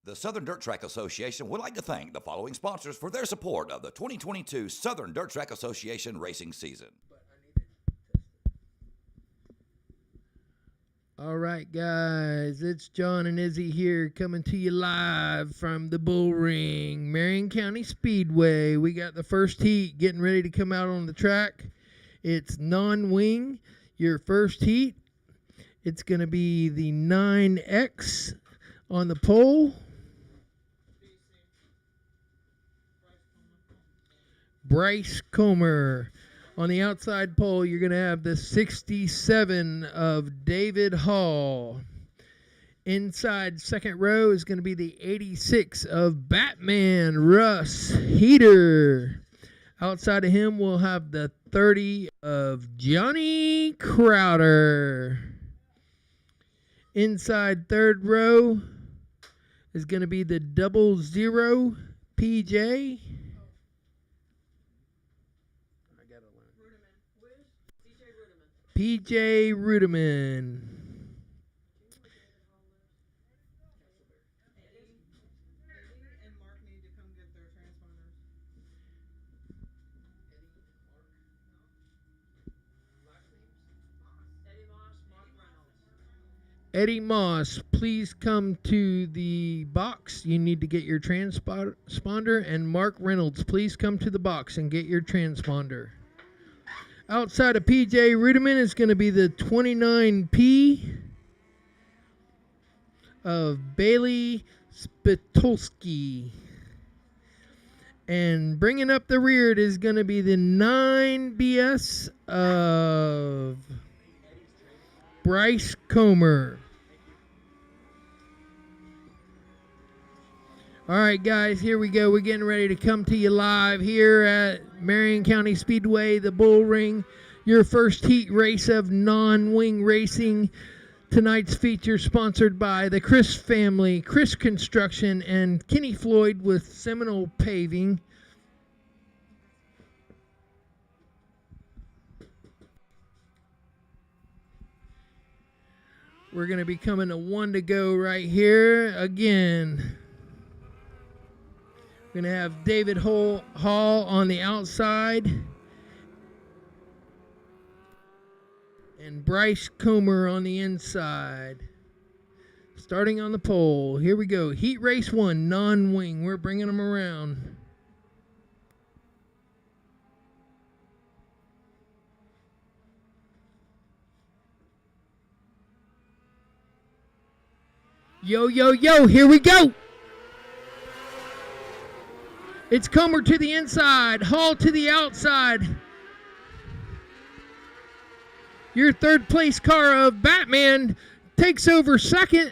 The Southern Dirt Track Association would like to thank the following sponsors for their support of the 2022 Southern Dirt Track Association racing season. All right, guys, it's John and Izzy here coming to you live from the Bullring, Marion County Speedway. We got the first heat getting ready to come out on the track. It's non-wing, your first heat. It's going to be the 9X on the pole. Bryce Comer. On the outside pole, you're going to have the 67 of David Hall. Inside second row is going to be the 86 of Batman Russ Heater. Outside of him, we'll have the 30 of Johnny Crowder. Inside third row is going to be the 00 PJ. PJ Rudiman. Eddie Moss, please come to the box. You need to get your transponder. And Mark Reynolds, please come to the box and get your transponder. Outside of PJ Rudiman is going to be the 29P of Bailey Spitolski. And bringing up the rear it is going to be the 9BS of Bryce Comer. All right, guys, here we go. We're getting ready to come to you live here at Marion County Speedway, the Bullring, your first heat race of non-wing racing. Tonight's feature sponsored by the Chris family, Chris Construction, and Kenny Floyd with Seminole Paving. We're going to be coming to one to go right here again. We're going to have David Hall on the outside and Bryce Comer on the inside. Starting on the pole. Here we go. Heat race 1, non-wing. We're bringing them around. Yo, yo, yo. Here we go. It's Comer to the inside, Hall to the outside. Your third place car of Batman takes over second.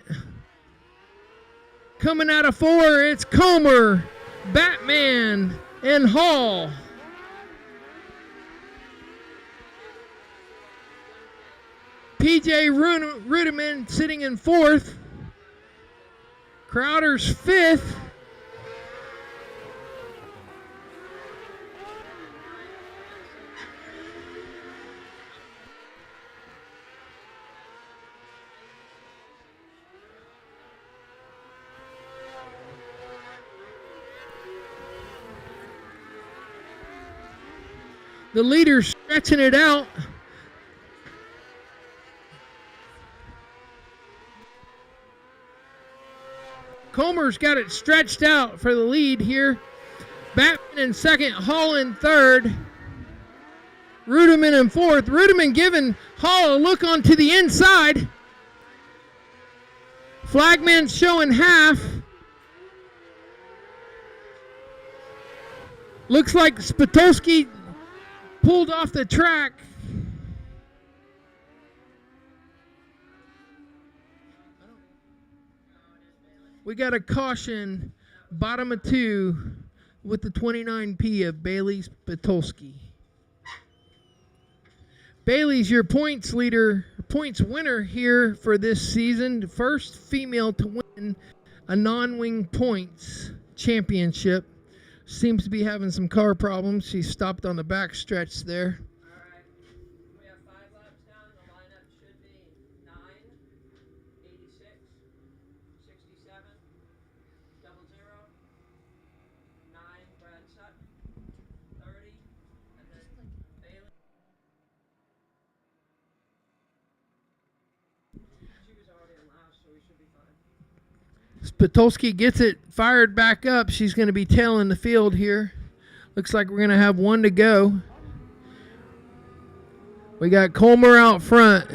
Coming out of 4, it's Comer, Batman, and Hall. PJ Rudiman sitting in 4th. Crowder's 5th. The leader's stretching it out. Comer's got it stretched out for the lead here. Batman in second, Hall in third. Rudiman in 4th. Rudiman giving Hall a look onto the inside. Flagman's showing half. Looks like Spitolski pulled off the track. We got a caution, bottom of 2 with the 29P of Bailey Spitolski. Bailey's your points leader, points winner here for this season. First female to win a non-wing points championship. Seems to be having some car problems. She stopped on the back stretch there. All right. We have 5 laps down. The lineup should be 9, 86, 67, Spitolski gets it fired back up. She's going to be tailing the field here. Looks like we're going to have one to go. We got Colmer out front.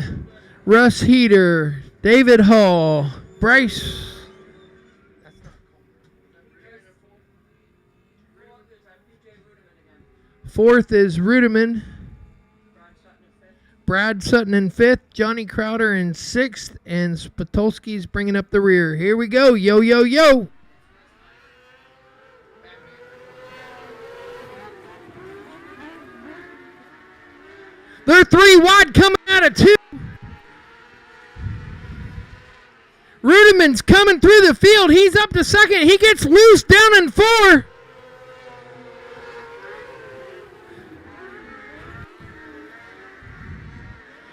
Russ Heater. David Hall. Bryce. Fourth is Rudiman. Brad Sutton in fifth. Johnny Crowder in sixth. And Spitolski's bringing up the rear. Here we go. Yo, yo, yo. They're 3 wide coming out of 2. Rudiman's coming through the field. He's up to second. He gets loose down in 4.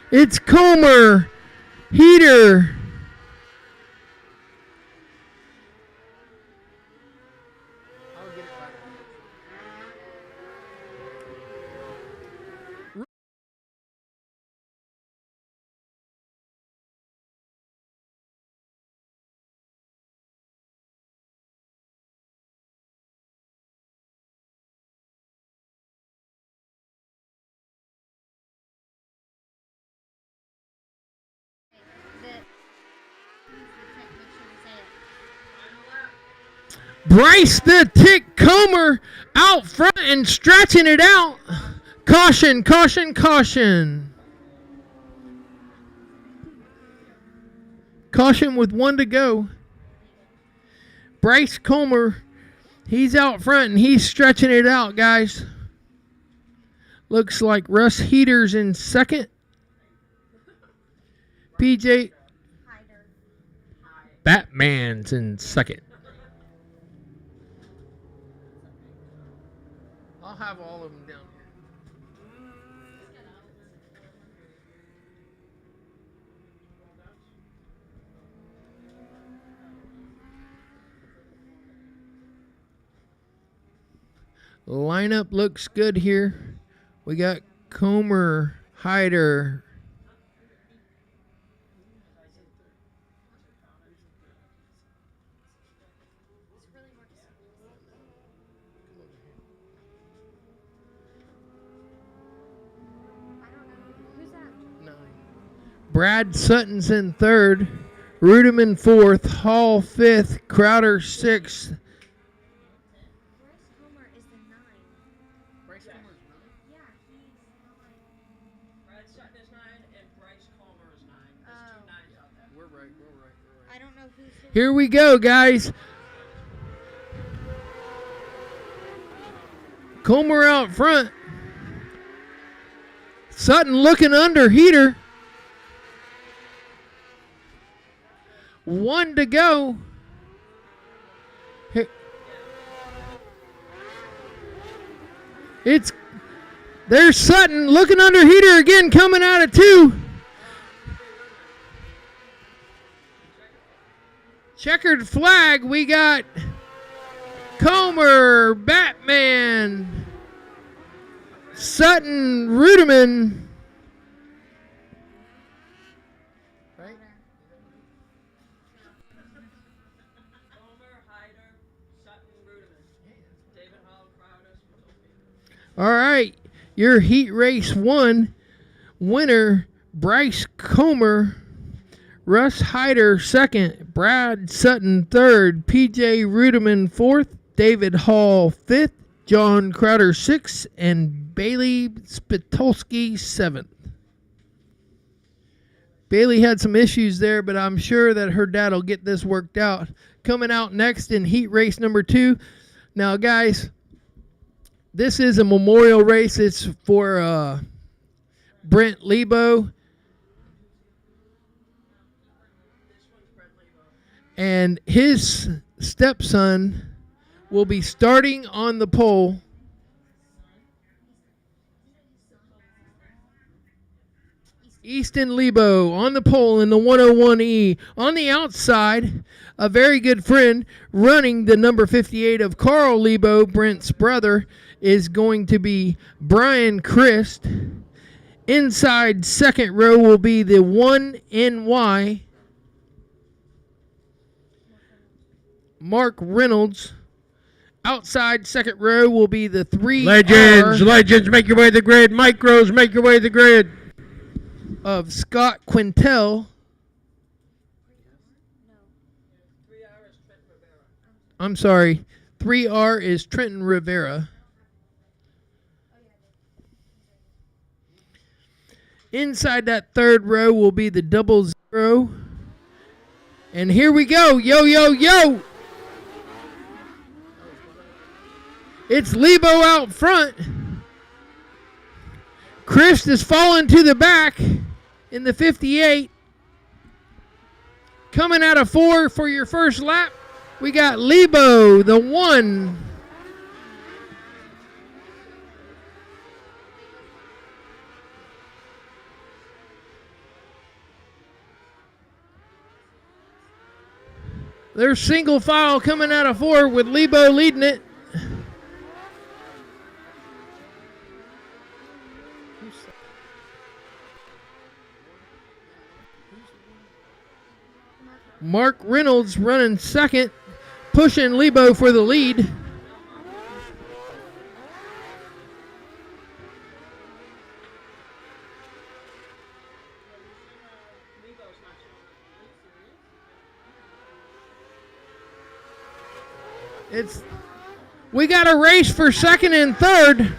It's Comer, Heater. Bryce the Tick Comer out front and stretching it out. Caution, caution, caution. Caution with 1 to go. Bryce Comer, he's out front and he's stretching it out, guys. Looks like Russ Heater's in second. PJ Batman's in second. I'll have all of them down here. Lineup looks good here. We got Comer, Hyder. Brad Sutton's in third. Rudiman fourth. Hall fifth. Crowder sixth. Bryce Comer is the 9. Bryce Comer's 9? Yeah, he's 9. Brad Sutton is 9 and Bryce Colmer is 9. There's Oh. 2 9s out there. We're right. I don't know who's who. Here we go, guys. Comer out front. Sutton looking under Heater. 1 to go. Here. There's Sutton looking under Heater again, coming out of 2. Checkered flag. We got Comer, Batman, Sutton, Rudiman. Right? Colmer, Hyder, Sutton, Rudiman. David Hall, Crowder, Spitolski. All right. Your Heat Race 1 winner, Bryce Comer. Russ Hyder second. Brad Sutton third. PJ Rudiman fourth. David Hall fifth. John Crowder sixth. And Bailey Spitolski seventh. Bailey had some issues there, but I'm sure that her dad will get this worked out. Coming out next in Heat Race number 2. Now, guys, this is a memorial race. It's for Brent Lebo. And his stepson will be starting on the pole. Easton Lebo on the pole in the 101E. On the outside, a very good friend running the number 58 of Carl Lebo, Brent's brother, is going to be Brian Christ. Inside second row will be the 1NY. Mark Reynolds. Outside second row will be the 3R. Legends, make your way to the grid. Micros, make your way to the grid. Of Scott Quintel. I'm sorry. 3R is Trenton Rivera. Inside that third row will be the 00. And here we go. Yo, yo, yo. It's Lebo out front. Chris is falling to the back in the 58. Coming out of 4 for your first lap, we got Lebo, the 1. There's single file coming out of 4 with Lebo leading it. Mark Reynolds running second, pushing Lebo for the lead. We got a race for second and third.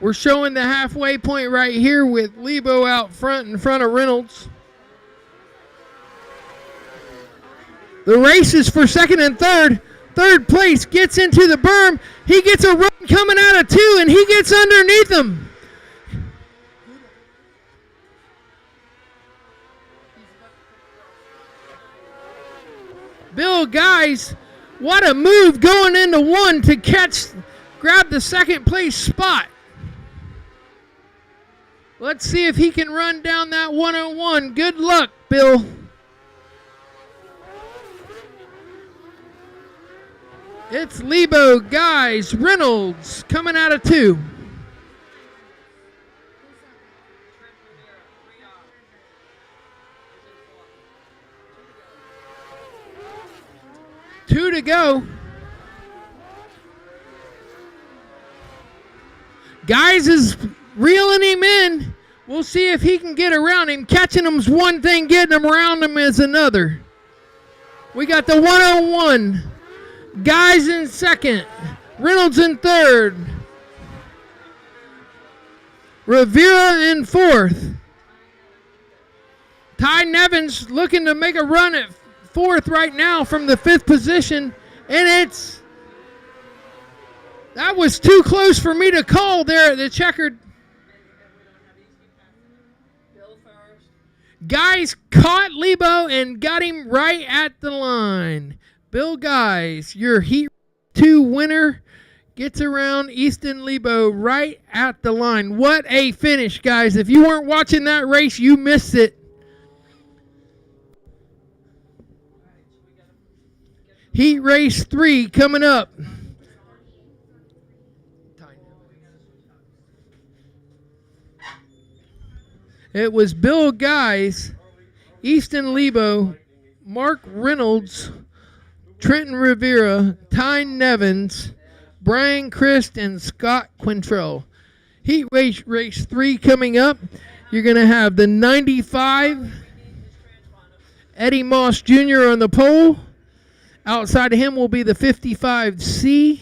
We're showing the halfway point right here with Lebo out front in front of Reynolds. The race is for second and third. Third place gets into the berm. He gets a run coming out of 2, and he gets underneath him. Bill Guys, what a move going into 1 to grab the second place spot. Let's see if he can run down that 101. Good luck, Bill. It's Lebo, Guys, Reynolds coming out of 2. Two to go. Guys is reeling him in. We'll see if he can get around him. Catching him's one thing, getting him around him is another. We got the 101. Guys in second. Reynolds in third. Rivera in fourth. Ty Nevins looking to make a run at fourth right now from the 5th position. And that was too close for me to call there at the checkered. Guys caught Lebo and got him right at the line. Bill Guys, your Heat 2 winner, gets around Easton Lebo right at the line. What a finish, guys. If you weren't watching that race, you missed it. Heat race 3 coming up. It was Bill Guys, Easton Lebo, Mark Reynolds, Trenton Rivera, Tyne Nevins, Brian Christ, and Scott Quintrell. Heat race 3 coming up. You're going to have the 95, Eddie Moss Jr. on the pole. Outside of him will be the 55C.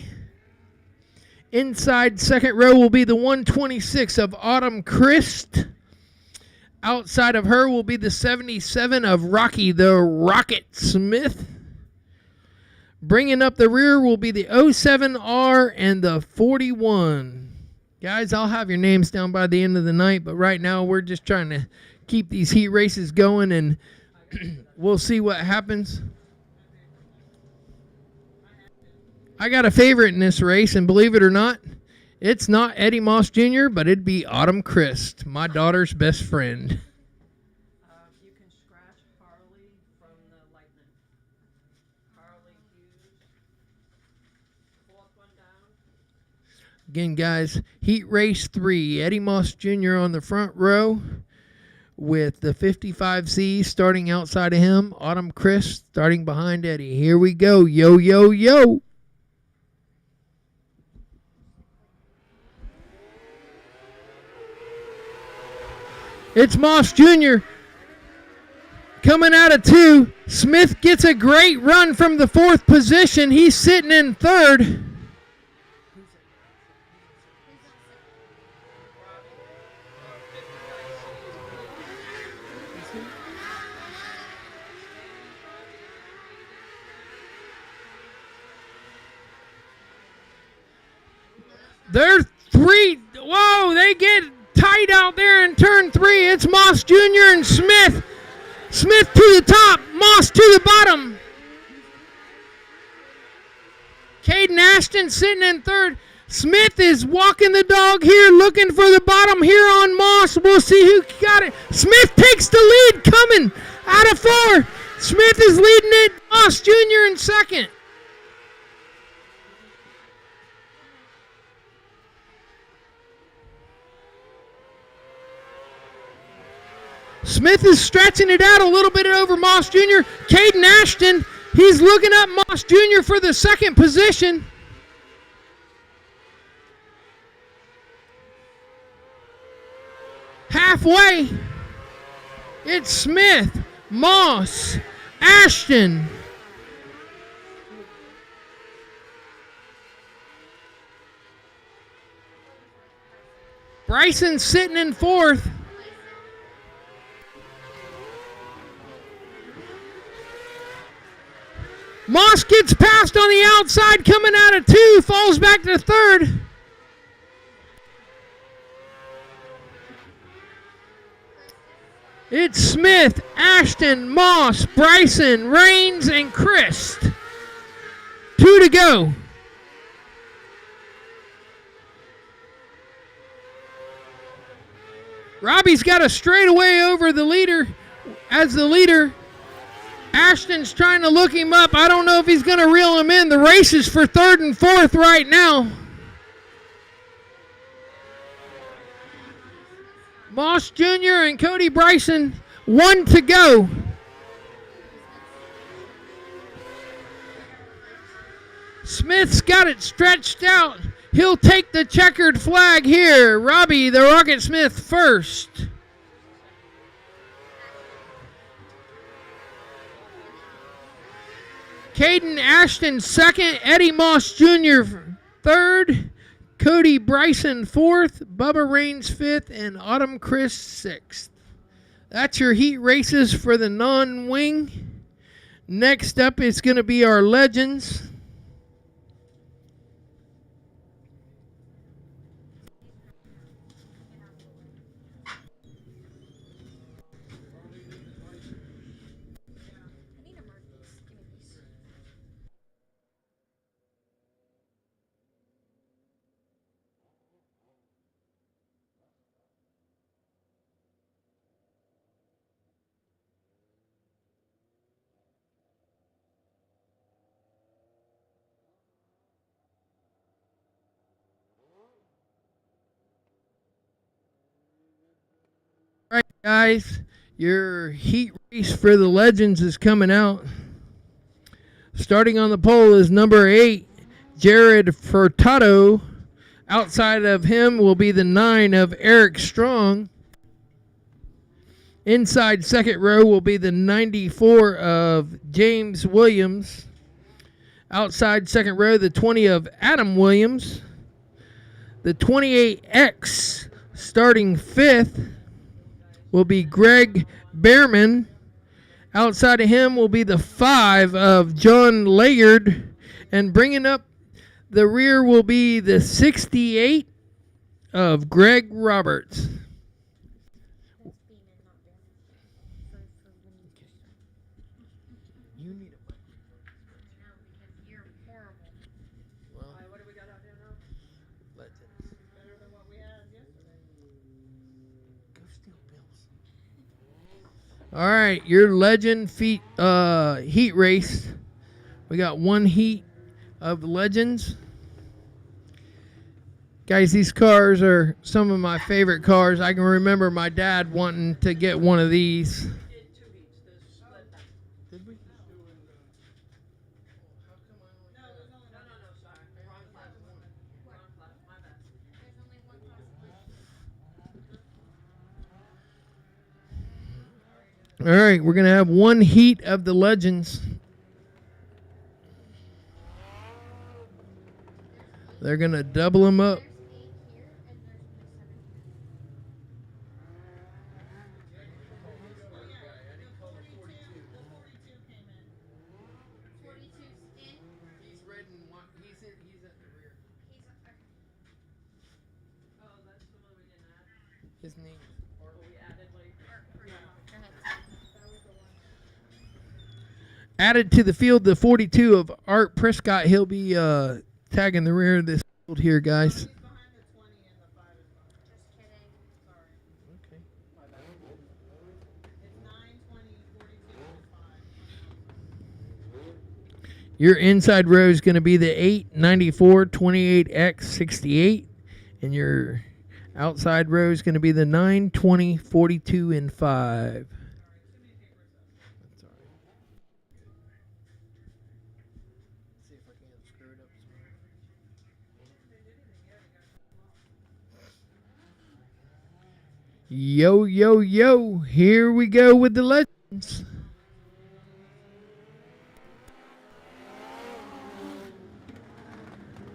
Inside second row will be the 126 of Autumn Christ. Outside of her will be the 77 of Rocky the Rocket Smith. Bringing up the rear will be the 07R and the 41. Guys, I'll have your names down by the end of the night, but right now we're just trying to keep these heat races going, and we'll see what happens. I got a favorite in this race, and believe it or not, it's not Eddie Moss Jr., but it'd be Autumn Christ, my daughter's best friend. You can scratch Harley from the Lightning. Harley Hughes. 4th one down. Again, guys, Heat Race 3, Eddie Moss Jr. on the front row with the 55C starting outside of him. Autumn Chris starting behind Eddie. Here we go. Yo, yo, yo. It's Moss Jr. coming out of 2. Smith gets a great run from the 4th position. He's sitting in 3rd. They're 3. Whoa, they get tight out there in turn 3. It's Moss Jr. and Smith. Smith to the top, Moss to the bottom. Caden Ashton sitting in 3rd. Smith is walking the dog here, looking for the bottom here on Moss. We'll see who got it. Smith takes the lead, coming out of 4. Smith is leading it. Moss Jr. in 2nd. Smith is stretching it out a little bit over Moss Jr. Caden Ashton, he's looking up Moss Jr. for the 2nd position. Halfway, it's Smith, Moss, Ashton. Bryson sitting in 4th. Moss gets passed on the outside, coming out of 2, falls back to 3rd. It's Smith, Ashton, Moss, Bryson, Rains, and Christ. 2 to go. Robbie's got a straightaway over the leader as the leader. Ashton's trying to look him up. I don't know if he's going to reel him in. The race is for 3rd and 4th right now. Moss Jr. and Cody Bryson, 1 to go. Smith's got it stretched out. He'll take the checkered flag here. Robbie, the Rocket Smith, first. Caden Ashton, 2nd. Eddie Moss Jr., 3rd. Cody Bryson, 4th. Bubba Rains, 5th. And Autumn Chris, 6th. That's your heat races for the non-wing. Next up is going to be our legends. All right, guys, your heat race for the legends is coming out. Starting on the pole is number 8, Jared Furtado. Outside of him will be the 9 of Eric Strong. Inside 2nd row will be the 94 of James Williams. Outside 2nd row, the 20 of Adam Williams. The 28X starting 5th will be Greg Behrman. Outside of him will be the 5 of John Layard. And bringing up the rear will be the 68 of Greg Roberts. You need a mic. No, because you're horrible. Well, What do we got out here now? legends. Better than what we had yesterday. Go steal Bills. All right, your legend heat race. We got one heat of legends. Guys, these cars are some of my favorite cars. I can remember my dad wanting to get one of these. Did 2 heats. There's split them. Did we? No, sorry. Wrong class. Wrong class. My bad. There's only one possibility. All right, we're going to have one heat of the Legends. They're going to double them up. There's 8 here, and there's only 42's in. He's red and white. He's at the rear. He's okay. Oh, that's the one we didn't add. His name. Or we added later. Go ahead. Added to the field, the 42 of Art Prescott. He'll be tagging the rear of this field here, guys. Just kidding. Okay. Your inside row is going to be the 894 28X68, and your outside row is going to be the 920 42 and 5. That's all right. See if I can screw it up some more. Yo, yo, yo. Here we go with the Legends.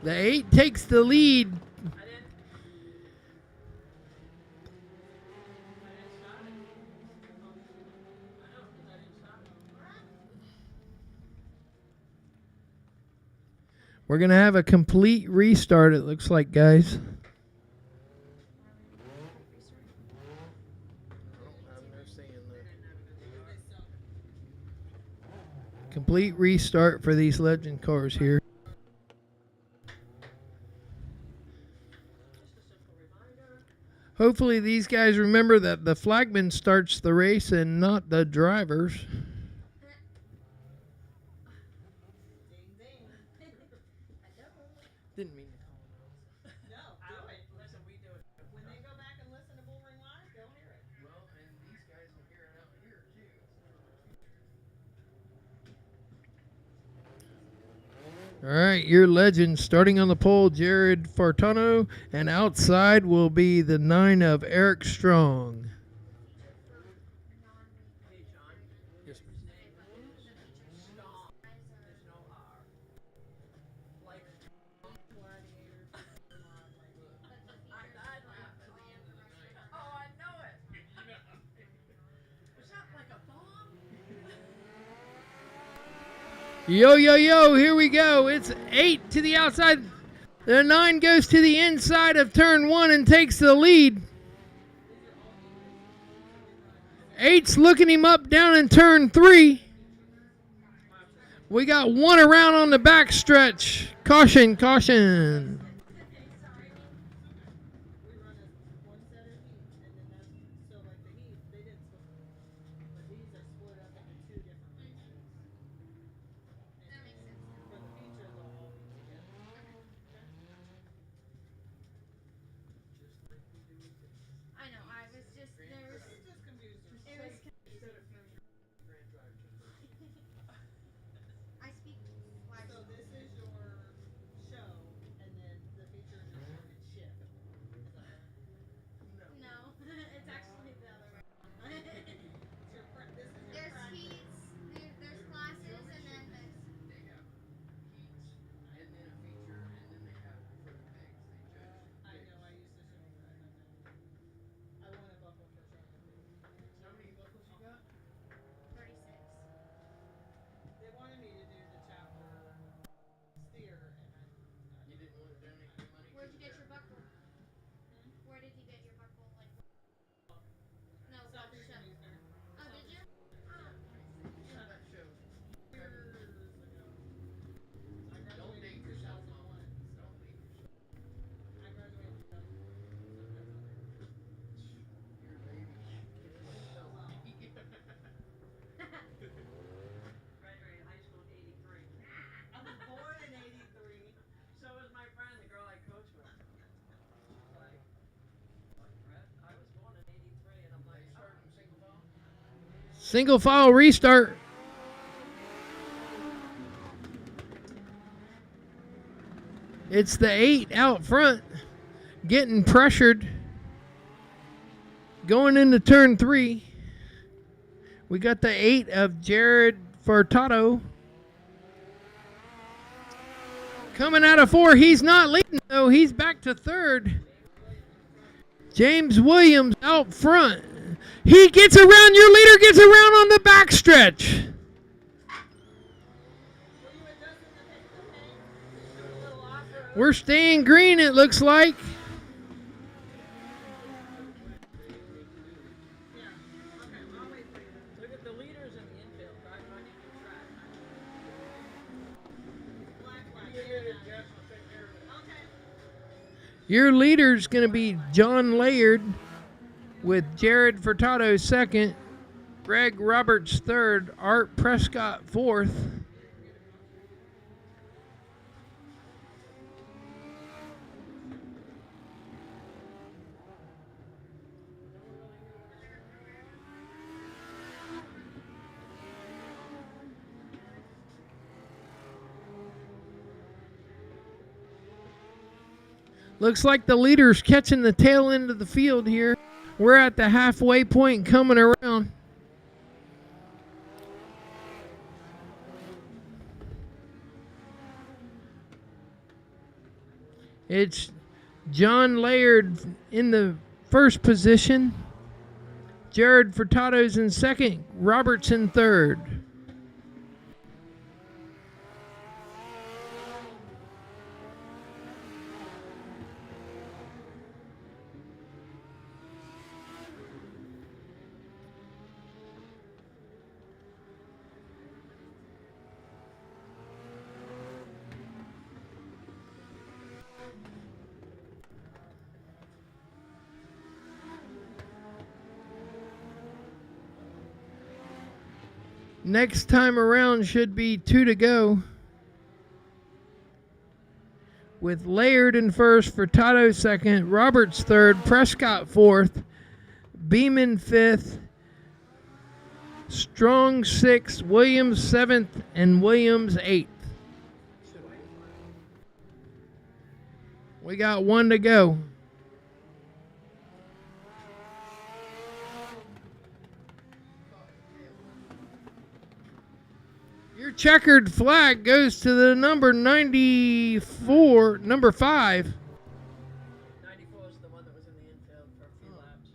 The 8 takes the lead. I didn't start it. I know, because I didn't start it. We're going to have a complete restart, it looks like, guys. Complete restart for these Legend cars here. Hopefully these guys remember that the flagman starts the race and not the drivers. Didn't mean to call Listen, we do it. When they go back and listen to Bullring Live, they'll hear it. Well, and these guys will hear it out here too. All right, your Legend starting on the pole, Jared Fartano, and outside will be the 9 of Eric Strong. Hey, John. Yes, His name is Strong. There's no R. Like, oh, I know it. Was that like a bomb? Yo, yo, yo, here we go. It's 8 to the outside. The 9 goes to the inside of turn 1 and takes the lead. 8's looking him up down in turn 3. We got one around on the back stretch. Caution, caution. We run a one set of heat, and then that's so like the heat, they didn't split, but these are split up into 2 different races. That makes sense. For the features, they'll all be together. I know. I was just there. This is just confusing. It was. I speak live. So this is your show, and then Single file restart. It's the 8 out front getting pressured. Going into turn 3. We got the 8 of Jared Furtado. Coming out of 4. He's not leading though. He's back to 3rd. James Williams out front. He gets around. Your leader gets around on the backstretch. We're staying green, it looks like. Look at the leaders in the infield. Right on your track. Black flag. Okay. Your leader's going to be John Layard with Jared Furtado 2nd, Greg Roberts 3rd, Art Prescott 4th. Looks like the leader's catching the tail end of the field here. We're at the halfway point coming around. It's John Layard in the first position. Jared Furtado's in 2nd. Roberts in 3rd. Next time around should be 2 to go. With Layard in 1st, Furtado 2nd, Roberts 3rd, Prescott 4th, Beeman 5th, Strong 6th, Williams 7th, and Williams 8th. We got 1 to go. Your checkered flag goes to the number 94, number 5. 94 is the one that was in the infield for a few laps.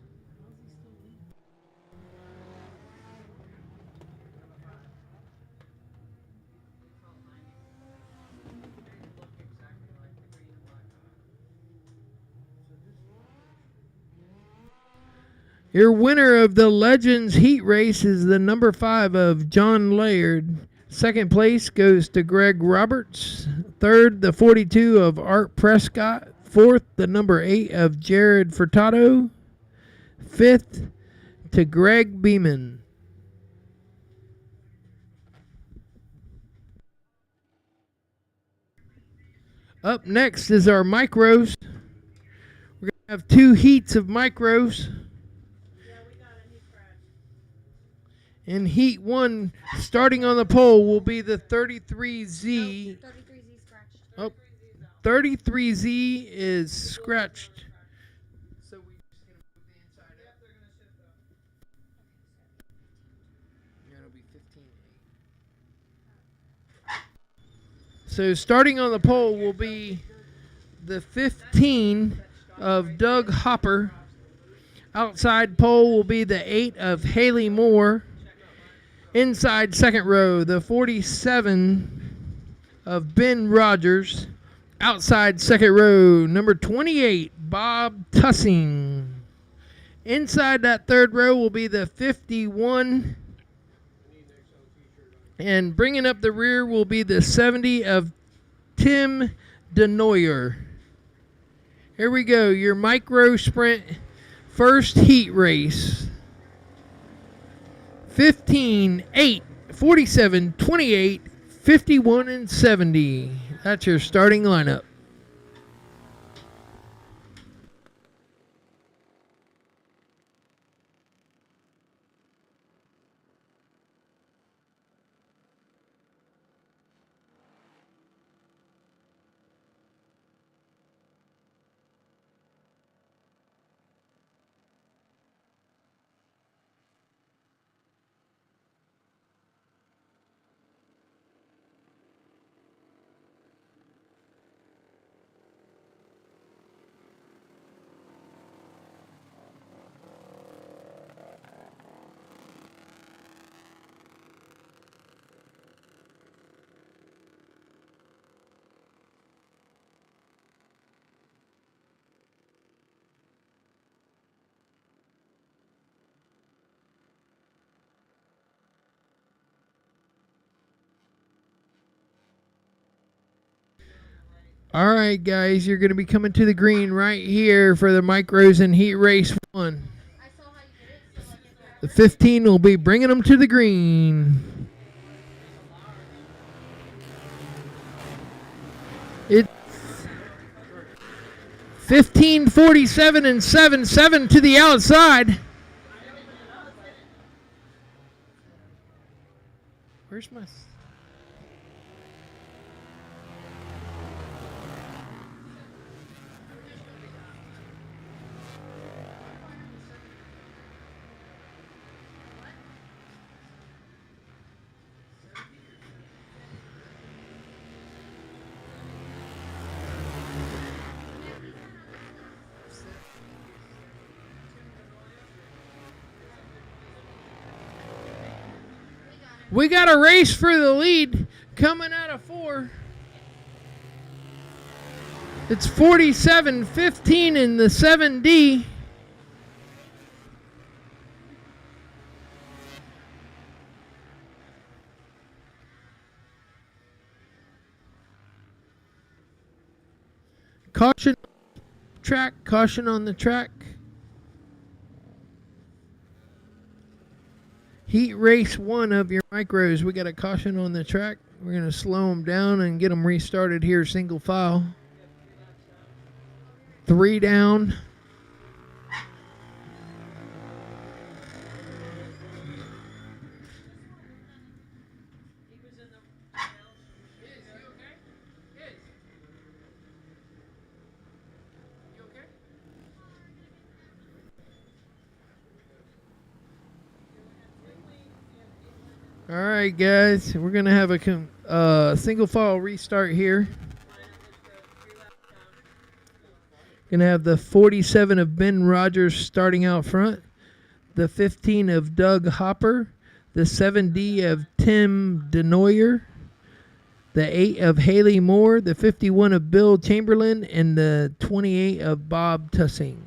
Your winner of the Legends Heat Race is the number 5 of John Layard. 2nd place goes to Greg Roberts. 3rd, the 42 of Art Prescott. 4th, the number 8 of Jared Furtado. 5th, to Greg Beeman. Up next is our micros. We're going to have 2 heats of micros. In Heat 1, starting on the pole, will be the 33Z. 33Z scratched. Oh, 33Z is scratched. So we're just going to move the inside up. Yeah, it'll be 15. So starting on the pole will be the 15 of Doug Hopper. Outside pole will be the 8 of Haley Moore. Inside second row, the 47 of Ben Rogers. Outside second row, number 28, Bob Tussing. Inside that third row will be the 51. And bringing up the rear will be the 70 of Tim DeNoyer. Here we go, your micro sprint first heat race. 15, 8, 47, 28, 51, and 70. That's your starting lineup. All right, guys, you're going to be coming to the green right here for the micros in Heat Race 1. I saw how you did it, so like it's The 15 will be bringing them to the green. It's 15:47 and 7-7 to the outside. Where's my... We got a race for the lead coming out of 4. It's 47-15 in the 7D. Caution track, caution on the track. Heat race 1 of your micros. We got a caution on the track. We're going to slow them down and get them restarted here, single file. 3 down. All right, guys, we're going to have a single file restart here. Going to have the 47 of Ben Rogers starting out front, the 15 of Doug Hopper, the 7D of Tim Denoyer, the 8 of Haley Moore, the 51 of Bill Chamberlain, and the 28 of Bob Tussing.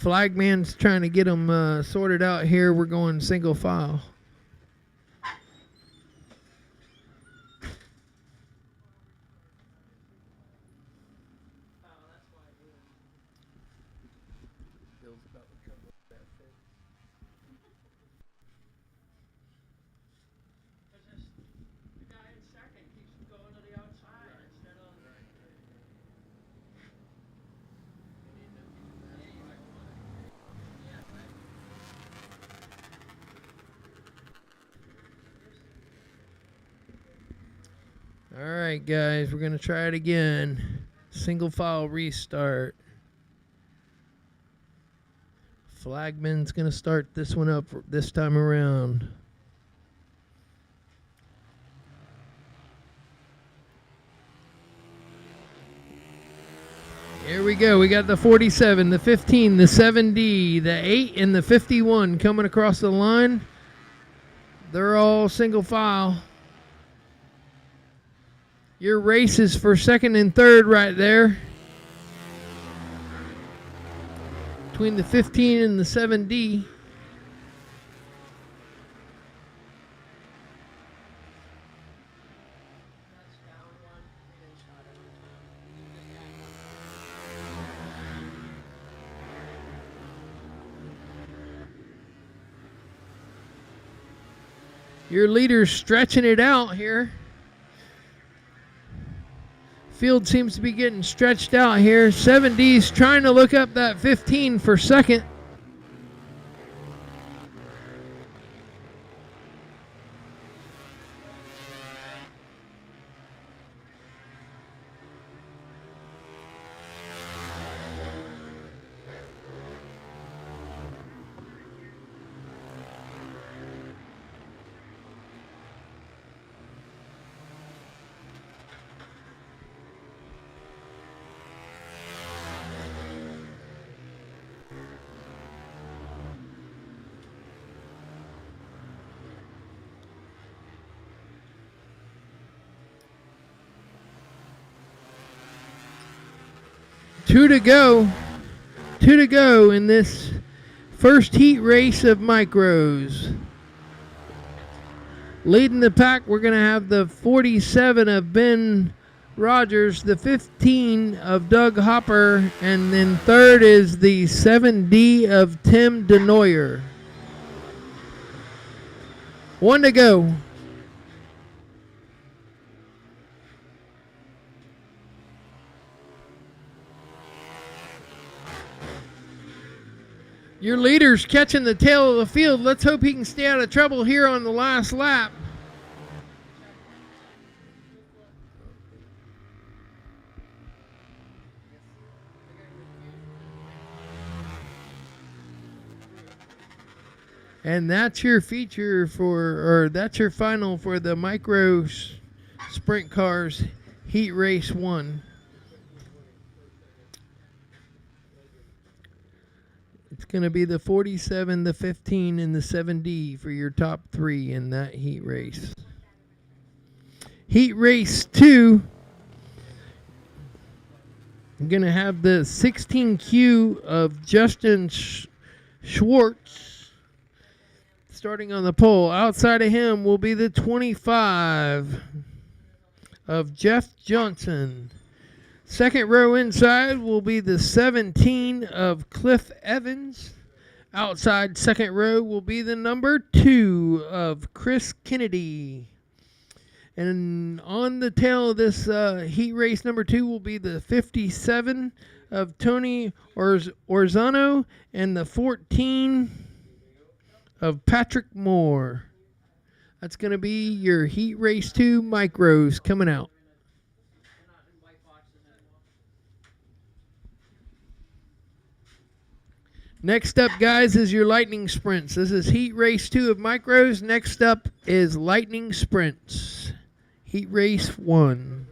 Flagman's trying to get them sorted out here. We're going single file. All right, guys, we're going to try it again. Single file restart. Flagman's going to start this one up this time around. Here we go. We got the 47, the 15, the 7D, the 8, and the 51 coming across the line. They're all single file. Your race is for second and third right there. Between the 15 and the 7D. Your leader's stretching it out here. Field seems to be getting stretched out here. 7D's trying to look up that 15 for second. Two to go. 2 to go in this first heat race of micros. Leading the pack, we're going to have the 47 of Ben Rogers, the 15 of Doug Hopper, and then third is the 7D of Tim DeNoyer. 1 to go. Your leader's catching the tail of the field. Let's hope he can stay out of trouble here on the last lap. And that's your feature or that's your final for the micro sprint cars heat race 1. It's going to be the 47, the 15, and the 7D for your top 3 in that heat race. Heat race 2, I'm going to have the 16Q of Justin Schwartz starting on the pole. Outside of him will be the 25 of Jeff Johnson. Second row inside will be the 17 of Cliff Evans. Outside second row will be the number 2 of Chris Kennedy. And on the tail of this heat race number 2 will be the 57 of Tony Orzano and the 14 of Patrick Moore. That's going to be your heat race 2 micros coming out. Next up, guys, is your lightning sprints. This is heat race 2 of micros. Next up is lightning sprints. Heat race 1.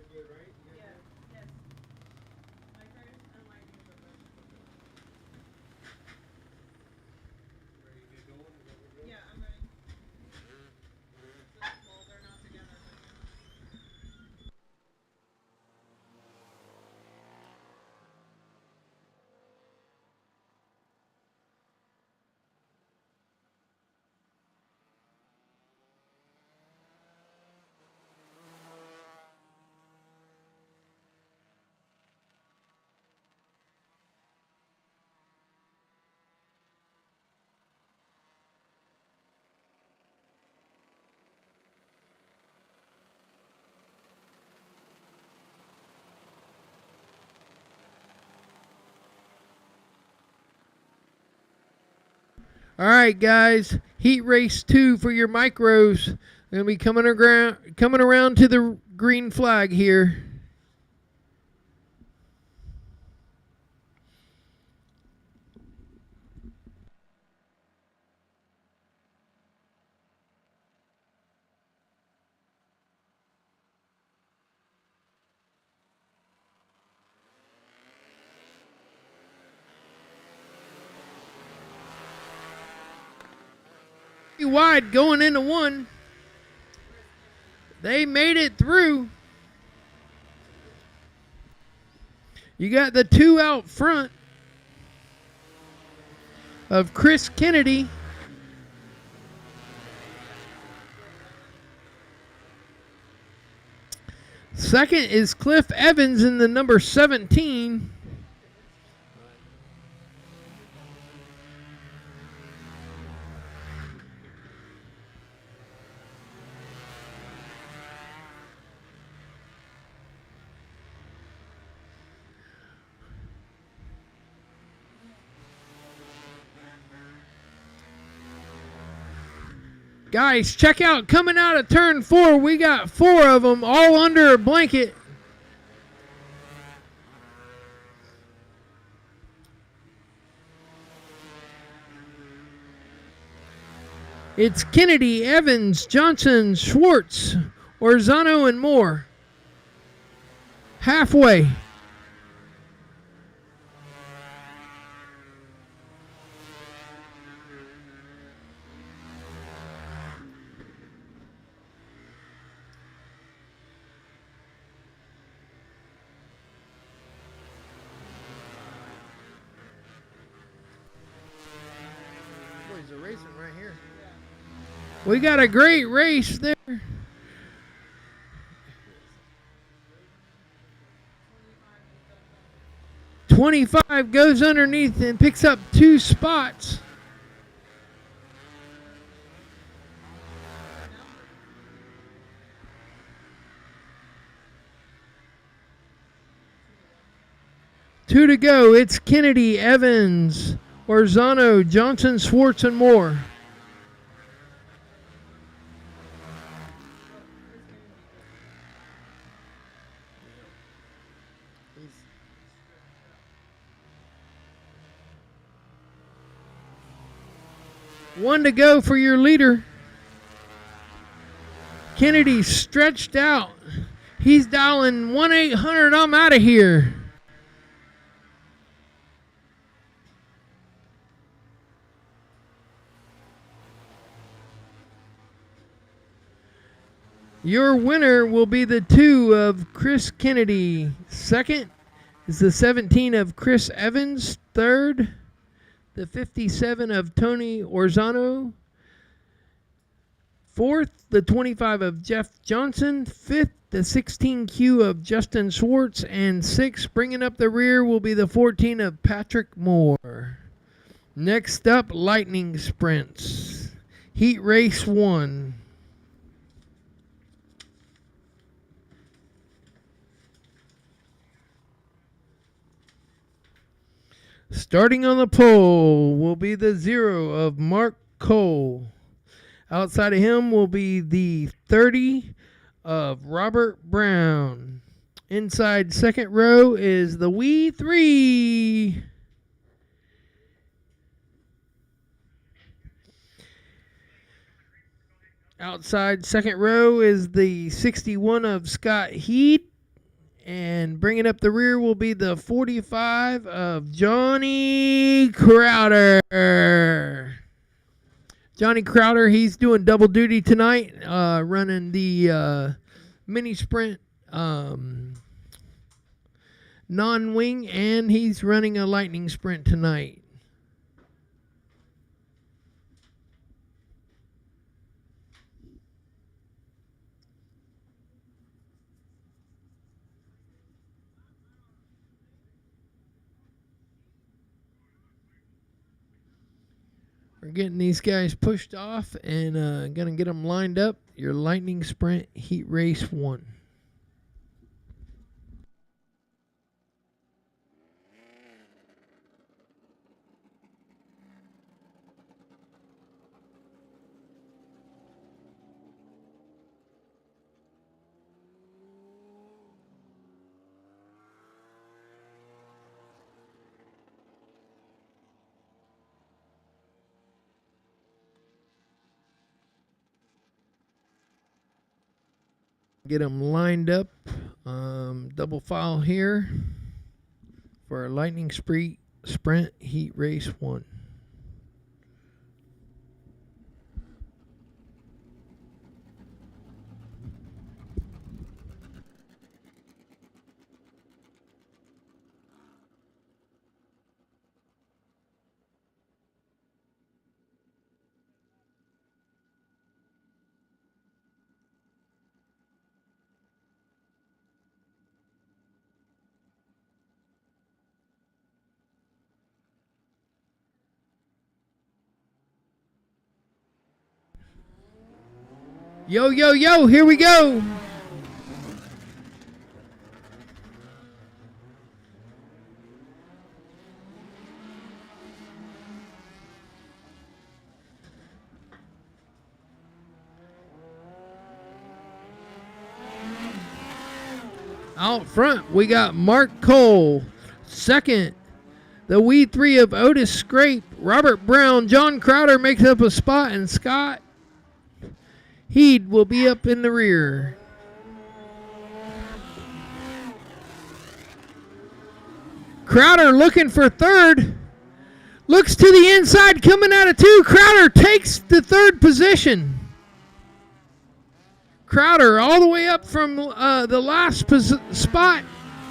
All right, guys, heat race 2 for your micros. Going to be coming around to the green flag here. Wide going into 1. They made it through. You got the 2 out front of Chris Kennedy. Second is Cliff Evans in the number 17. Guys, check out, coming out of turn 4, we got 4 of them all under a blanket. It's Kennedy, Evans, Johnson, Schwartz, Orzano, and Moore. Halfway. are racing right here. We got a great race there. 25 goes underneath and picks up 2 spots. Two to go. It's Kennedy, Evans, Orzano, Johnson, Swartz, and Moore. One to go for your leader. Kennedy stretched out. He's dialing 1-800, I'm out of here. Your winner will be the 2 of Chris Kennedy. Second is the 17 of Chris Evans. Third, the 57 of Tony Orzano. Fourth, the 25 of Jeff Johnson. Fifth, the 16Q of Justin Swartz. And sixth, bringing up the rear, will be the 14 of Patrick Moore. Next up, lightning sprints. Heat race 1. Starting on the pole will be the 0 of Mark Cole. Outside of him will be the 30 of Robert Brown. Inside second row is the wee 3. Outside second row is the 61 of Scott Heed. And bringing up the rear will be the 45 of Johnny Crowder. Johnny Crowder, he's doing double duty tonight, running the mini sprint non-wing, and he's running a lightning sprint tonight. We're getting these guys pushed off and going to get them lined up. Your lightning sprint heat race 1. Get them lined up, double file here for our lightning sprint heat race 1. Yo, yo, yo, here we go. Out front, we got Mark Cole. Second, the wee 3 of Otis Scrape. Robert Brown, John Crowder makes up a spot, and Scott Heed will be up in the rear. Crowder looking for third. Looks to the inside, coming out of 2. Crowder takes the third position. Crowder all the way up from the last spot.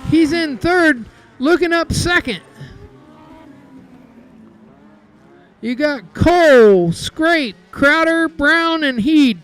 He's in third, looking up second. You got Cole, Scrape, Crowder, Brown, and Heed.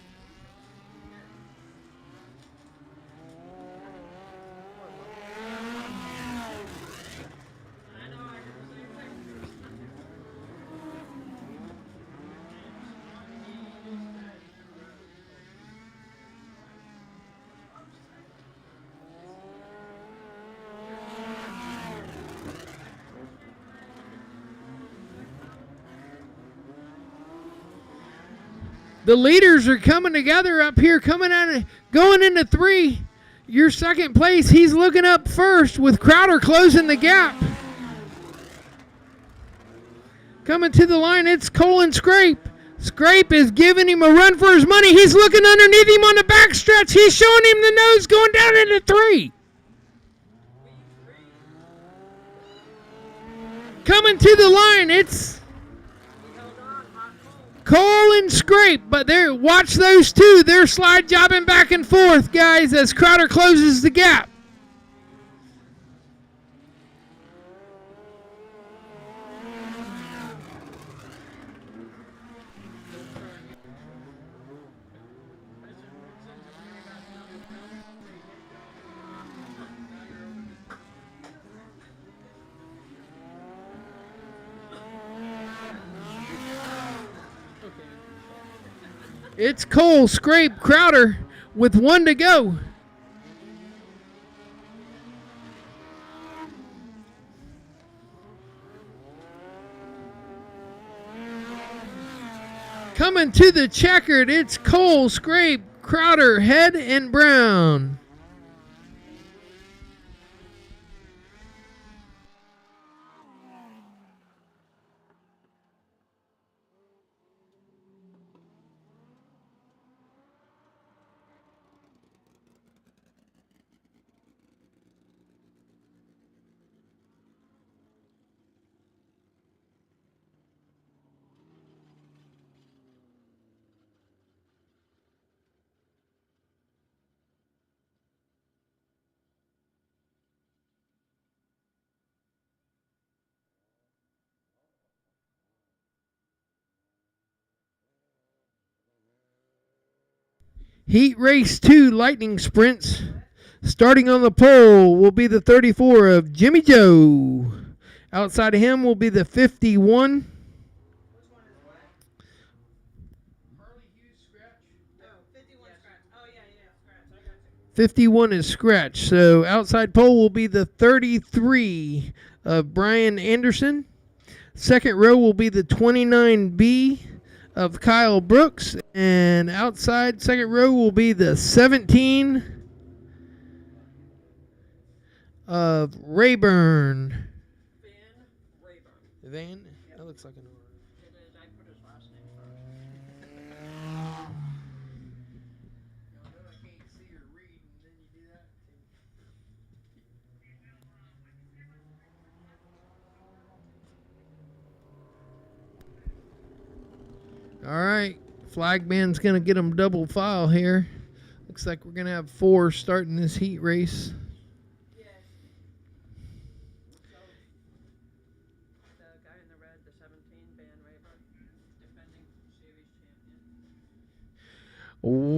The leaders are coming together up here, going into 3. Your second place, he's looking up first with Crowder closing the gap. Coming to the line, it's Cole and Scrape. Scrape is giving him a run for his money. He's looking underneath him on the backstretch. He's showing him the nose going down into 3. Coming to the line, it's Cole and Scrape, but watch those two. They're slide jobbing back and forth, guys, as Crowder closes the gap. It's Cole, Scrape, Crowder with 1 to go. Coming to the checkered, it's Cole, Scrape, Crowder, Head, and Brown. Heat Race 2 Lightning Sprints. Starting on the pole will be the 34 of Jimmy Joe. Outside of him will be the 51. Which one is what? Harley Hughes scratch. Oh, 51 scratch. Oh, yeah, scratch. I got you. 51 is scratch. So outside pole will be the 33 of Brian Anderson. Second row will be the 29B of Kyle Brooks. And outside second row will be the 17 of Rayburn. Van Rayburn. Van? That looks like an It is. I put his last name first. I can't see or read, and then you do that. All right, flag man's gonna get them double file here. Looks like we're gonna have 4 starting this heat race. Yes. So, the guy in the red, the 17, Van Rayburn, defending series champion.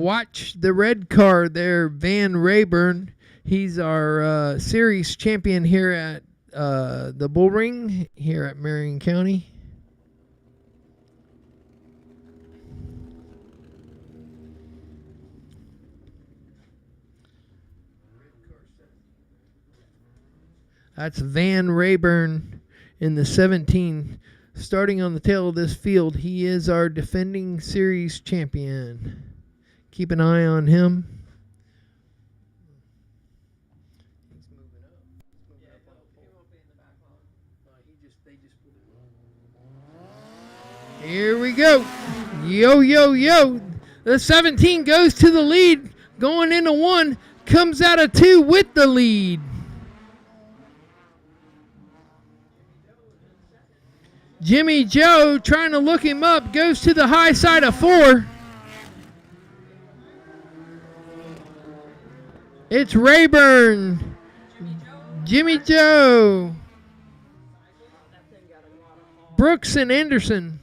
Watch the red car there, Van Rayburn. He's our series champion here at the Bullring here at Marion County. That's Van Rayburn in the 17. Starting on the tail of this field, he is our defending series champion. Keep an eye on him. He's moving up. He's moving up on the pole. He won't be in the back long. Here we go. Yo, yo, yo. The 17 goes to the lead. Going into 1. Comes out of 2 with the lead. Jimmy Joe trying to look him up. Goes to the high side of 4. It's Rayburn. Jimmy Joe. Brooks and Anderson.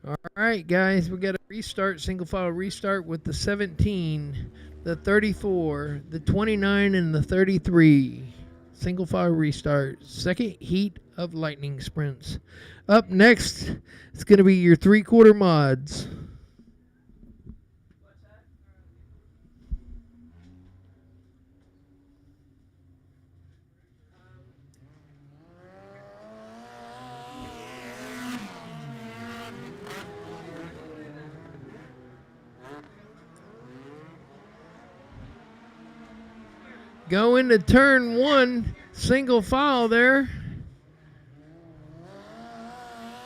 All right, guys, we got a restart, single file restart with the 17, the 34, the 29, and the 33. Single file restart. Second heat of lightning sprints. Up next, it's going to be your 3/4 mods. Go into turn 1, single file there.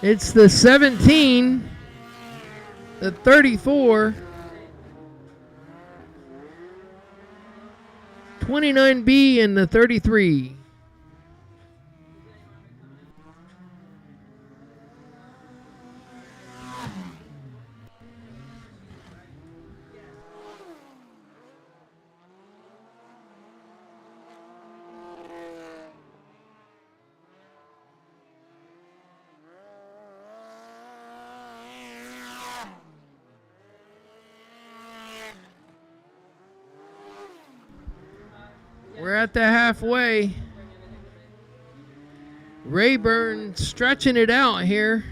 It's the 17, the 34, 29B, and the 33. We're at the halfway. Rayburn stretching it out here.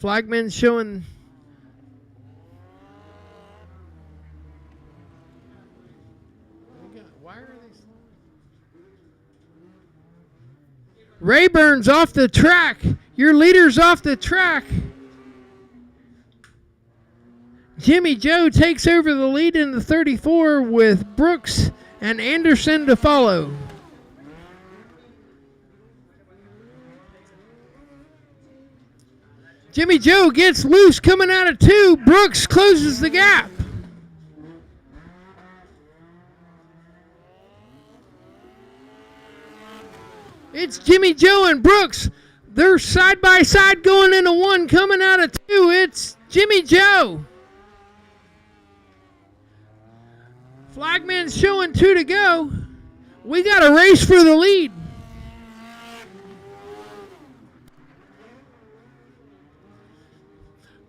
Flagman showing. Why are these? Rayburn's off the track. Your leader's off the track. Jimmy Joe takes over the lead in the 34 with Brooks and Anderson to follow. Jimmy Joe gets loose coming out of 2. Brooks closes the gap. It's Jimmy Joe and Brooks. They're side by side going into 1, coming out of 2. It's Jimmy Joe. Flagman's showing 2 to go. We got a race for the lead.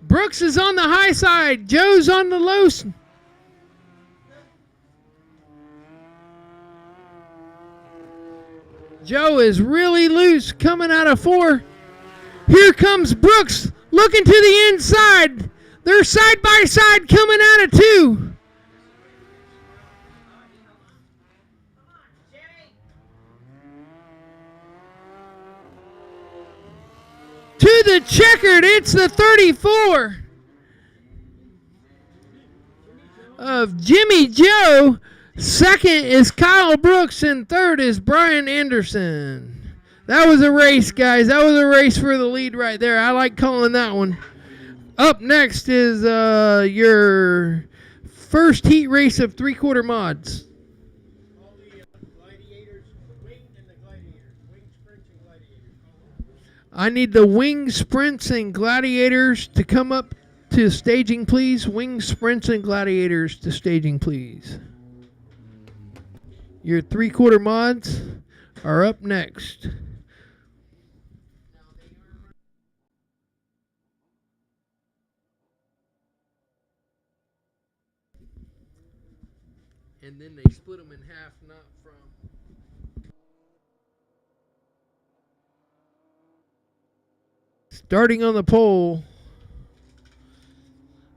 Brooks is on the high side. Joe's on the low. Joe is really loose coming out of 4. Here comes Brooks looking to the inside. They're side by side coming out of 2. To the checkered, it's the 34 of Jimmy Joe. Second is Kyle Brooks, and third is Brian Anderson. That was a race, guys. That was a race for the lead right there. I like calling that one. Up next is your first heat race of 3/4 mods. All the gladiators, the wing and the gladiators. Wing sprints and gladiators. I need the wing sprints and gladiators to come up to staging, please. Wing sprints and gladiators to staging, please. Your 3/4 mods are up next. And then they split them in half, not from. Starting on the pole,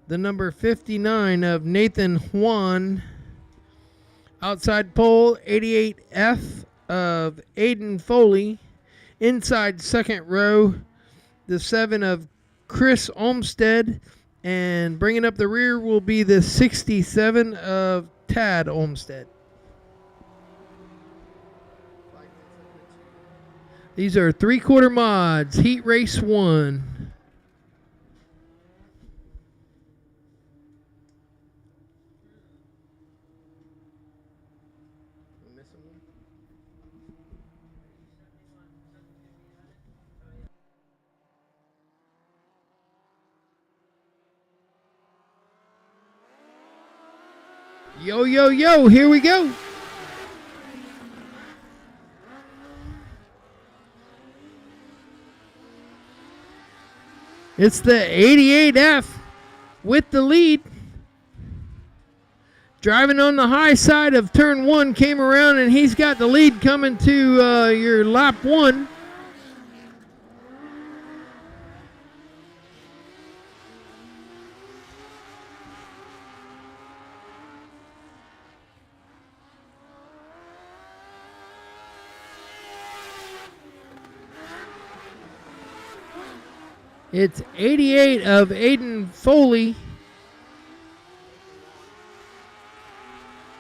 the number 59 of Nathan Juan. Outside pole, 88F of Aiden Foley. Inside second row, the 7 of Chris Olmstead. And bringing up the rear will be the 67 of Tad Olmstead. These are 3/4 mods, heat race 1. Yo, yo, yo, here we go. It's the 88F with the lead. Driving on the high side of turn 1, came around, and he's got the lead coming to your lap 1. It's 88 of Aiden Foley.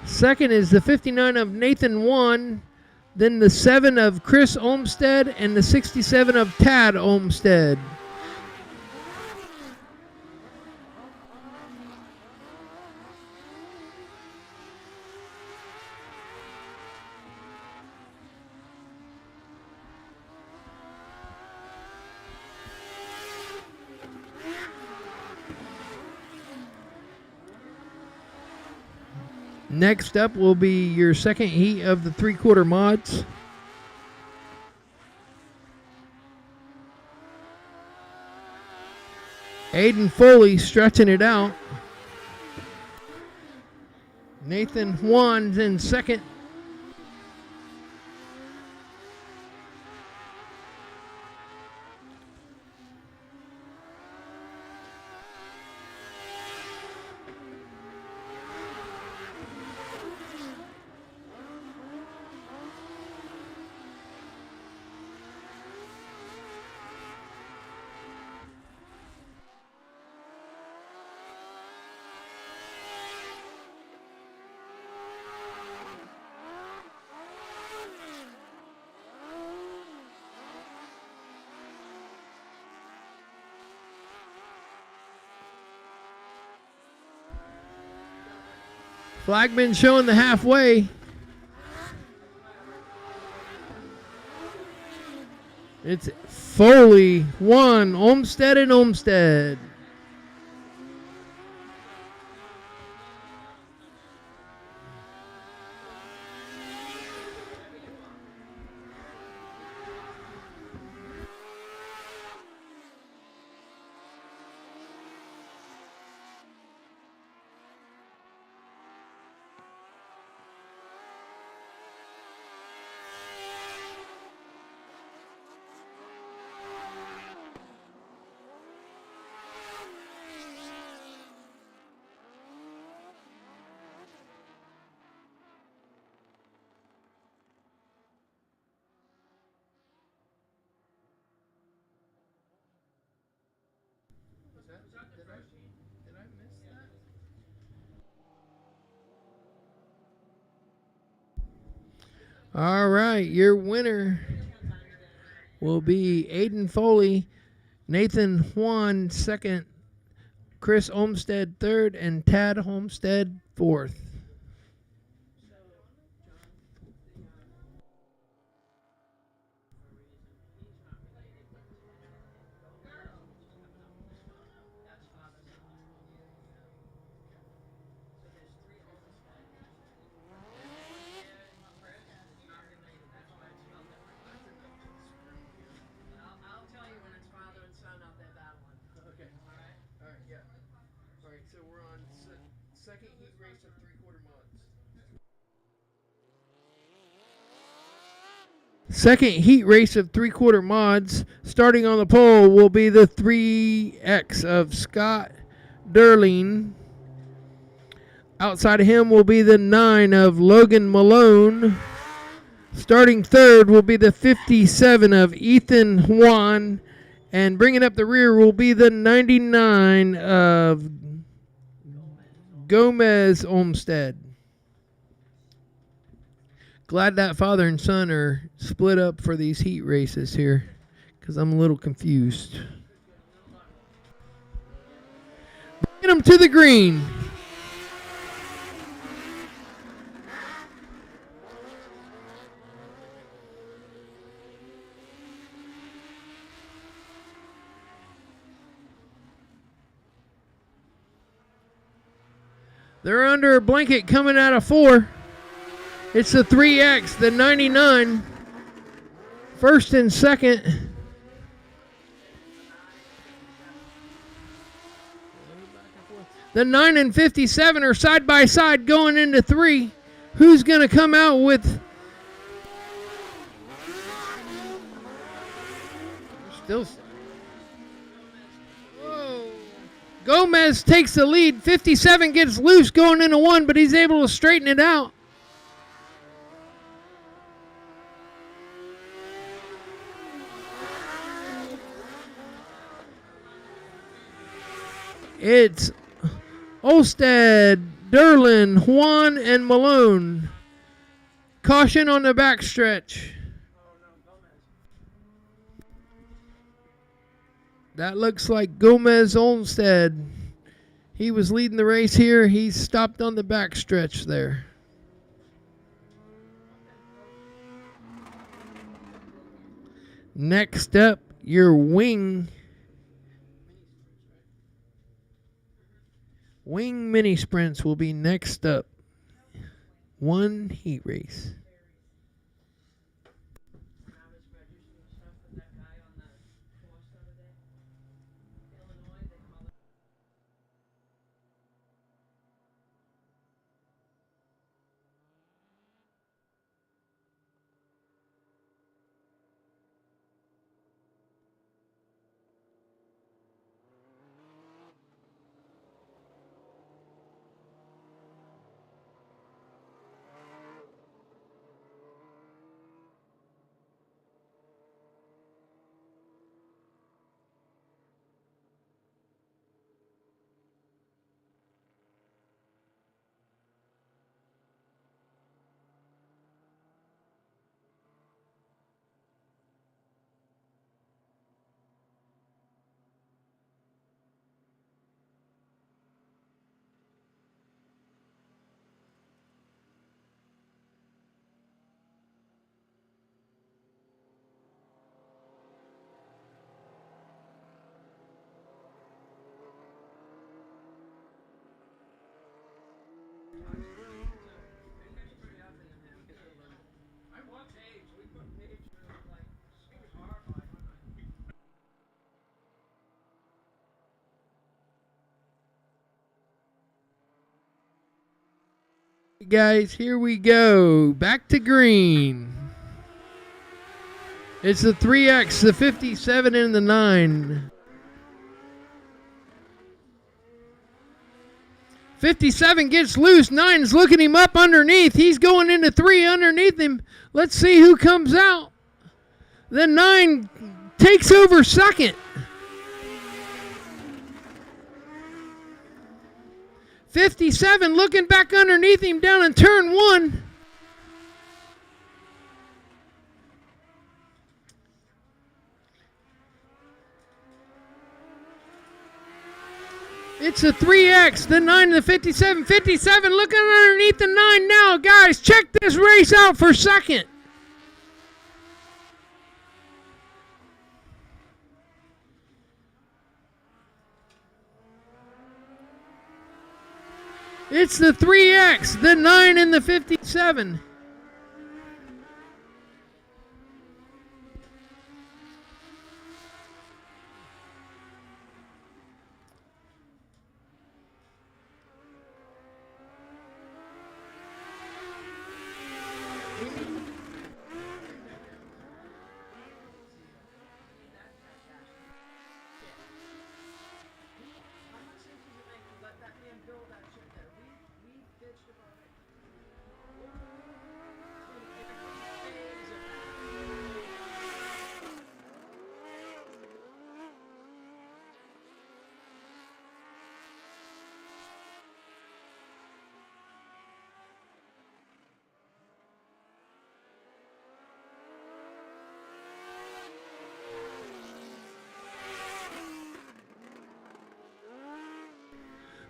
Second is the 59 of Nathan Wan, then the 7 of Chris Olmstead, and the 67 of Tad Olmstead. Next up will be your second heat of the 3/4 mods. Aiden Foley stretching it out. Nathan Juan's in second. Flagman showing the halfway. It's Foley 1, Olmstead and Olmstead. Did I miss that? All right, your winner will be Aiden Foley, Nathan Juan second, Chris Olmstead third, and Tad Olmstead fourth. Second heat race of 3/4 mods. Second heat race of 3/4 mods. Starting on the pole will be the 3X of Scott Derling. Outside of him will be the 9 of Logan Malone. Starting third will be the 57 of Ethan Juan. And bringing up the rear will be the 99 of Gomez Olmstead. Glad that father and son are split up for these heat races here, because I'm a little confused. Bringing them to the green. They're under a blanket coming out of 4. It's the 3X, the 99. First and second. The 9 and 57 are side by side going into 3. Who's going to come out with... Still... Whoa. Gomez takes the lead. 57 gets loose going into 1, but he's able to straighten it out. It's Olstead, Derlin, Juan, and Malone. Caution on the backstretch. That looks like Gomez Olmsted. He was leading the race here. He stopped on the backstretch there. Next up, your wing mini sprints will be next up. 1 heat race. Guys, here we go. Back to green. It's the 3X, the 57, and the 9. 57 gets loose. 9's looking him up underneath. He's going into 3 underneath him. Let's see who comes out. Then 9 takes over second. 57 looking back underneath him down in turn 1. It's a 3X, the 9 and the 57. 57 looking underneath the 9 now. Guys, check this race out for second. It's the 3X, the 9 and the 57.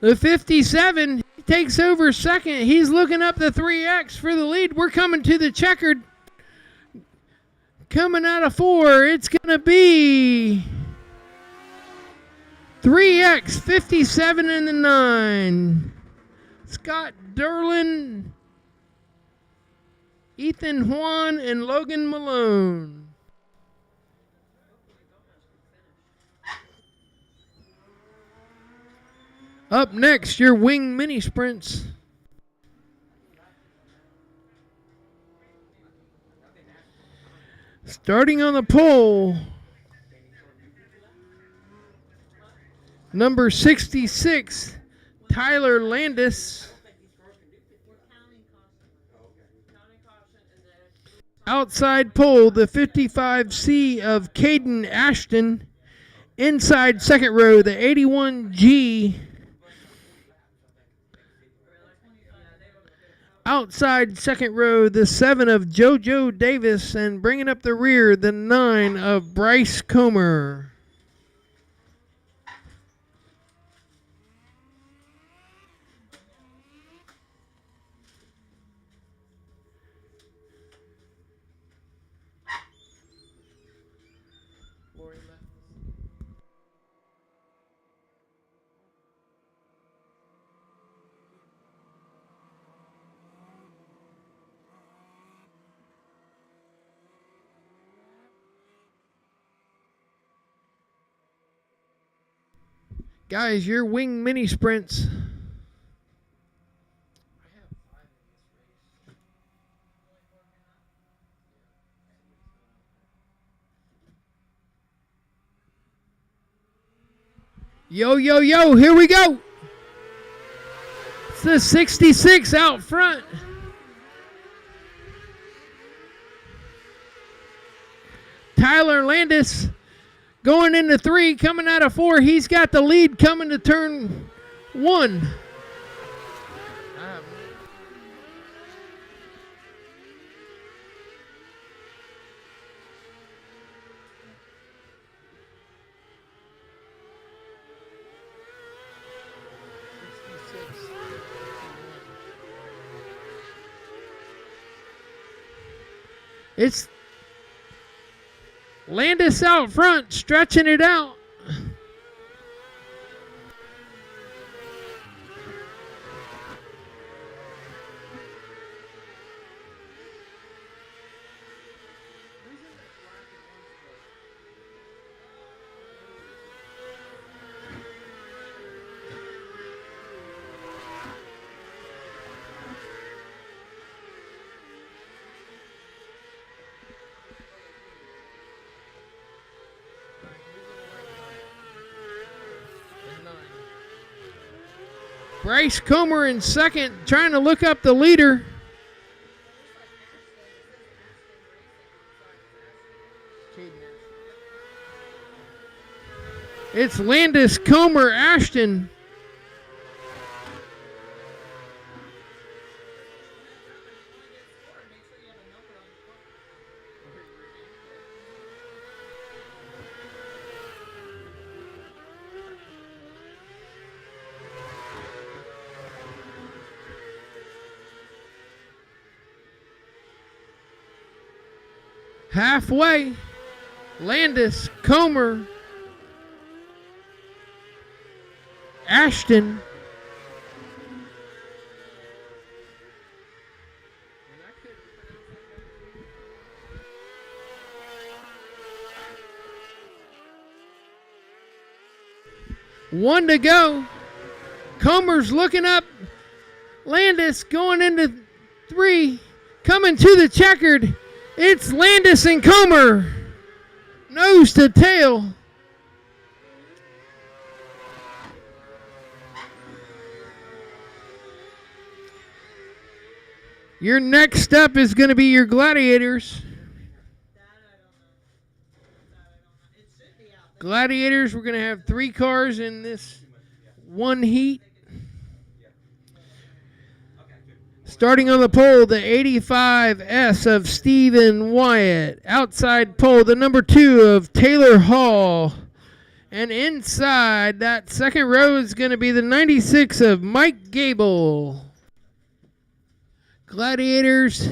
The 57 takes over second. He's looking up the 3X for the lead. We're coming to the checkered. Coming out of 4, it's going to be 3X, 57 and the 9. Scott Derlin, Ethan Juan, and Logan Malone. Up next, your wing mini sprints. Starting on the pole, number 66, Tyler Landis. Outside pole, the 55C of Caden Ashton. Inside second row, the 81G. Outside second row, the 7 of JoJo Davis. And bringing up the rear, the 9 of Bryce Comer. Guys, your wing mini sprints. Yo, yo, yo, here we go. It's the 66 out front. Tyler Landis going into 3, coming out of 4. He's got the lead coming to turn 1. It's Landis out front, stretching it out. Bryce Comer in second, trying to look up the leader. It's Landis, Comer, Ashton. Halfway, Landis, Comer, Ashton. One to go. Comer's looking up. Landis going into 3. Coming to the checkered. It's Landis and Comer. Nose to tail. Your next step is going to be your Gladiators. Gladiators, we're going to have 3 cars in this one heat. Starting on the pole, the 85S of Stephen Wyatt. Outside pole, the number 2 of Taylor Hall. And inside that second row is going to be the 96 of Mike Gable. Gladiators,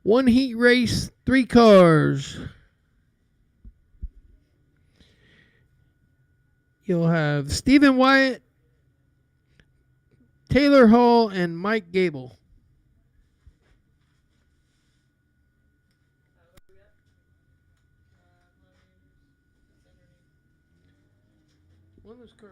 1 heat race, 3 cars. You'll have Stephen Wyatt, Taylor Hall, and Mike Gable. One of those cars.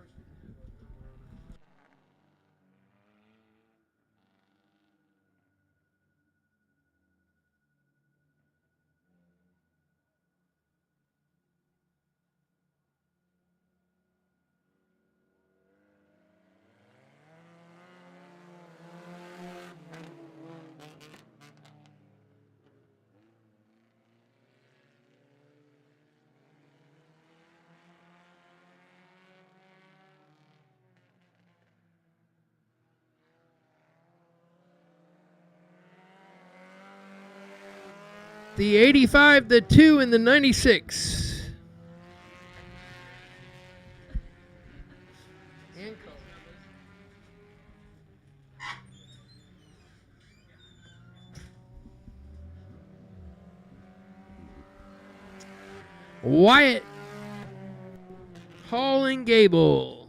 the 85, the 2, and the 96. And color. Wyatt, Hall, and Gable.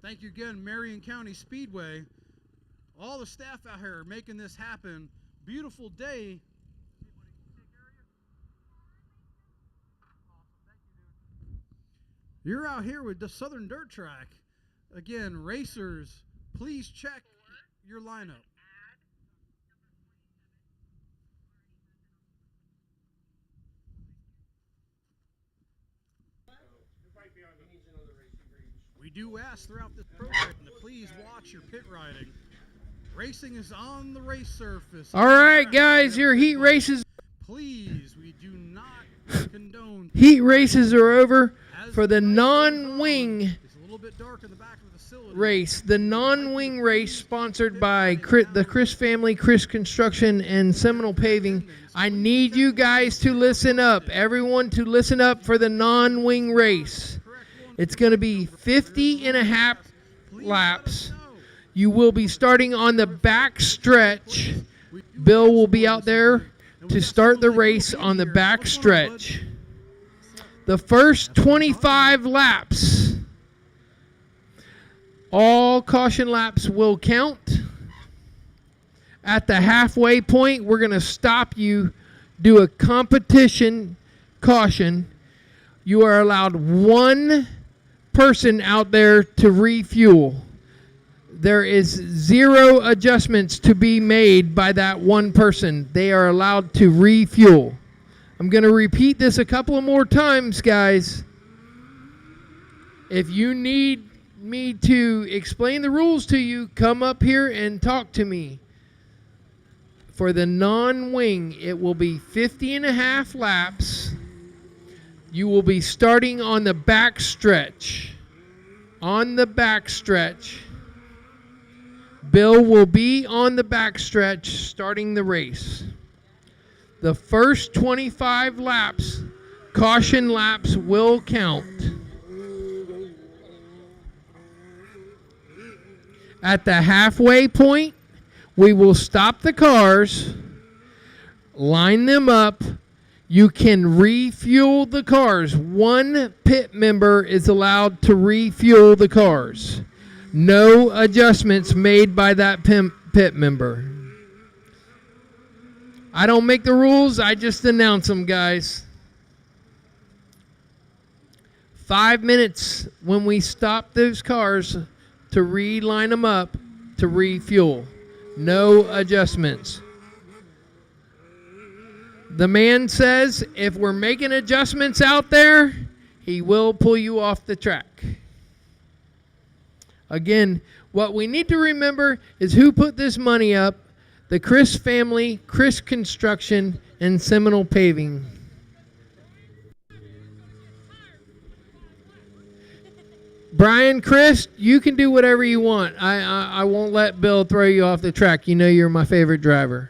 Thank you again, Marion County Speedway. All the staff out here making this happen. Beautiful day. You're out here with the Southern Dirt Track. Again, racers, please check your lineup. We do ask throughout this program to please watch your pit riding. Racing is on the race surface. All right, guys, your heat races. Please, we do not condone. Heat races are over for the non-wing It's a little bit dark in the back of the facility. race. The non-wing race sponsored by the Chris family, Chris Construction, and Seminole Paving. I need you guys to listen up. Everyone to listen up for the non-wing race. It's going to be 50.5 laps. You will be starting on the back stretch. Bill will be out there to start the race on the back stretch. The first 25 laps, all caution laps will count. At the halfway point, we're going to stop you, do a competition caution. You are allowed one person out there to refuel. There is 0 adjustments to be made by that one person. They are allowed to refuel. I'm going to repeat this a couple of more times, guys. If you need me to explain the rules to you, come up here and talk to me. For the non-wing, it will be 50.5 laps. You will be starting on the back stretch. On the back stretch. Bill will be on the back stretch starting the race. The first 25 laps, caution laps, will count. At the halfway point, we will stop the cars, line them up. You can refuel the cars. One pit member is allowed to refuel the cars. No adjustments made by that pit member. I don't make the rules, I just announce them, guys. 5 minutes when we stop those cars to reline them up to refuel. No adjustments. The man says if we're making adjustments out there, he will pull you off the track. Again, what we need to remember is who put this money up. The Chris family, Chris Construction, and Seminole Paving. Brian, Chris, you can do whatever you want. I won't let Bill throw you off the track. You know you're my favorite driver.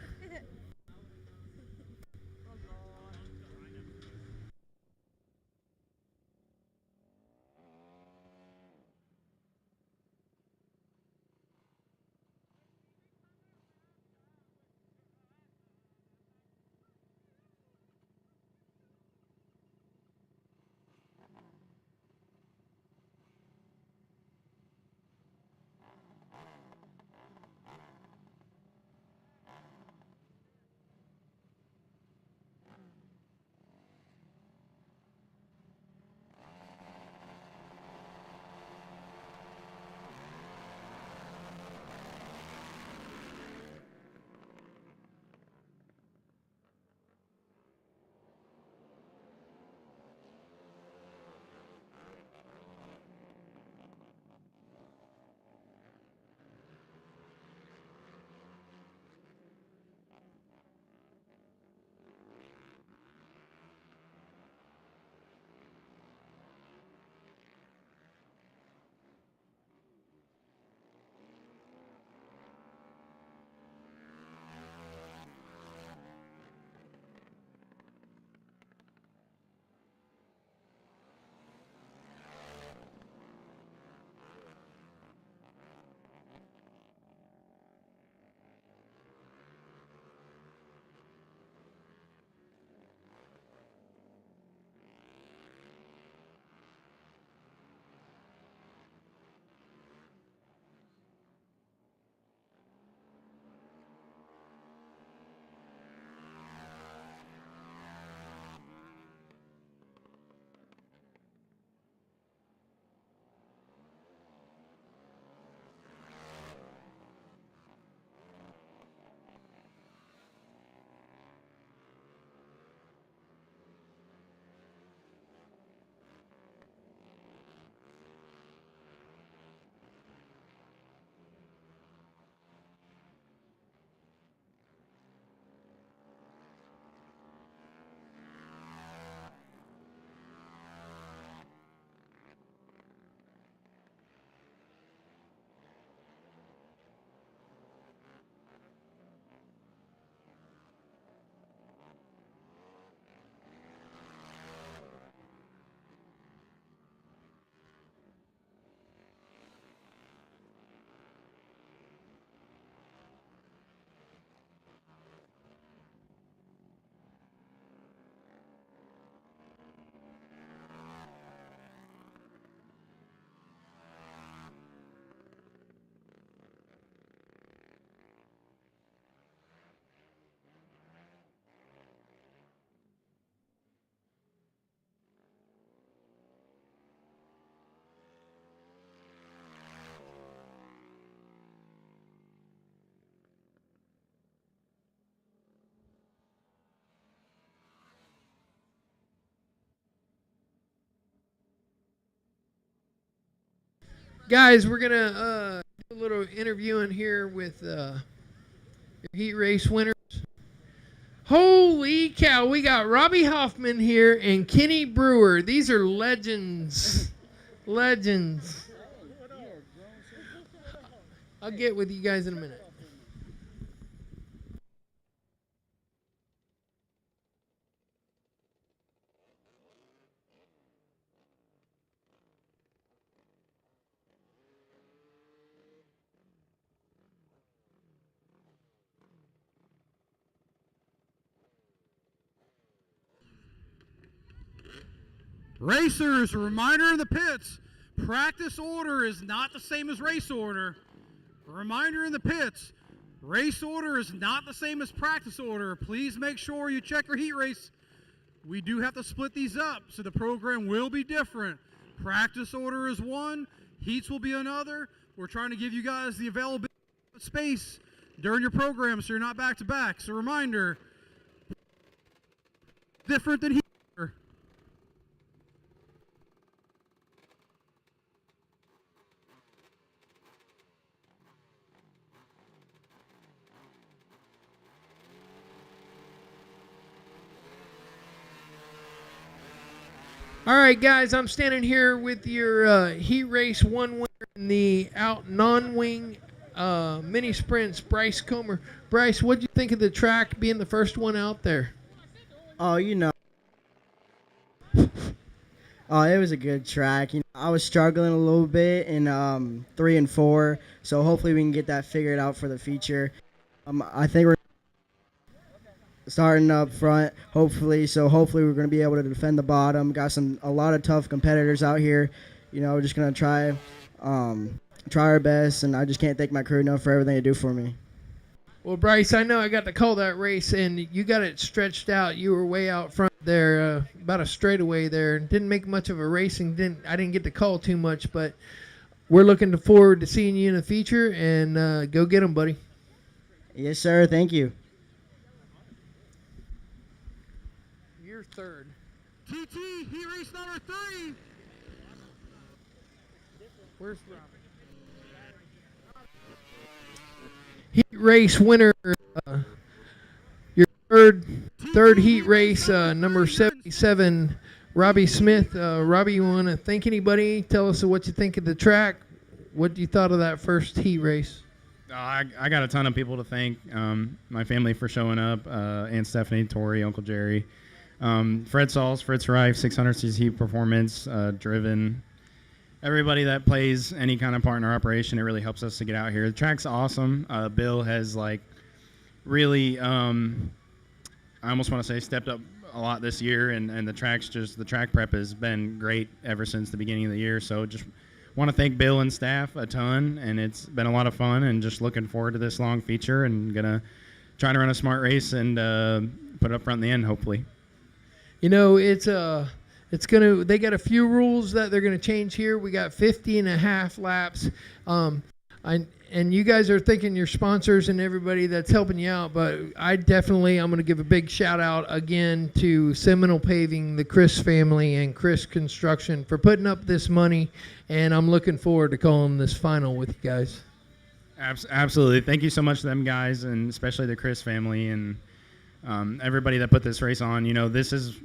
Guys, we're gonna do a little interviewing here with your heat race winners. Holy cow, we got Robbie Hoffman here and Kenny Brewer. These are legends. Legends. I'll get with you guys in a minute. Racers, a reminder in the pits, practice order is not the same as race order. A reminder in the pits, race order is not the same as practice order. Please make sure you check your heat race. We do have to split these up, so the program will be different. Practice order is one, heats will be another. We're trying to give you guys the available space during your program so you're not back to back. So reminder, different than heat order. All right, guys, I'm standing here with your heat race one winner in the out non-wing mini sprints, Bryce Comer. Bryce, what'd you think of the track being the first one out there? Oh, it was a good track. I was struggling a little bit in 3 and 4, so hopefully we can get that figured out for the future. I think we're starting up front, hopefully we're going to be able to defend the bottom. Got a lot of tough competitors out here. We're just going to try our best, and I just can't thank my crew enough for everything they do for me. Well, Bryce, I know I got to call that race, and you got it stretched out. You were way out front there, about a straightaway there. Didn't make much of a racing. I didn't get to call too much, but we're looking forward to seeing you in the feature, and go get them, buddy. Yes, sir. Thank you. You're third. TT, heat race number 3. Where's Robert? Heat race winner, your third heat race, number 77, Robbie Smith. Robbie, you want to thank anybody? Tell us what you think of the track. What you thought of that first heat race? I got a ton of people to thank. My family for showing up, Aunt Stephanie, Tori, Uncle Jerry, Fred Sauls, Fritz Reif, 600cc heat performance, driven. Everybody that plays any kind of part in our operation, it really helps us to get out here. The track's awesome. Bill has really, I almost want to say stepped up a lot this year, and the track prep has been great ever since the beginning of the year. So just want to thank Bill and staff a ton, and it's been a lot of fun, and just looking forward to this long feature, and gonna try to run a smart race and put it up front in the end, hopefully. They got a few rules that they're gonna change here. We got 50 and a half laps. And you guys are thanking your sponsors and everybody that's helping you out, but I'm gonna give a big shout out again to Seminole Paving, the Chris family, and Chris Construction for putting up this money, and I'm looking forward to calling this final with you guys. Absolutely. Thank you so much to them guys, and especially the Chris family and everybody that put this race on. This is,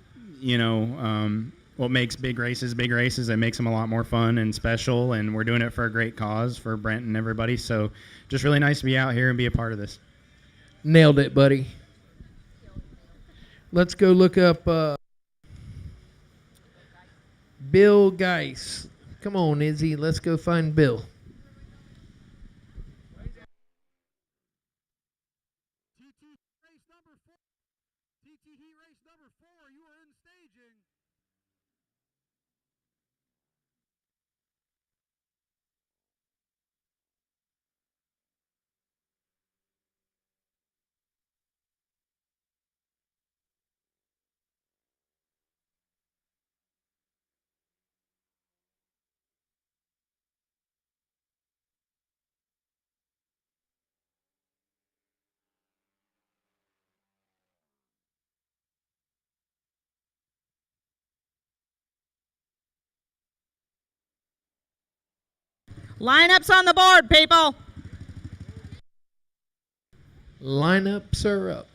what makes big races. It makes them a lot more fun and special, and we're doing it for a great cause for Brent and everybody. So just really nice to be out here and be a part of this. Nailed it, buddy. Let's go look up Bill Geis. Come on, Izzy. Let's go find Bill. TT heat race number 4, you are in staging. Lineups on the board, people. Lineups are up.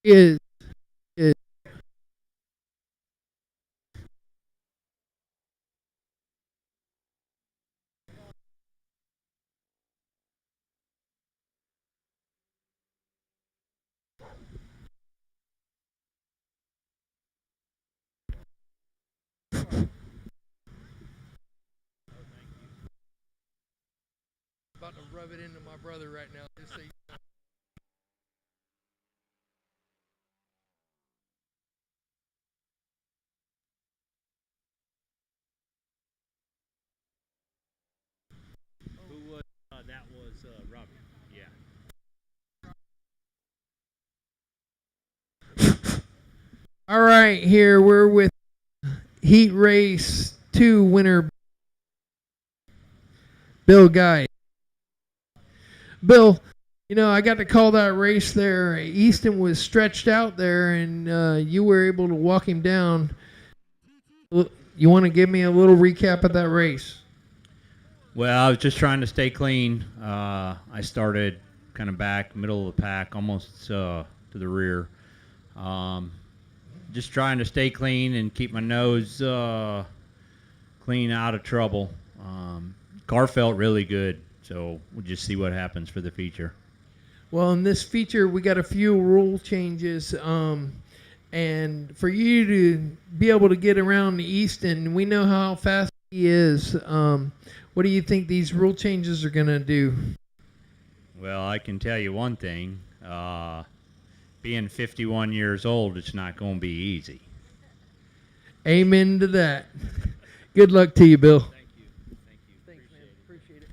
Is about to rub it into my brother right now. Just so you know. Who was that? Was Robbie? Yeah. All right, here we're with Heat Race 2 winner Bill Guy. Bill, you know, I got to call that race there. Easton was stretched out there, and you were able to walk him down. You want to give me a little recap of that race? Well, I was just trying to stay clean. I started kind of back, middle of the pack, almost to the rear. Just trying to stay clean and keep my nose clean, out of trouble. Car felt really good, so we'll just see what happens for the feature. Well, in this feature, we got a few rule changes. And for you to be able to get around Easton, we know how fast he is. What do you think these rule changes are going to do? Well, I can tell you one thing. Being 51 years old, it's not going to be easy. Amen to that. Good luck to you, Bill. Thank you. Thanks, man. Appreciate it.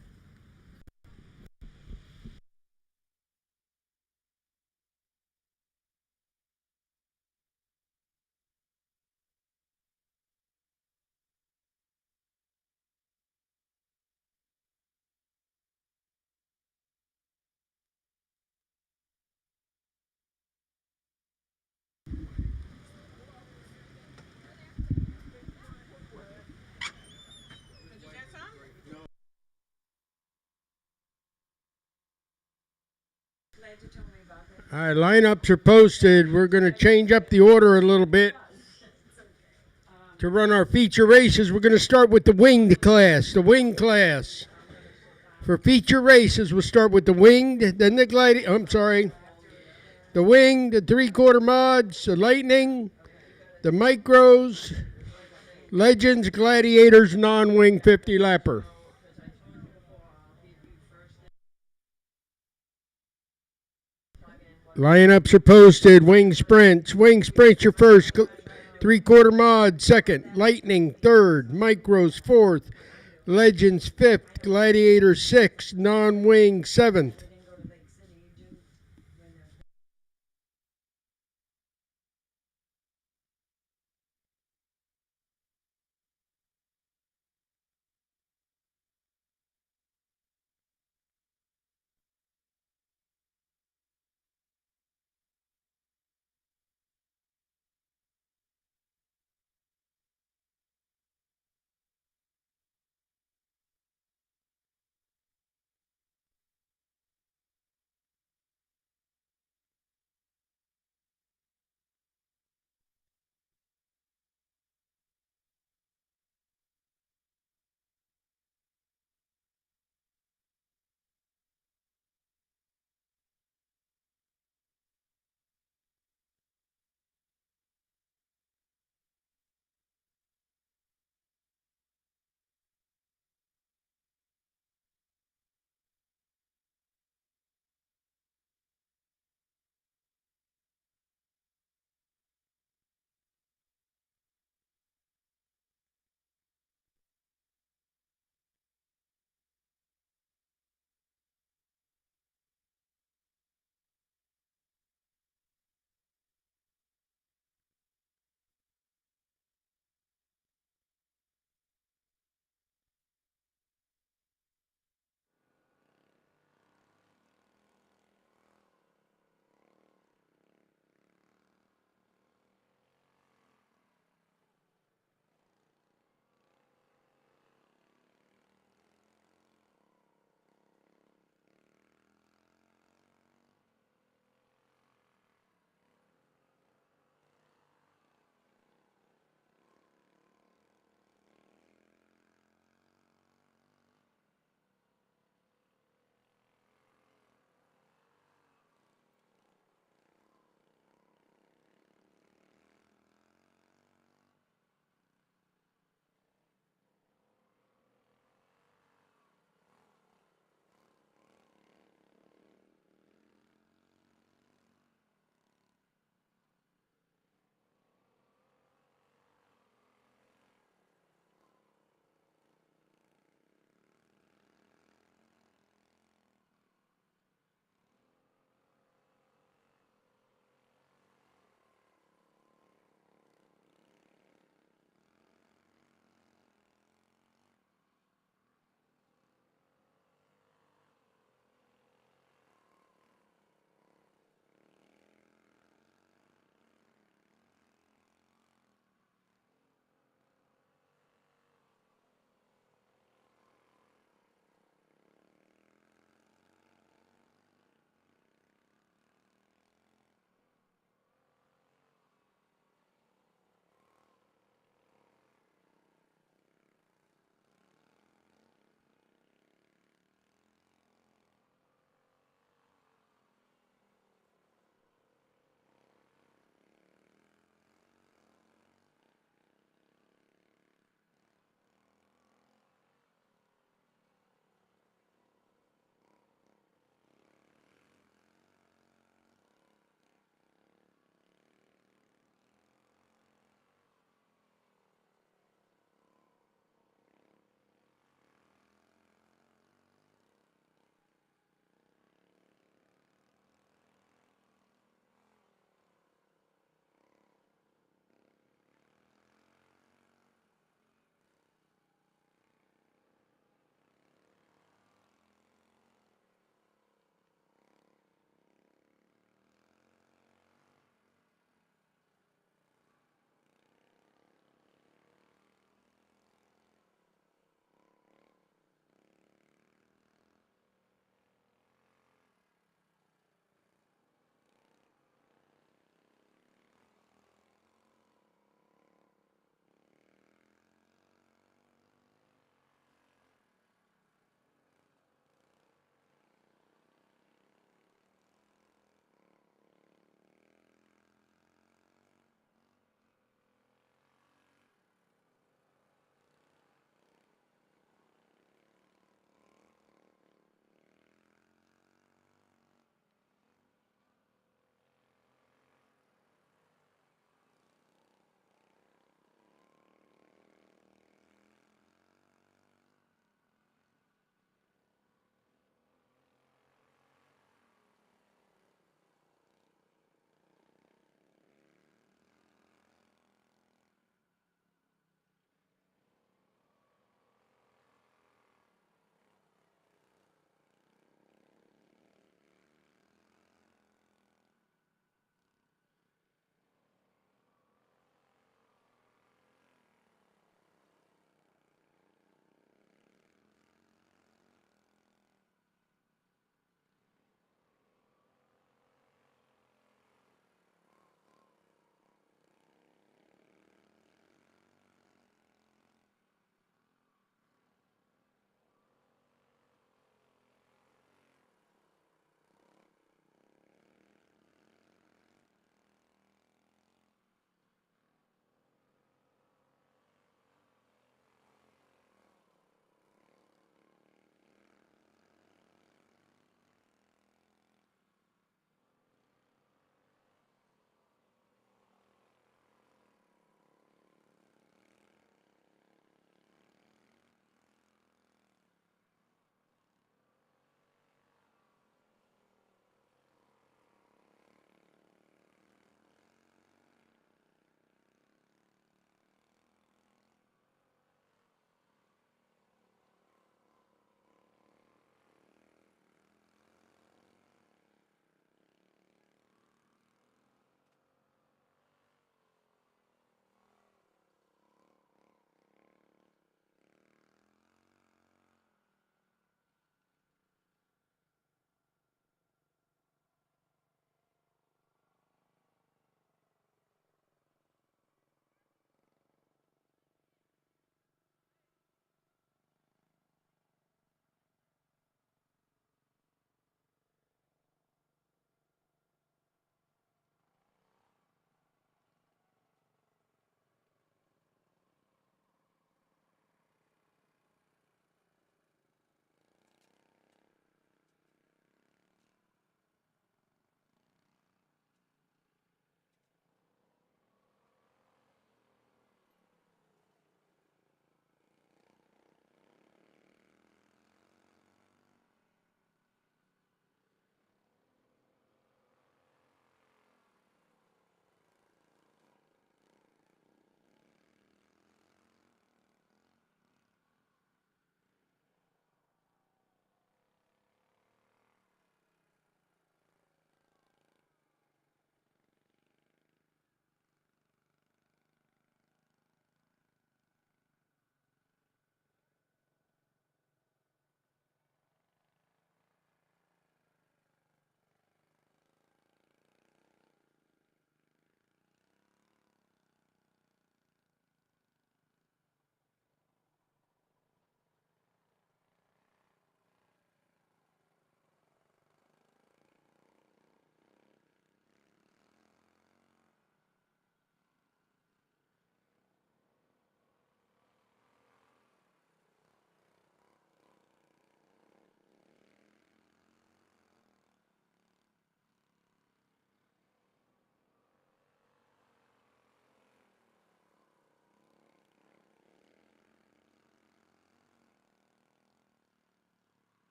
All right, lineups are posted. We're going to change up the order a little bit to run our feature races. We're going to start with the winged class, the wing class. For feature races, we'll start with the winged, then the the wing, the three-quarter mods, the lightning, the micros, legends, gladiators, non-wing 50-lapper. Lineups are posted. Wing sprints. Wing sprints your first. Three-quarter mod second. Lightning third. Micros fourth. Legends fifth. Gladiator sixth. Non-wing seventh.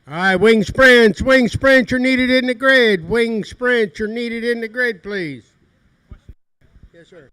All right, wing sprints. Wing sprints are needed in the grid. Wing sprints are needed in the grid, please. Yes, sir.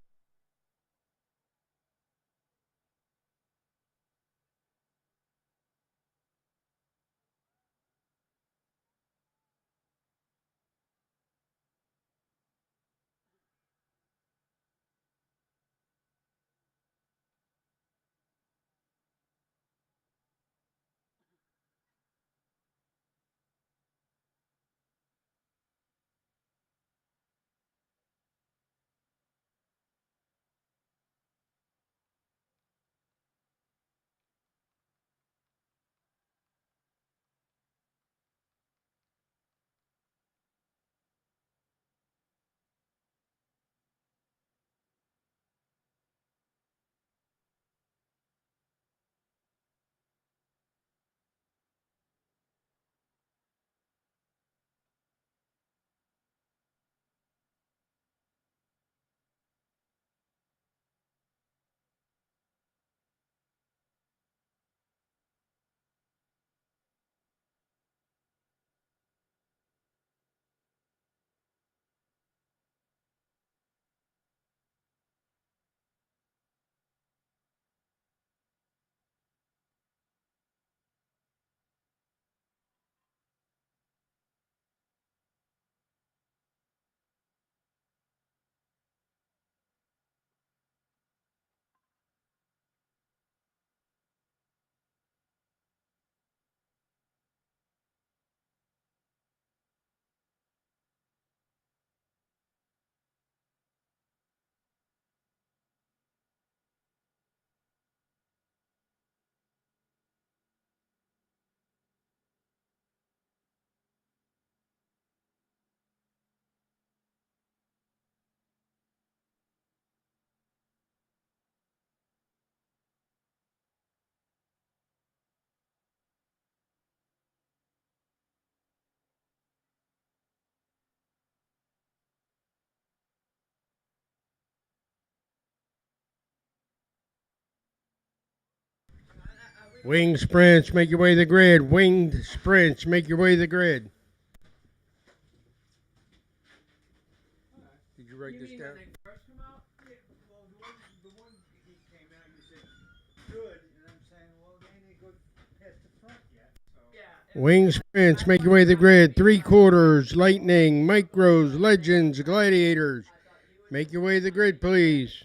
Wing sprints, make your way to the grid. Winged sprints, make your way to the grid. Did you write this down? Wing sprints, make your way to the grid. 3/4, lightning, micros, legends, gladiators. Make your way to the grid, please.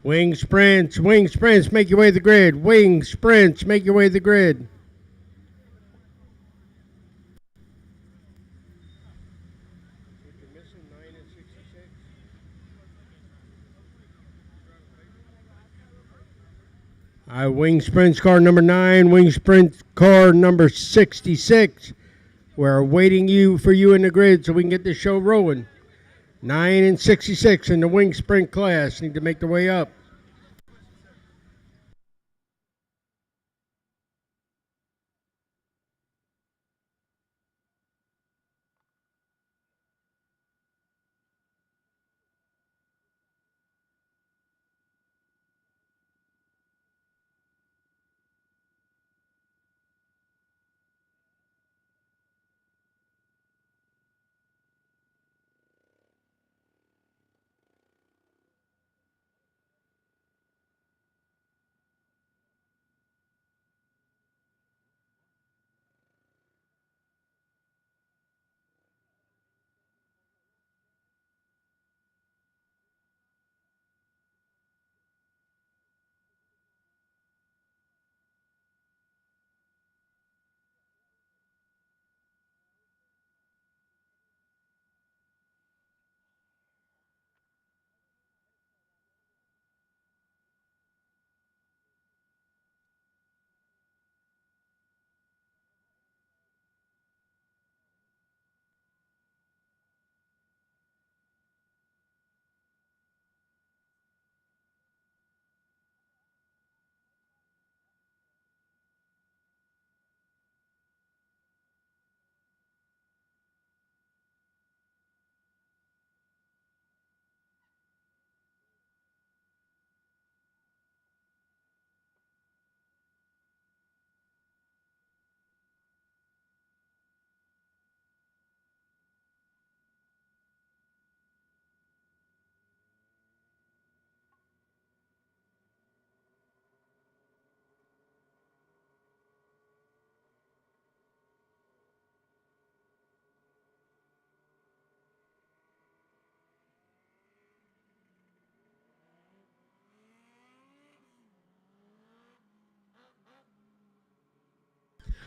Wing sprints, make your way to the grid. Wing sprints, make your way to the grid. Wing sprints car number 9, wing sprint car number 66. We're waiting for you in the grid so we can get this show rolling. 9 and 66 in the wing sprint class need to make their way up.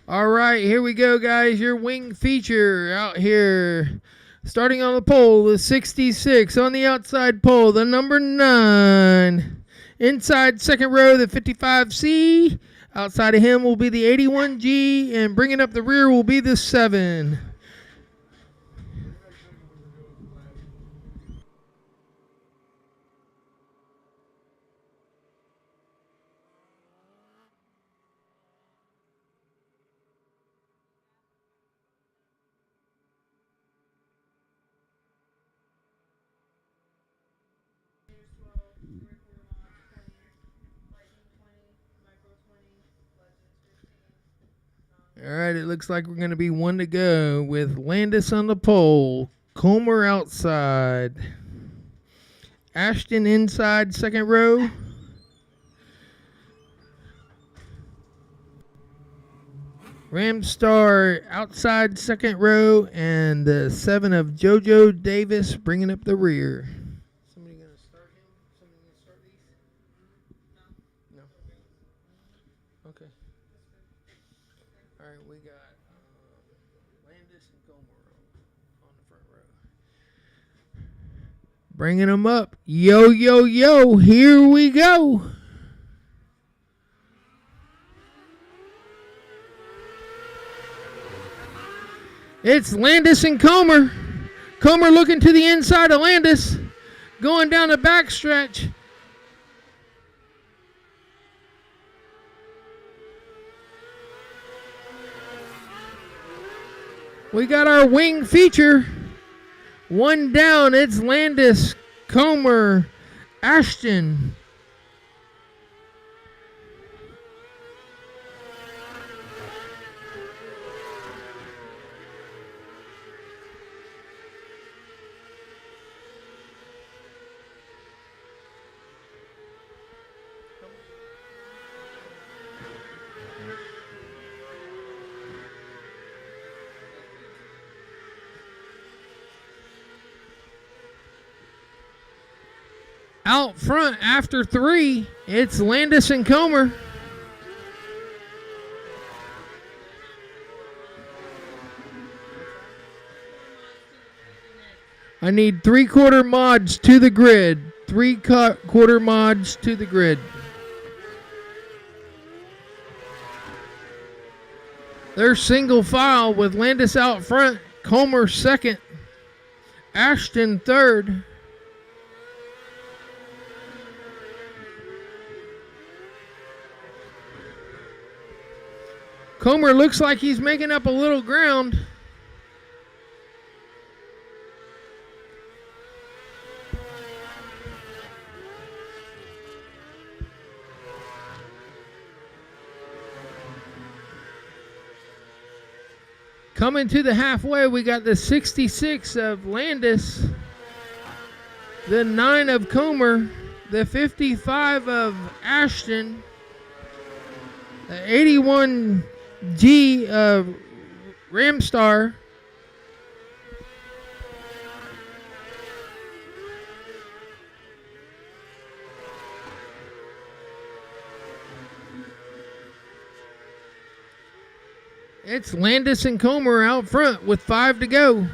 All right, here we go, guys. Your wing feature out here. Starting on the pole, the 66. On the outside pole, the number 9. Inside second row, the 55C. Outside of him will be the 81G. And bringing up the rear will be the 7. All right, it looks like we're going to be 1 to go with Landis on the pole, Comer outside, Ashton inside second row, Ramstar outside second row, and the 7 of JoJo Davis bringing up the rear. Somebody going to start him? Somebody going to start these? No. Okay. All right, we got Landis and Comer on the front row. Bringing them up. Yo, yo, yo. Here we go. It's Landis and Comer. Comer looking to the inside of Landis. Going down the backstretch. We got our wing feature. 1 down. It's Landis, Comer, Ashton. Out front after 3, it's Landis and Comer. I need 3/4 mods to the grid. 3/4 mods to the grid. They're single file with Landis out front, Comer second, Ashton third. Comer looks like he's making up a little ground. Coming to the halfway, we got the 66 of Landis, the 9 of Comer, the 55 of Ashton, the 81G of Ramstar, it's Landis and Comer out front with 5 to go.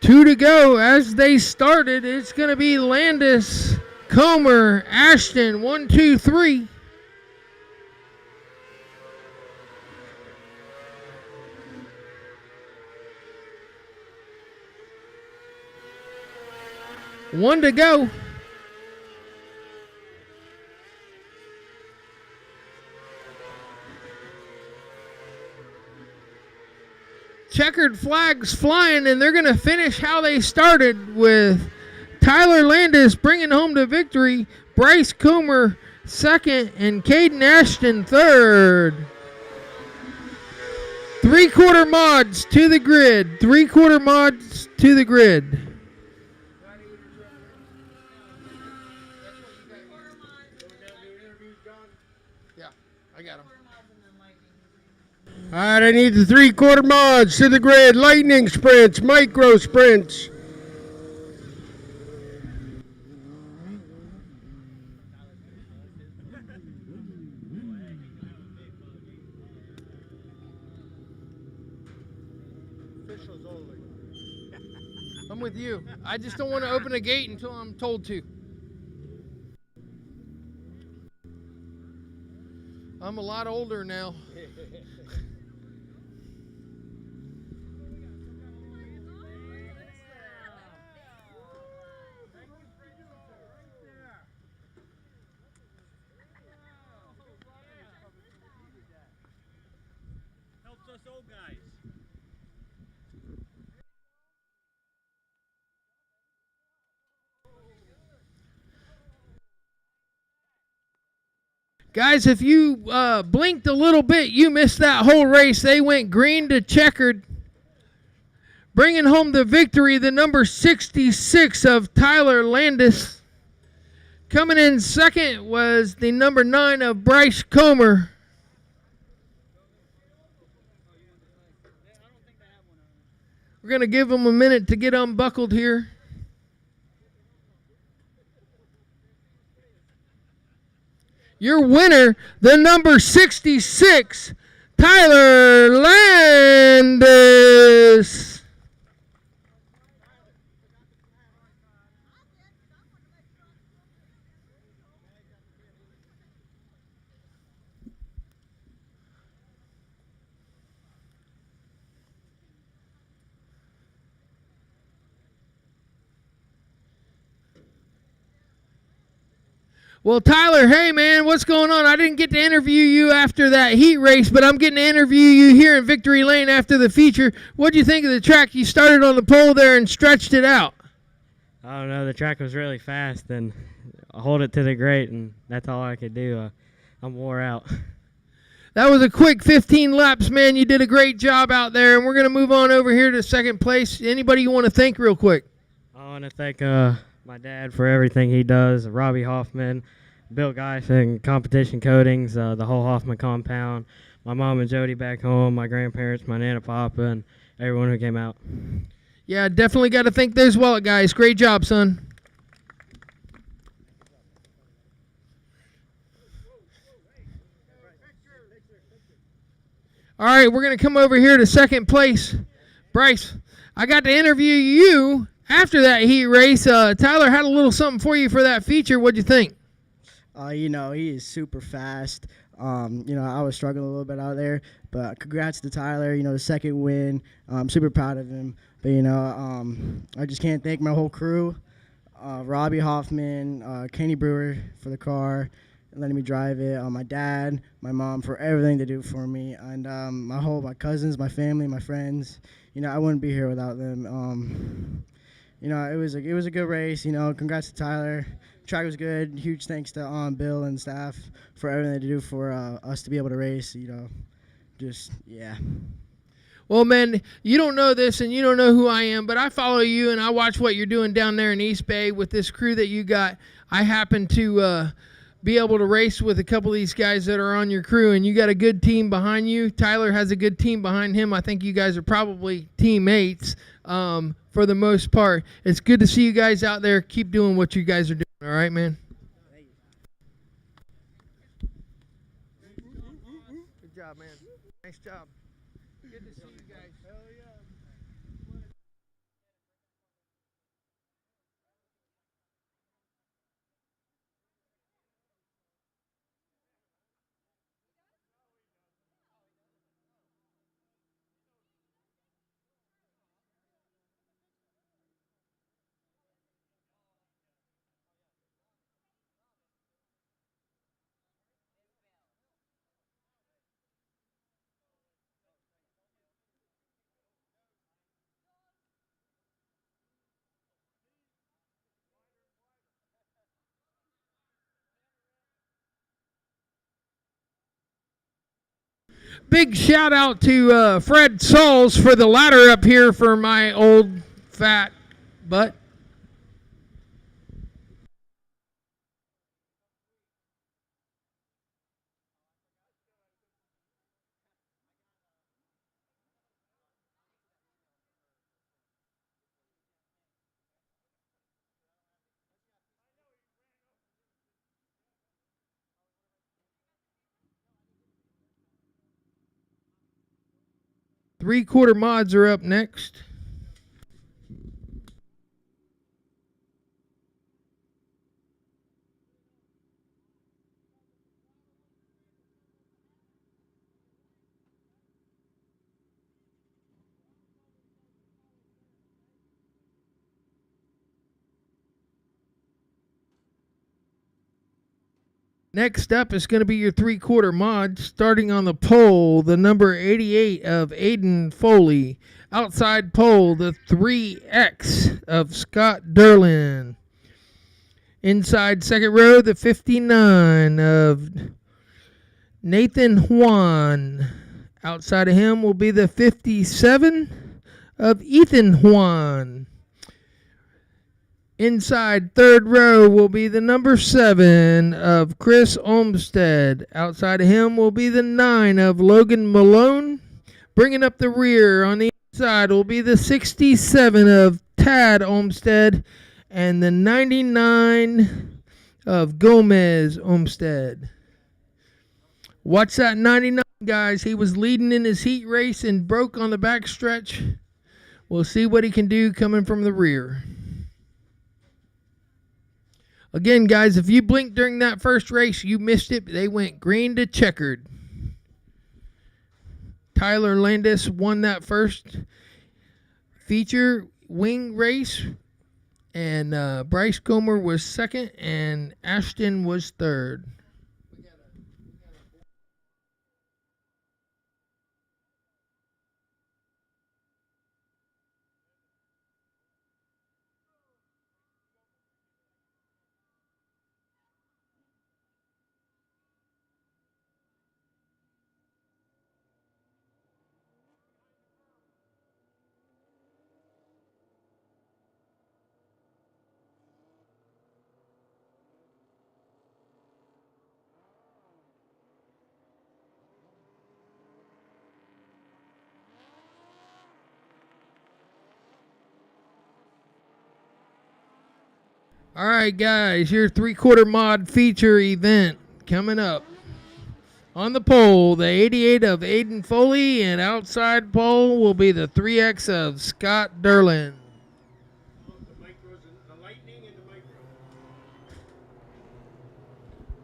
Two to go as they started. It's going to be Landis, Comer, Ashton, 1, 2, 3. One to go. Checkered flags flying, and they're going to finish how they started with Tyler Landis bringing home the victory, Bryce Comer second, and Caden Ashton third. 3/4 mods to the grid. 3/4 mods to the grid. Yeah, I got him. All right, I need the 3/4 mods to the grid. Lightning sprints, micro sprints. I'm with you. I just don't want to open a gate until I'm told to. I'm a lot older now. Helps us old guys. Guys, if you blinked a little bit, you missed that whole race. They went green to checkered. Bringing home the victory, the number 66 of Tyler Landis. Coming in second was the number 9 of Bryce Comer. We're going to give them a minute to get unbuckled here. Your winner, the number 66, Tyler Landis. Well, Tyler, hey, man, what's going on? I didn't get to interview you after that heat race, but I'm getting to interview you here in Victory Lane after the feature. What'd you think of the track? You started on the pole there and stretched it out. I don't know. The track was really fast, and I hold it to the grate, and that's all I could do. I'm wore out. That was a quick 15 laps, man. You did a great job out there, and we're going to move on over here to second place. Anybody you want to thank real quick? I want to thank my dad for everything he does, Robbie Hoffman, Bill Geisen, Competition Coatings, the whole Hoffman compound, my mom and Jody back home, my grandparents, my Nana Papa, and everyone who came out. Yeah, definitely got to thank those wallet guys. Great job, son. All right, we're going to come over here to second place. Bryce, I got to interview you after that heat race. Tyler had a little something for you for that feature. What'd you think? You know, he is super fast. You know, I was struggling a little bit out there, but congrats to Tyler. You know, the second win. I'm super proud of him. But, you know, I just can't thank my whole crew, Robbie Hoffman, Kenny Brewer for the car, and letting me drive it, my dad, my mom for everything they do for me, and my cousins, my family, my friends. You know, I wouldn't be here without them. You know, it was a good race. You know, congrats to Tyler. Track was good. Huge thanks to Bill and staff for everything they do for us to be able to race. You know, just yeah. Well, man, you don't know this and you don't know who I am, but I follow you and I watch what you're doing down there in East Bay with this crew that you got. I happen to be able to race with a couple of these guys that are on your crew, and you got a good team behind you. Tyler has a good team behind him. I think you guys are probably teammates for the most part. It's good to see you guys out there. Keep doing what you guys are doing. All right, man? Good job, man. Nice job. Good to see you guys. Hell yeah. Big shout out to Fred Sauls for the ladder up here for my old fat butt. Three-quarter mods are up next. Next up is going to be your three-quarter mod, starting on the pole, the number 88 of Aiden Foley. Outside pole, the 3X of Scott Derlin. Inside second row, the 59 of Nathan Juan. Outside of him will be the 57 of Ethan Juan. Inside third row will be the number 7 of Chris Olmstead. Outside of him will be the 9 of Logan Malone. Bringing up the rear on the inside will be the 67 of Tad Olmstead and the 99 of Gomez Olmstead. Watch that 99, guys. He was leading in his heat race and broke on the backstretch. We'll see what he can do coming from the rear. Again, guys, if you blinked during that first race, you missed it. They went green to checkered. Tyler Landis won that first feature wing race And Bryce Comer was second, and Ashton was third. All right, guys, your 3/4 mod feature event coming up. On the pole, the 88 of Aiden Foley, and outside pole will be the 3X of Scott Derlin.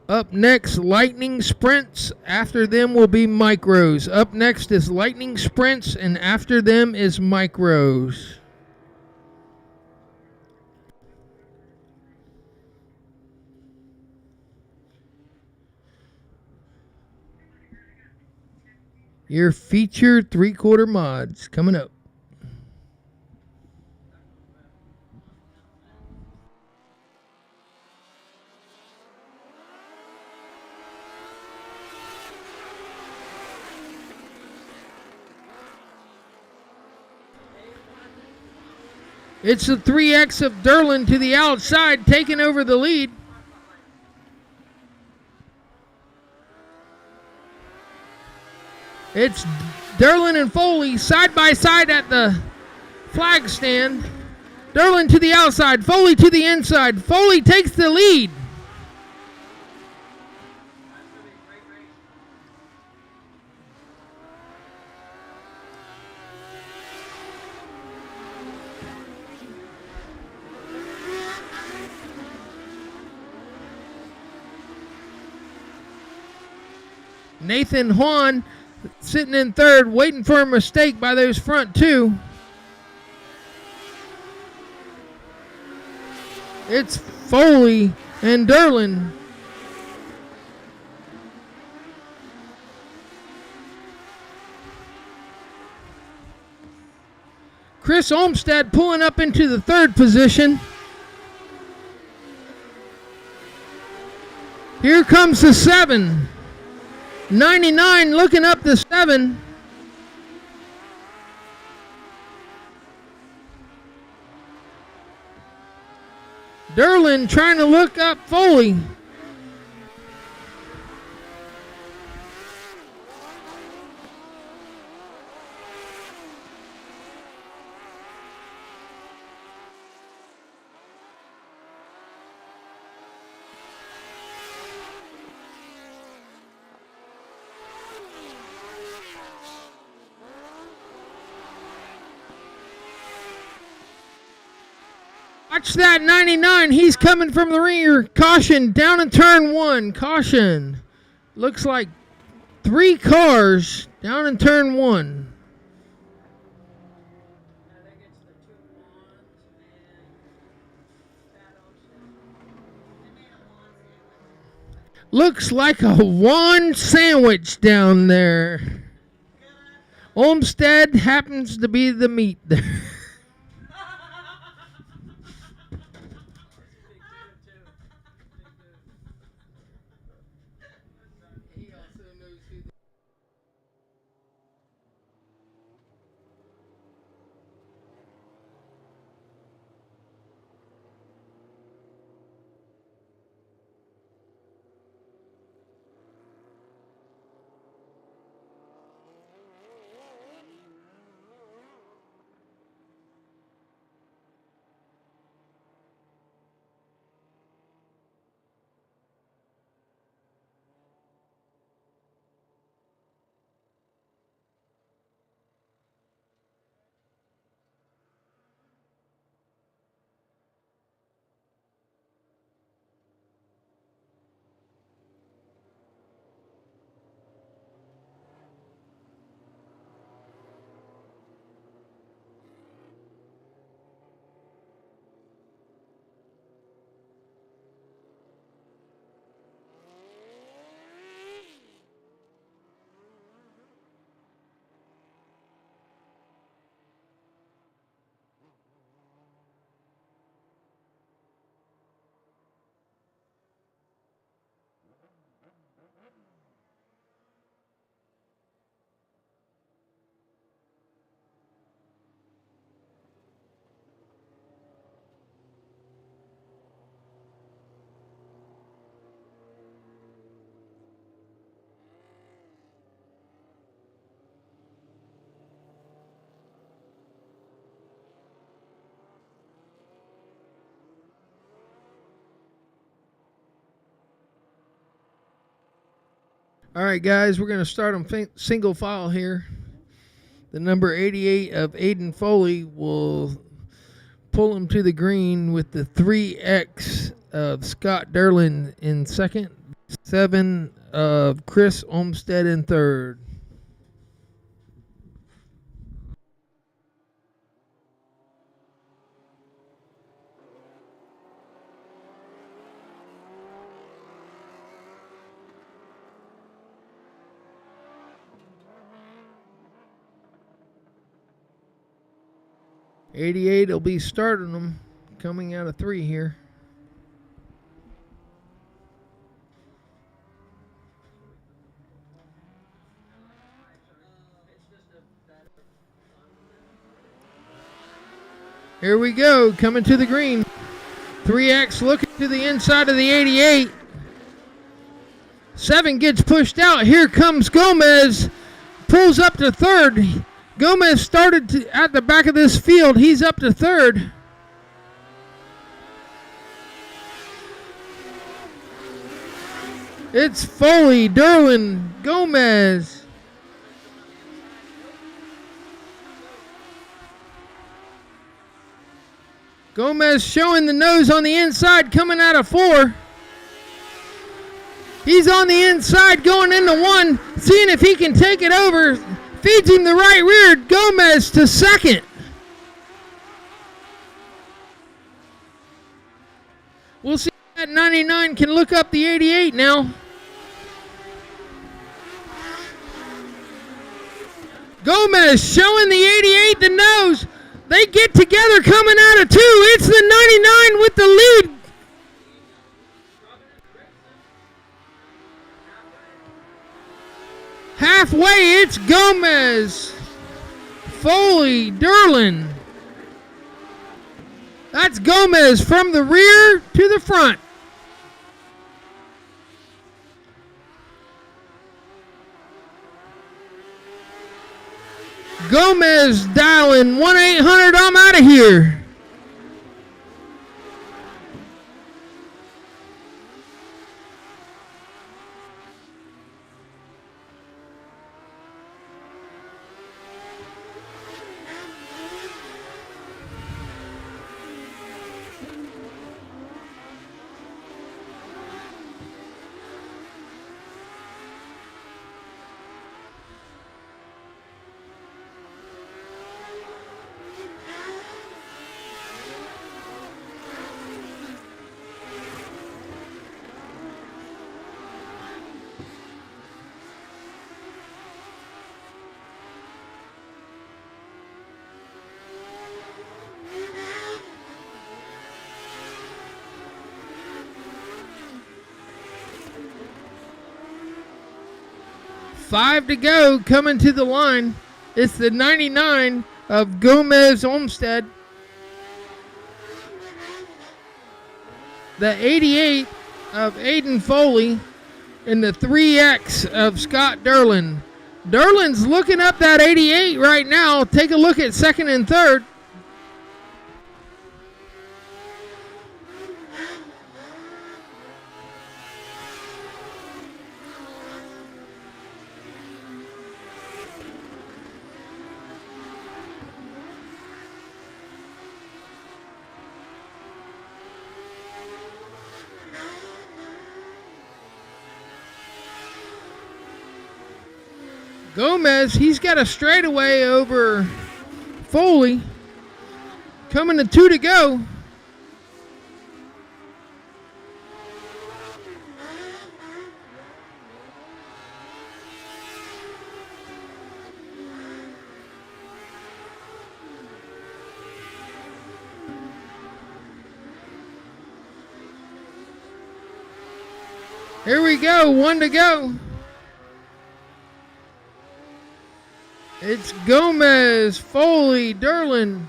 Up next, lightning sprints. After them will be micros. Up next is lightning sprints, and after them is micros. Your featured 3/4 mods coming up. It's the 3X of Derlin to the outside, taking over the lead. It's Derlin and Foley side by side at the flag stand. Derlin to the outside, Foley to the inside. Foley takes the lead. Nathan Juan sitting in third, waiting for a mistake by those front two. It's Foley and Derlin. Chris Olmstead pulling up into the third position. Here comes the 7. 99 looking up the 7. Derlin trying to look up Foley. Watch that 99. He's coming from the rear. Caution down in turn 1. Caution. Looks like 3 cars down in turn 1. Looks like a Juan sandwich down there. Olmstead happens to be the meat there. All right, guys, we're going to start on single file here. The number 88 of Aiden Foley will pull him to the green with the 3X of Scott Derlin in second, 7 of Chris Olmstead in third. '88 will be starting them, coming out of 3 here. Here we go, coming to the green. 3X looking to the inside of the 88. 7 gets pushed out. Here comes Gomez. Pulls up to third. Gomez started at the back of this field. He's up to third. It's Foley, Derlin, Gomez. Gomez showing the nose on the inside, coming out of 4. He's on the inside, going into 1, seeing if he can take it over. Feeds him the right rear. Gomez to second. We'll see if that 99 can look up the 88 now. Gomez showing the 88 the nose. They get together coming out of 2. It's the 99 with the lead. Halfway, it's Gomez, Foley, Derlin. That's Gomez from the rear to the front. Gomez dialing 1-800, I'm out of here. Five to go, coming to the line. It's the 99 of Gomez Olmstead. The 88 of Aiden Foley. And the 3X of Scott Derlin. Derlin's looking up that 88 right now. Take a look at second and third. Gomez, he's got a straightaway over Foley. Coming to 2 to go. Here we go, 1 to go. It's Gomez, Foley, Derlin.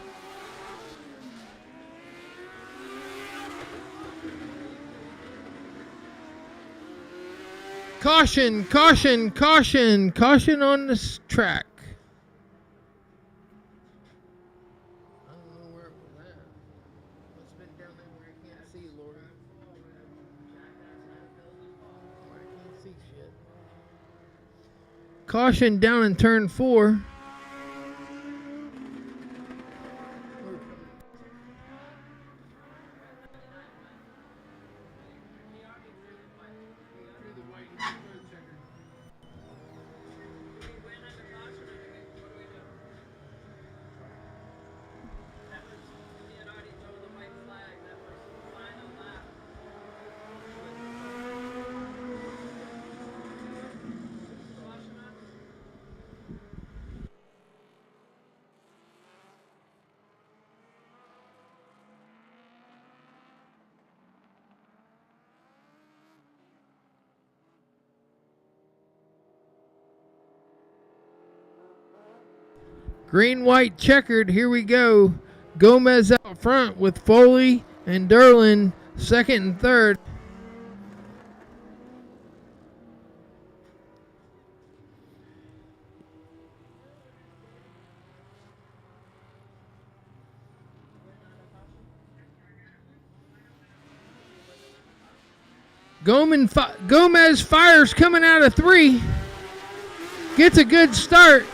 Caution, caution, caution, caution on this track. I don't know where it was at. Must have been down there where I can't see, Lord. Where I can't see shit. Caution down in turn 4. Green, white, checkered. Here we go. Gomez out front with Foley and Derlin second and third. Gomez fires coming out of 3. Gets a good start.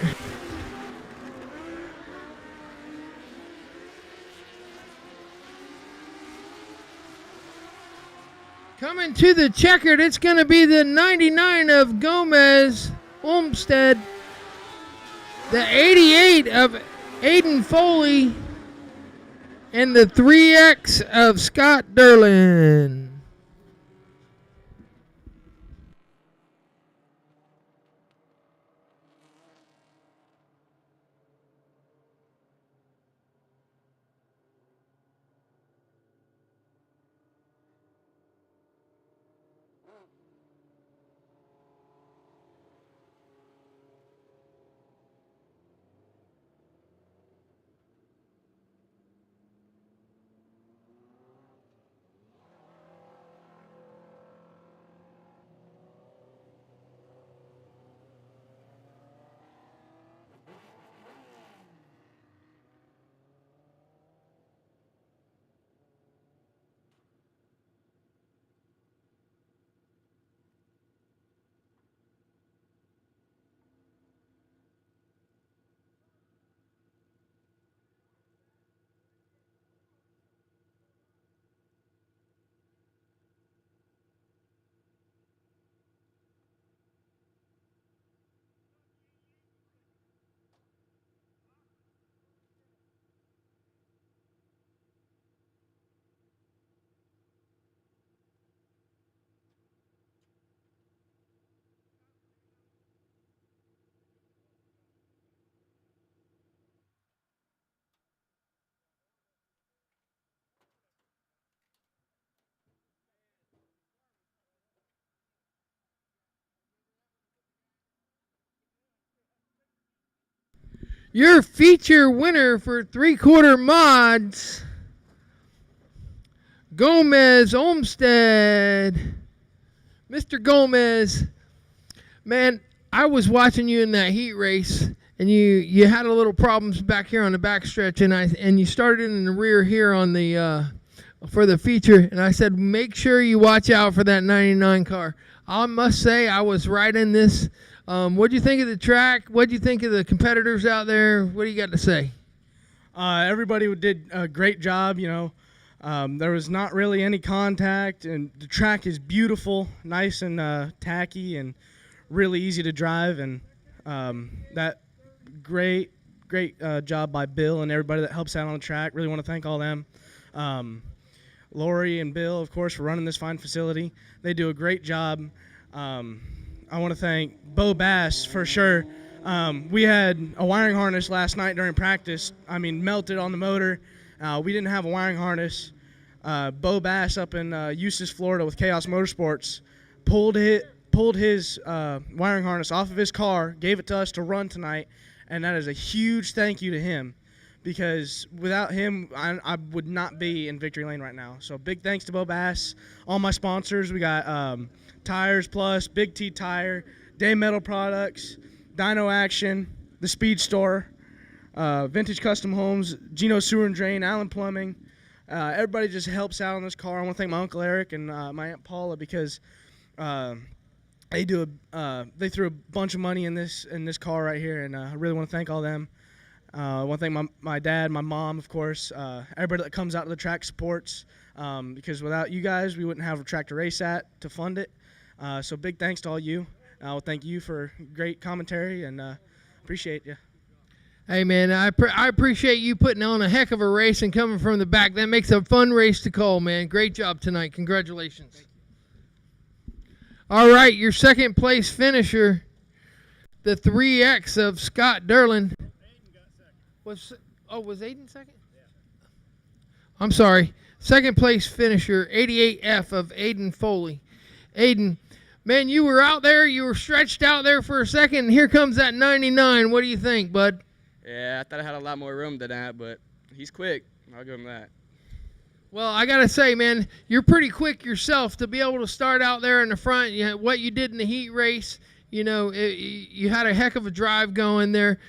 Coming to the checkered, it's going to be the 99 of Gomez Olmsted, the 88 of Aiden Foley, and the 3X of Scott Derlin. Your feature winner for 3/4 mods, Gomez Olmsted. Mr. Gomez, man, I was watching you in that heat race, and you had a little problems back here on the backstretch, and you started in the rear here on the for the feature, and I said make sure you watch out for that 99 car. I must say I was right in this. What do you think of the track? What do you think of the competitors out there? What do you got to say? Everybody did a great job. There was not really any contact, and the track is beautiful, nice and tacky, and really easy to drive. And that great job by Bill and everybody that helps out on the track. Really want to thank all them. Lori and Bill, of course, for running this fine facility. They do a great job. I want to thank Bo Bass for sure. We had a wiring harness last night during practice. Melted on the motor. We didn't have a wiring harness. Bo Bass up in Eustis, Florida with Chaos Motorsports pulled his wiring harness off of his car, gave it to us to run tonight, and that is a huge thank you to him, because without him, I would not be in Victory Lane right now. So big thanks to Bo Bass. All my sponsors, we got Tires Plus, Big T Tire, Day Metal Products, Dyno Action, The Speed Store, Vintage Custom Homes, Gino Sewer and Drain, Allen Plumbing. Everybody just helps out on this car. I want to thank my Uncle Eric and my Aunt Paula, because they threw a bunch of money in this car right here, and I really want to thank all them. I want to thank my dad, my mom, of course, everybody that comes out to the track supports, because without you guys, we wouldn't have a track to race at to fund it. So big thanks to all you. I'll thank you for great commentary, and appreciate you. Hey, man, I appreciate you putting on a heck of a race and coming from the back. That makes a fun race to call, man. Great job tonight. Congratulations. All right, your second place finisher, the 3X of Scott Derlin. Was Aiden second? Yeah. I'm sorry. Second place finisher, 88F of Aiden Foley. Aiden, man, you were out there. You were stretched out there for a second, and here comes that 99. What do you think, bud? Yeah, I thought I had a lot more room than that, but he's quick. I'll give him that. Well, I got to say, man, you're pretty quick yourself to be able to start out there in the front. You know, what you did in the heat race, you know, you had a heck of a drive going there.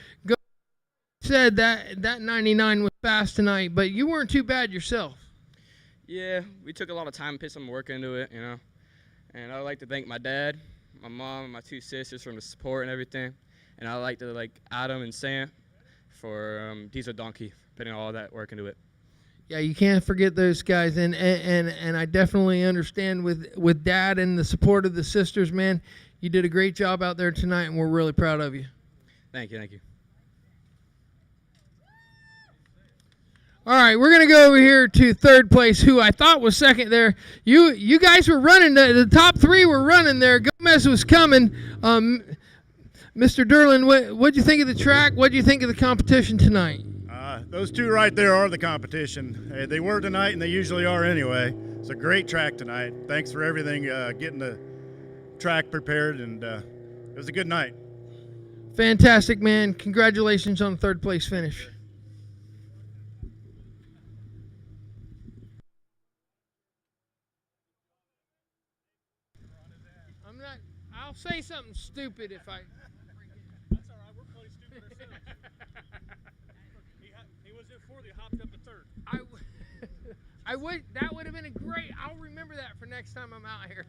Said that 99 was fast tonight, but you weren't too bad yourself. Yeah, we took a lot of time and put some work into it, you know. And I'd like to thank my dad, my mom, and my two sisters for the support and everything. And I'd like to thank Adam and Sam for Diesel Donkey putting all that work into it. Yeah, you can't forget those guys, and I definitely understand with Dad and the support of the sisters, man. You did a great job out there tonight, and we're really proud of you. Thank you, thank you. All right, we're gonna go over here to third place, who I thought was second there. You guys were running the top three were running there. Gomez was coming. Mr. Derlin, what'd you think of the track? What'd you think of the competition tonight? Those two right there are the competition. They were tonight, and they usually are anyway. It's a great track tonight. Thanks for everything, getting the track prepared, and it was a good night. Fantastic, man. Congratulations on the third place finish. I'll say something stupid if I... That's all right. We're plenty stupid ourselves. He was in fourth. He hopped up to third. That would have been a great... I'll remember that for next time I'm out here.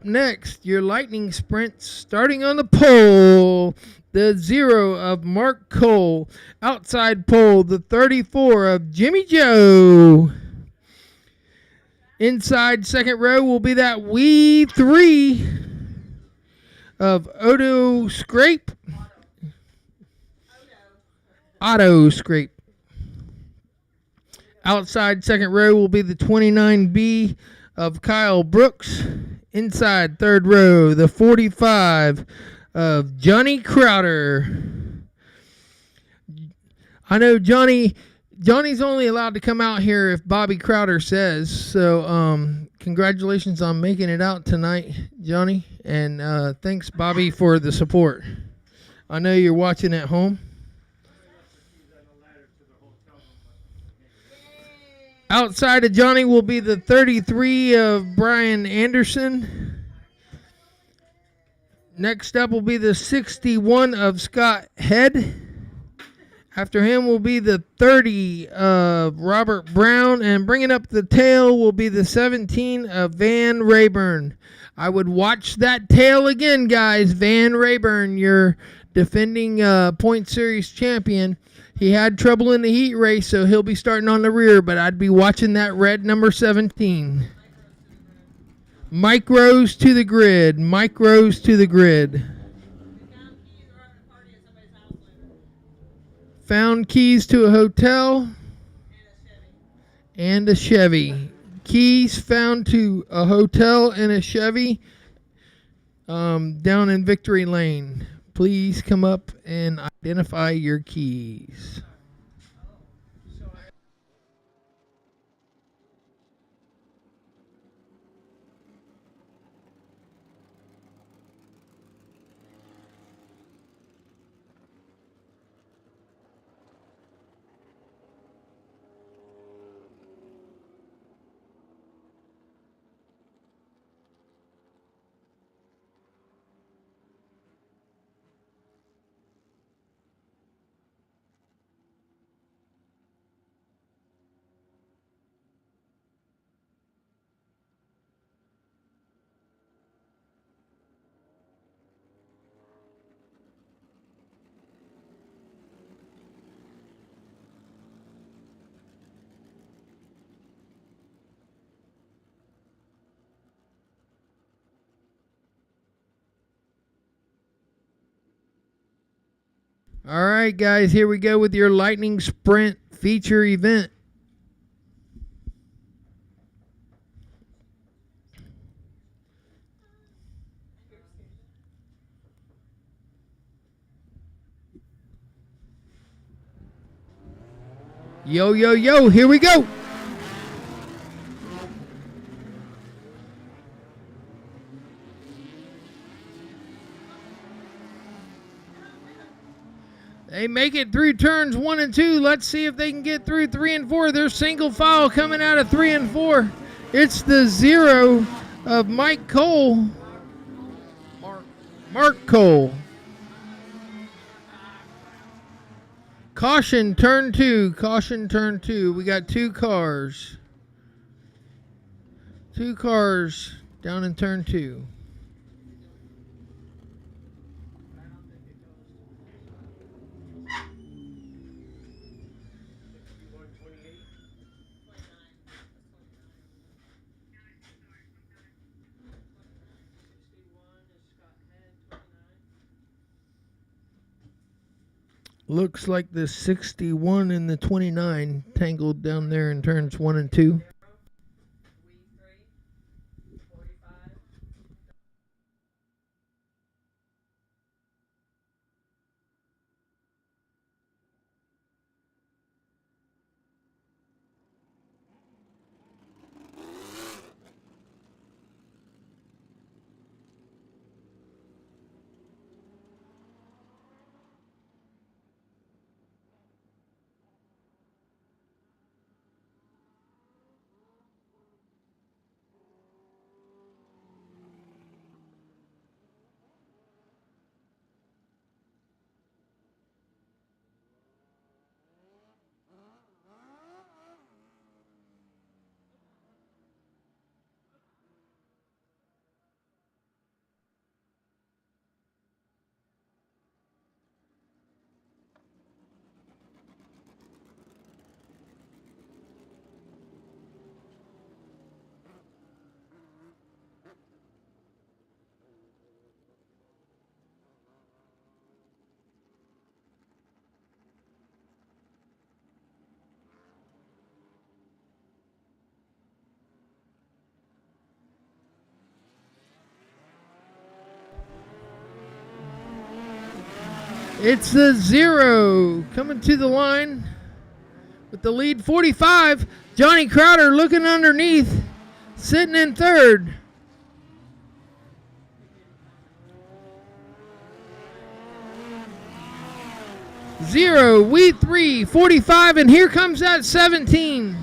Next, your lightning sprint starting on the pole. The 0 of Mark Cole. Outside pole, the 34 of Jimmy Joe. Inside second row will be that wee 3 of Otto Scrape. Otto Scrape. Outside second row will be the 29B of Kyle Brooks. Inside third row, the 45 of Johnny Crowder. I know Johnny's only allowed to come out here if Bobby Crowder says. So congratulations on making it out tonight, Johnny. And thanks, Bobby, for the support. I know you're watching at home. Outside of Johnny will be the 33 of Brian Anderson. Next up will be the 61 of Scott Head. After him will be the 30 of Robert Brown. And bringing up the tail will be the 17 of Van Rayburn. I would watch that tail again, guys. Van Rayburn, your defending Point Series champion. He had trouble in the heat race, so he'll be starting on the rear, but I'd be watching that red number 17. Mike Rose to the grid. Mike Rose to the grid. Found keys to a hotel and a Chevy. Keys found to a hotel and a Chevy down in Victory Lane. Please come up and identify your keys. All right, guys, here we go with your Lightning Sprint feature event. Yo, yo, yo, here we go. They make it through turns 1 and 2. Let's see if they can get through 3 and 4. They're single file coming out of 3 and 4. It's the 0 of Mike Cole. Mark Cole. Caution, turn 2. Caution, turn 2. We got 2 cars. 2 cars down in turn 2. Looks like the 61 and the 29 tangled down there in turns 1 and 2. It's the 0 coming to the line with the lead 45. Johnny Crowder looking underneath, sitting in 3rd. Zero, we 3, 45, and here comes that 17.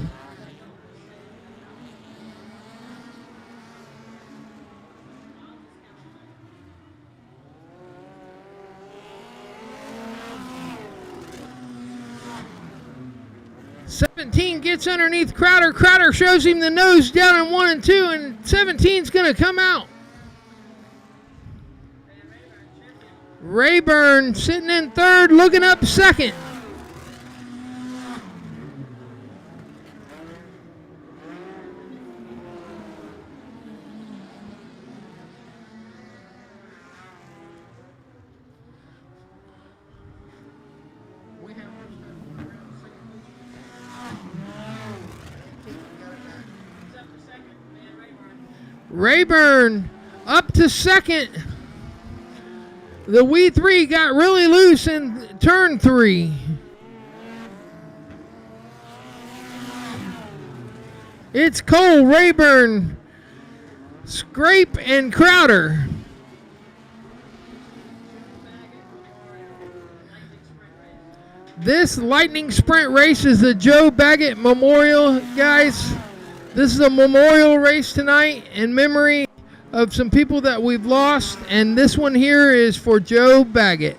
Gets underneath Crowder. Crowder shows him the nose down in 1 and 2, and 17's going to come out. Rayburn sitting in 3rd, looking up 2nd. Rayburn up to 2nd. The We 3 got really loose in turn 3. It's Cole, Rayburn, Scrape, and Crowder. This Lightning Sprint race is the Joe Baggett Memorial, guys. This is a memorial race tonight in memory of some people that we've lost, and this one here is for Joe Baggett.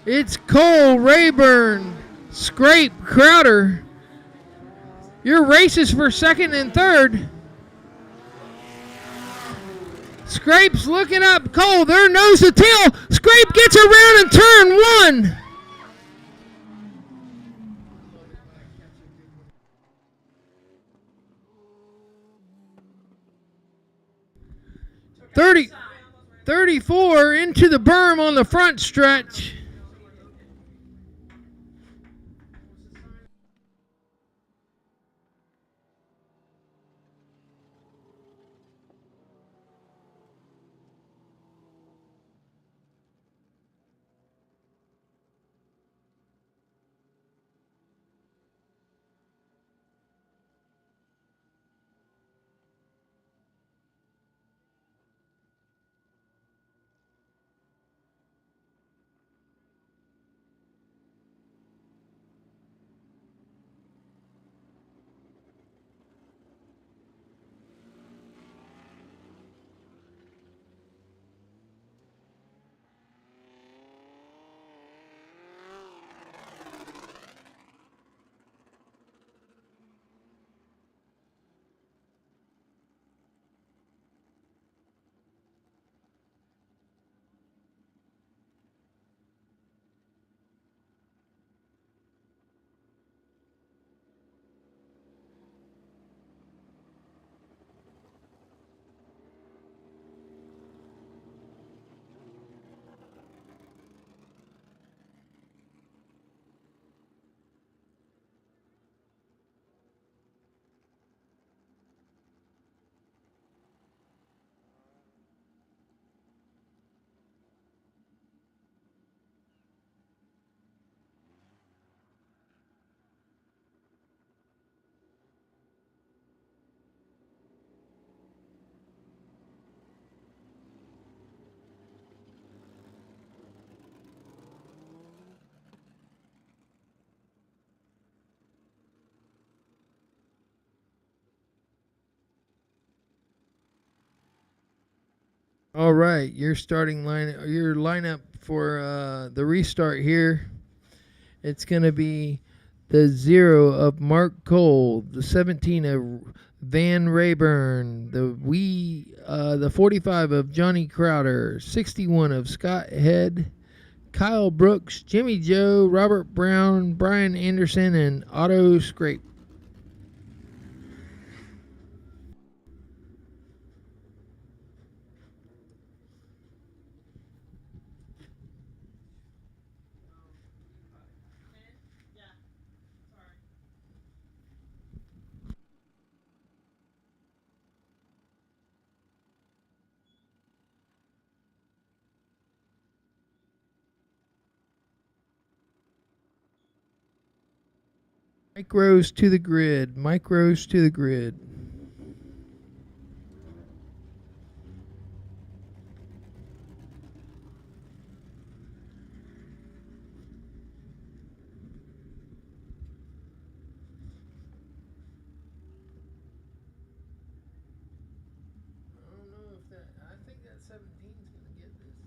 It's Cole, Rayburn, Scrape, Crowder. Your races for second and third. Scrape's looking up. Cole, there nose to tail. Scrape gets around in turn one. Thirty, 34 into the berm on the front stretch. All right, your lineup for the restart here. It's going to be the 0 of Mark Cole, the 17 of Van Rayburn, the 45 of Johnny Crowder, 61 of Scott Head, Kyle Brooks, Jimmy Joe, Robert Brown, Brian Anderson, and Otto Scrape. Mike Rose to the grid. Mike Rose to the grid. I think that 17 is going to get this.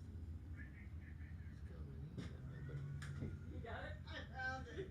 You got it? I found it.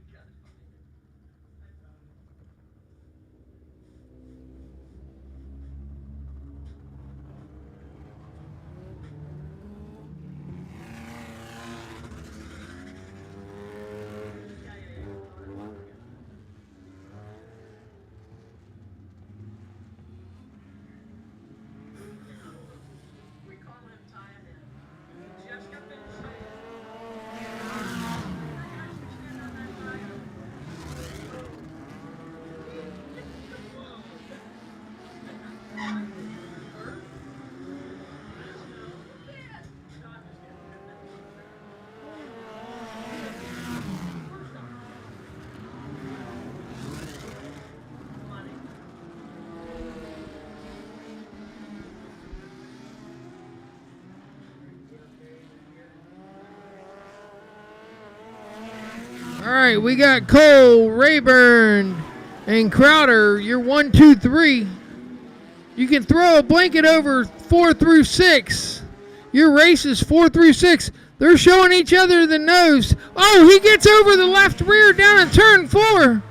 All right, we got Cole, Rayburn, and Crowder. You're 1, 2, 3. You can throw a blanket over 4 through 6. Your race is 4 through 6. They're showing each other the nose. Oh, he gets over the left rear down in turn 4.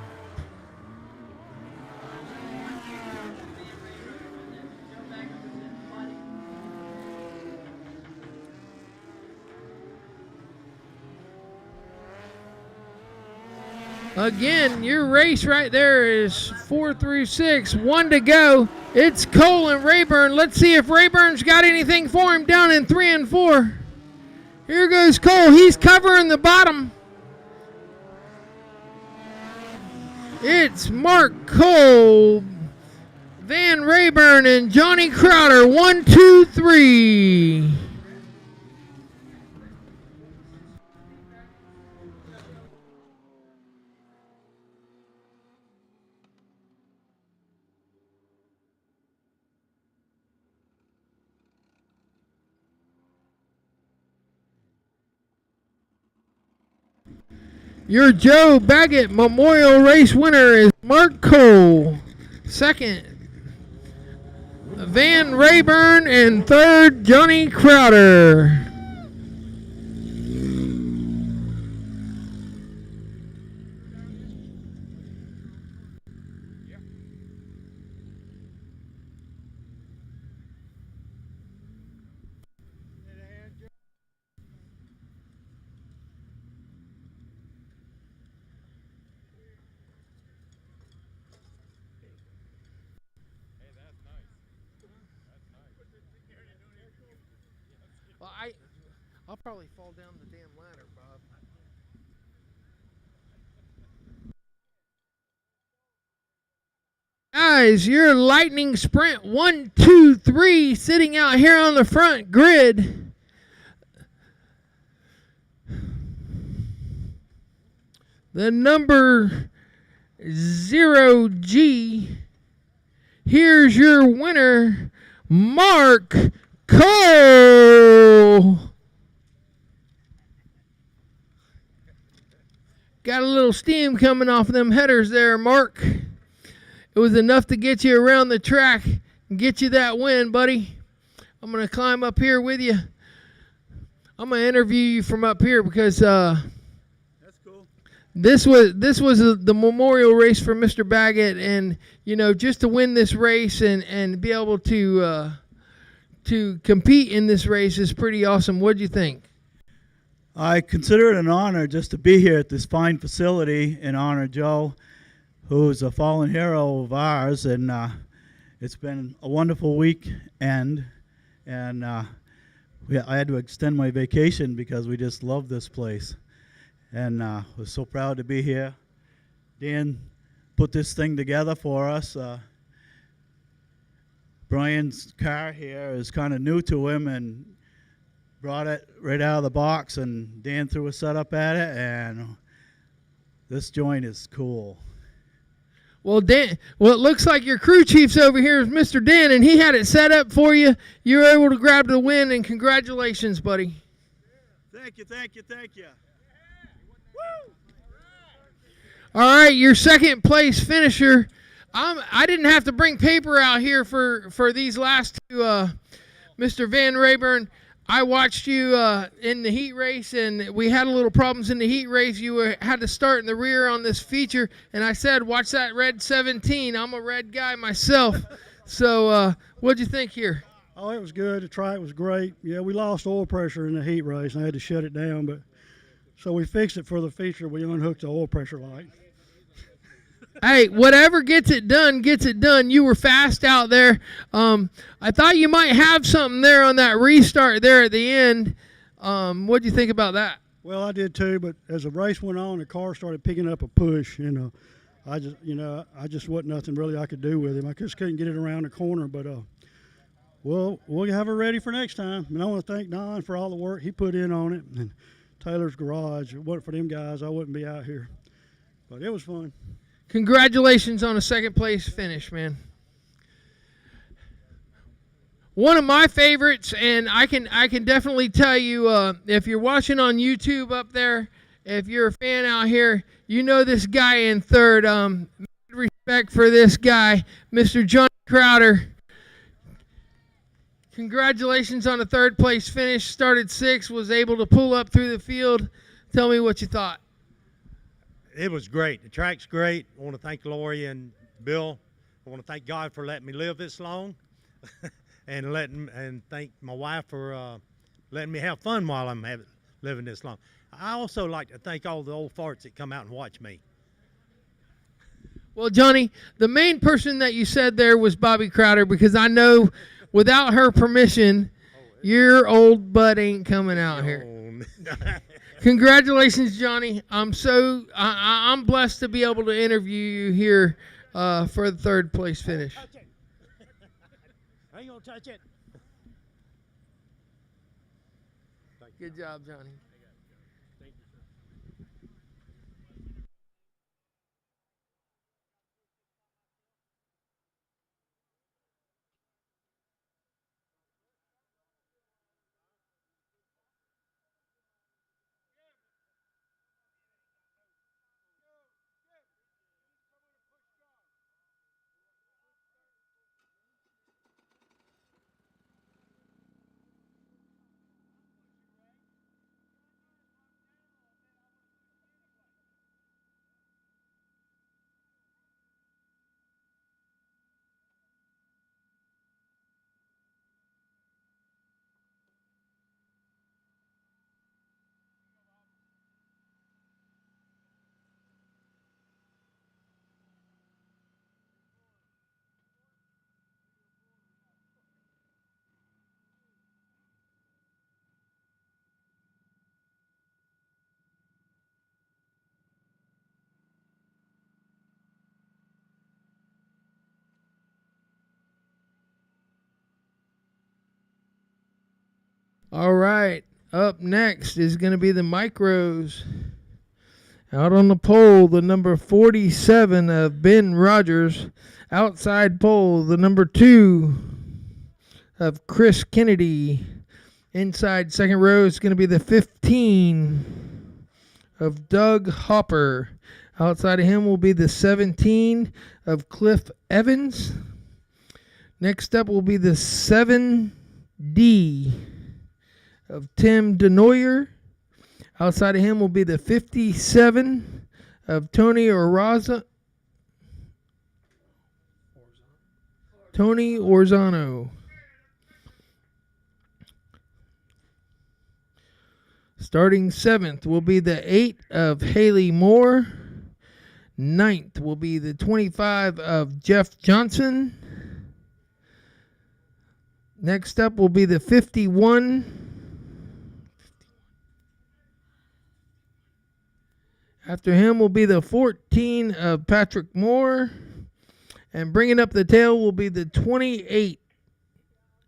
Again, your race right there is 4 through 6. 1 to go. It's Cole and Rayburn. Let's see if Rayburn's got anything for him down in 3 and 4. Here goes Cole. He's covering the bottom. It's Mark Cole, Van Rayburn, and Johnny Crowder. 1, 2, 3. Your Joe Baggett Memorial Race winner is Mark Cole. Second, Van Rayburn, and third, Johnny Crowder. Well, I'll probably fall down the damn ladder, Bob. Guys, your lightning sprint 1, 2, 3 sitting out here on the front grid. The number 0G. Here's your winner, Mark Cole. Got a little steam coming off of them headers there, Mark. It was enough to get you around the track and get you that win, buddy. I'm going to climb up here with you. I'm going to interview you from up here because that's cool. This was the memorial race for Mr. Baggett, and you know, just to win this race and be able to compete in this race is pretty awesome. What'd you think? I consider it an honor just to be here at this fine facility and honor Joe, who's a fallen hero of ours, and it's been a wonderful weekend, and I had to extend my vacation because we just love this place, and was so proud to be here. Dan put this thing together for us. Brian's car here is kind of new to him and brought it right out of the box, and Dan threw a setup at it, and this joint is cool. Well, Dan, well, it looks like your crew chief's over here is Mr. Dan, and he had it set up for you. You were able to grab the win, and congratulations, buddy. Thank you, thank you, thank you. All right, your second place finisher. I didn't have to bring paper out here for these last two, Mr. Van Rayburn. I watched you in the heat race, and we had a little problems in the heat race. You had to start in the rear on this feature, and I said, watch that red 17. I'm a red guy myself. So what'd you think here? Oh, it was good. The track was great. Yeah, we lost oil pressure in the heat race, and I had to shut it down. But so we fixed it for the feature. We unhooked the oil pressure light. Hey, whatever gets it done, gets it done. You were fast out there. I thought you might have something there on that restart there at the end. What do you think about that? Well, I did too, but as the race went on, the car started picking up a push. I just wasn't nothing really I could do with him. I just couldn't get it around the corner. But we'll have her ready for next time. And I want to thank Don for all the work he put in on it, and Taylor's Garage. If it wasn't for them guys, I wouldn't be out here. But it was fun. Congratulations on a second place finish, man. One of my favorites, and I can definitely tell you, if you're watching on YouTube up there, if you're a fan out here, you know this guy in third. Respect for this guy, Mr. Johnny Crowder. Congratulations on the third place finish. Started 6th, was able to pull up through the field. Tell me what you thought. It was great. The track's great. I want to thank Lori and Bill. I want to thank God for letting me live this long, and thank my wife for letting me have fun while I'm living this long. I also like to thank all the old farts that come out and watch me. Well, Johnny, the main person that you said there was Bobby Crowder, because I know without her permission, your old butt ain't coming out here. Congratulations, Johnny. I'm blessed to be able to interview you here for the third place finish. I ain't gonna touch it. Good job, Johnny. All right, up next is going to be the micros. Out on the pole, the number 47 of Ben Rogers. Outside pole, the number 2 of Chris Kennedy. Inside second row is going to be the 15 of Doug Hopper. Outside of him will be the 17 of Cliff Evans. Next up will be the 7D of Tim Denoyer. Outside of him will be the 57 of Tony Orozano. Tony Orzano. Starting 7th will be the 8 of Haley Moore. 9th will be the 25 of Jeff Johnson. Next up will be the 51. After him will be the 14 of Patrick Moore. And bringing up the tail will be the 28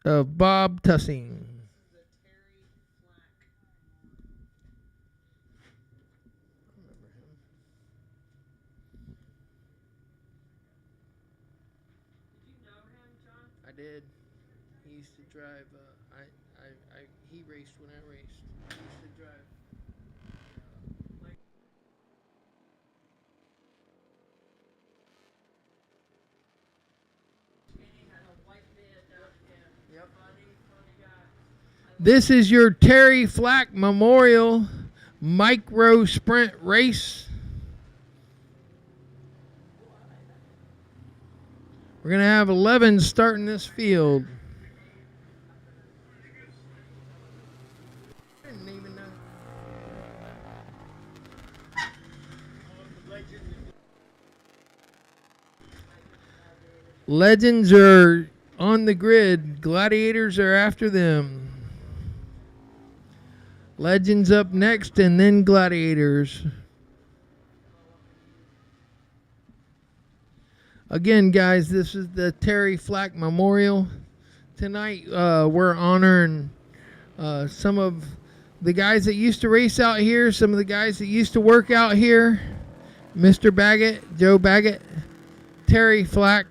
of Bob Tussing. I did. He used to drive. He raced when I raced. He used to drive. This is your Terry Flack Memorial Micro Sprint Race. We're going to have 11 starting this field. Legends are on the grid. Gladiators are after them. Legends up next, and then Gladiators. Again, guys, this is the Terry Flack Memorial. Tonight, we're honoring some of the guys that used to race out here, some of the guys that used to work out here. Mr. Baggett, Joe Baggett, Terry Flack,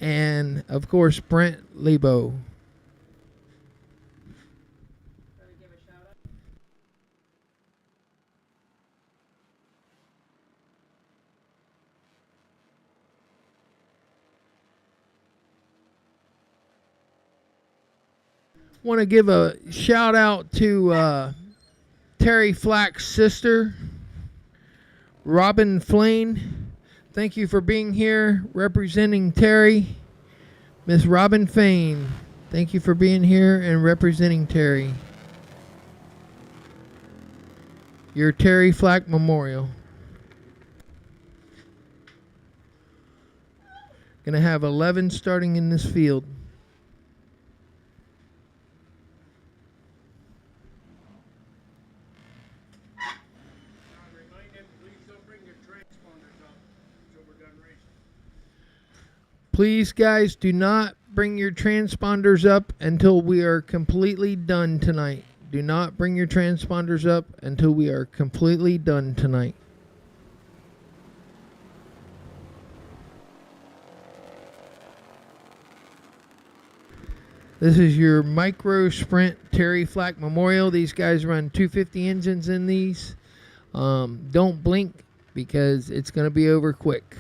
and, of course, Brent Lebo. Want to give a shout out to Terry Flack's sister, Robin Flane. Thank you for being here representing Terry. Miss Robin Flane, thank you for being here and representing Terry. Your Terry Flack Memorial. Gonna have 11 starting in this field. Please, guys, do not bring your transponders up until we are completely done tonight. Do not bring your transponders up until we are completely done tonight. This is your Micro Sprint Terry Flack Memorial. These guys run 250 engines in these. Don't blink because it's going to be over quick.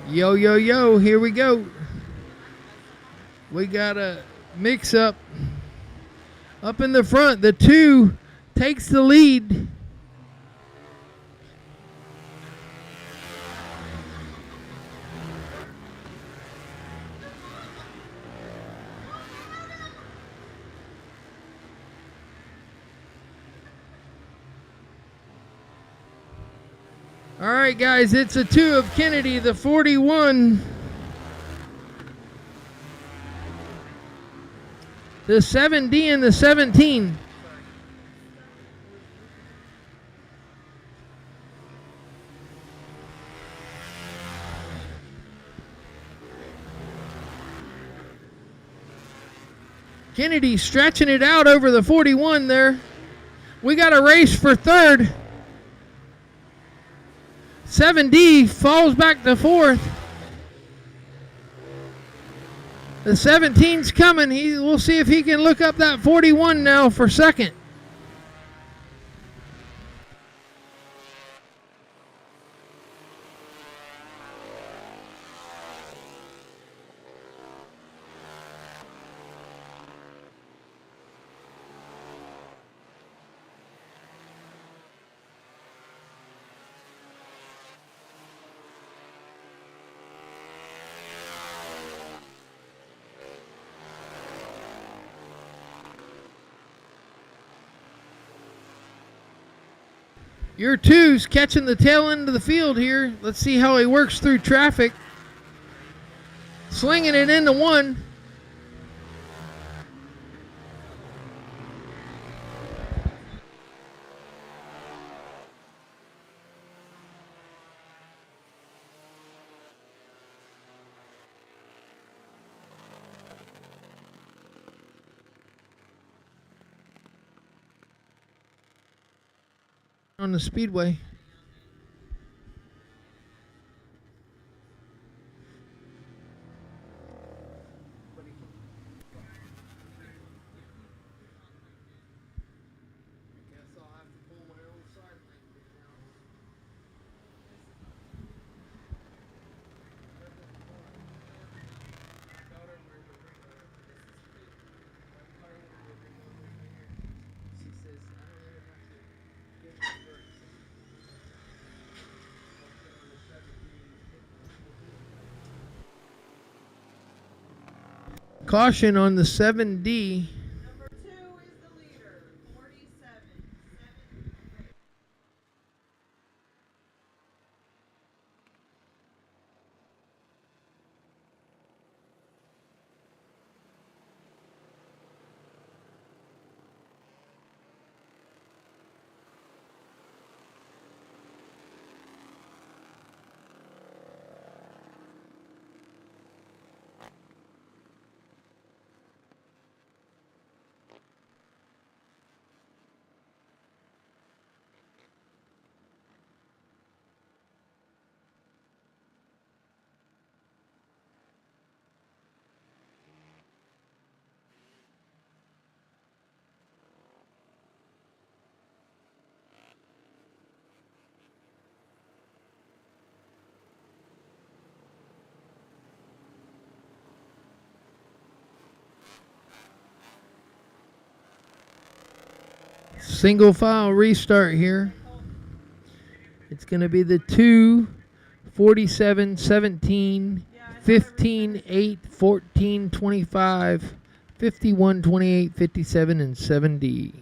Yo, yo, yo, here we go. We got a mix up in the front. The 2 takes the lead. All right, guys, it's a 2 of Kennedy, the 41. The 7D and the 17. Kennedy stretching it out over the 41 there. We got a race for third. 7D falls back to fourth. The 17's coming. We'll see if he can look up that 41 now for second. Your 2's catching the tail end of the field here. Let's see how he works through traffic. Slinging it into 1. On the Speedway. Caution on the 7D. Single file restart here. It's going to be the 2, 47, 17, 15, 8, 14, 25, 51, 28, 57, and 7D.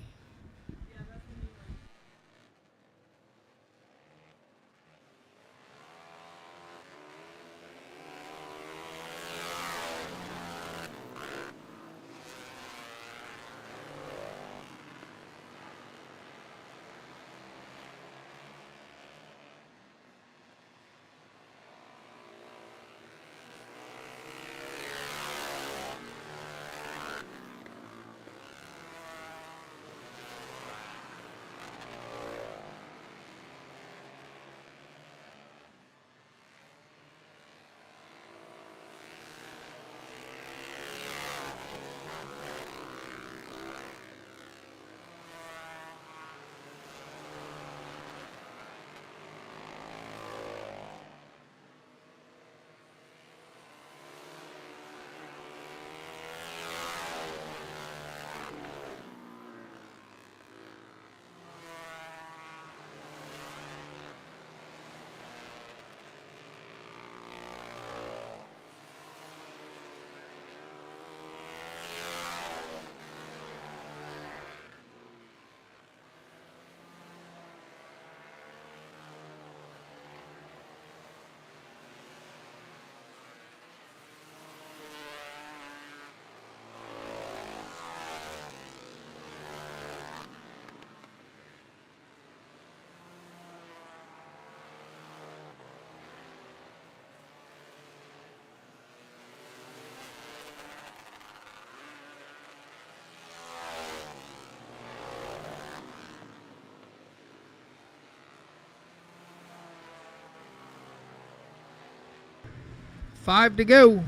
Five to go.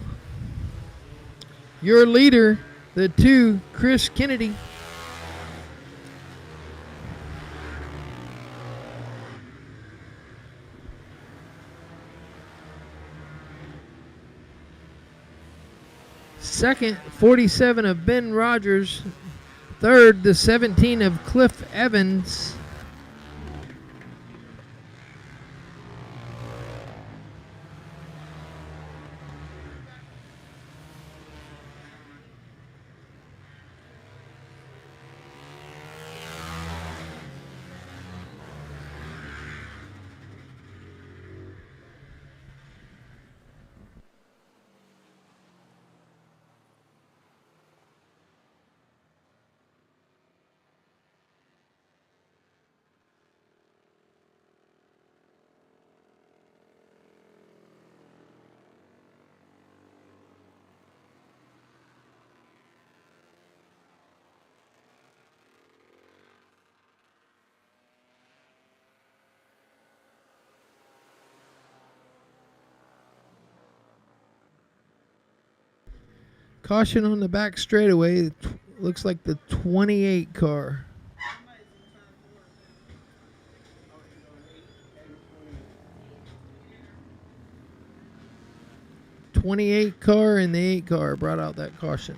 Your leader, the 2, Chris Kennedy. Second, 47 of Ben Rogers. Third, the 17 of Cliff Evans. Caution on the back straightaway. Looks like the 28 car. '28 car and the 8 car brought out that caution.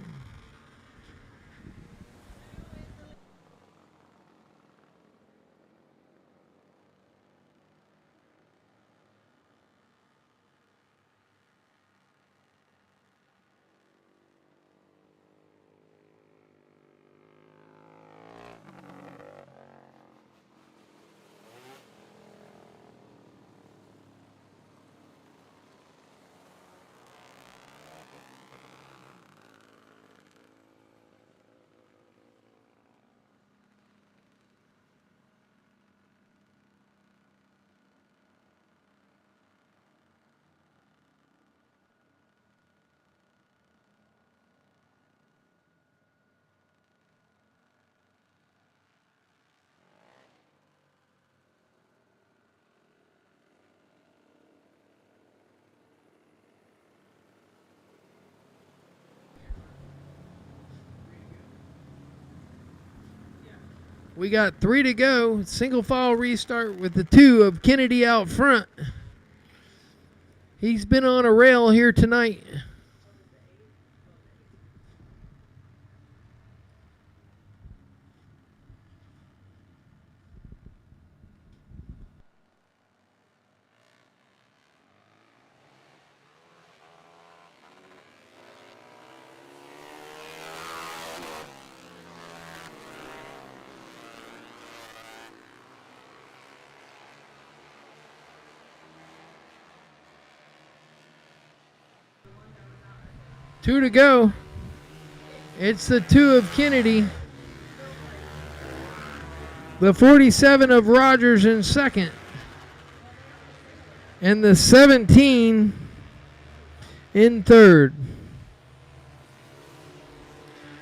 We got 3 to go. Single file restart with the 2 of Kennedy out front. He's been on a rail here tonight. 2 to go. It's the 2 of Kennedy. The 47 of Rogers in second. And the 17 in third.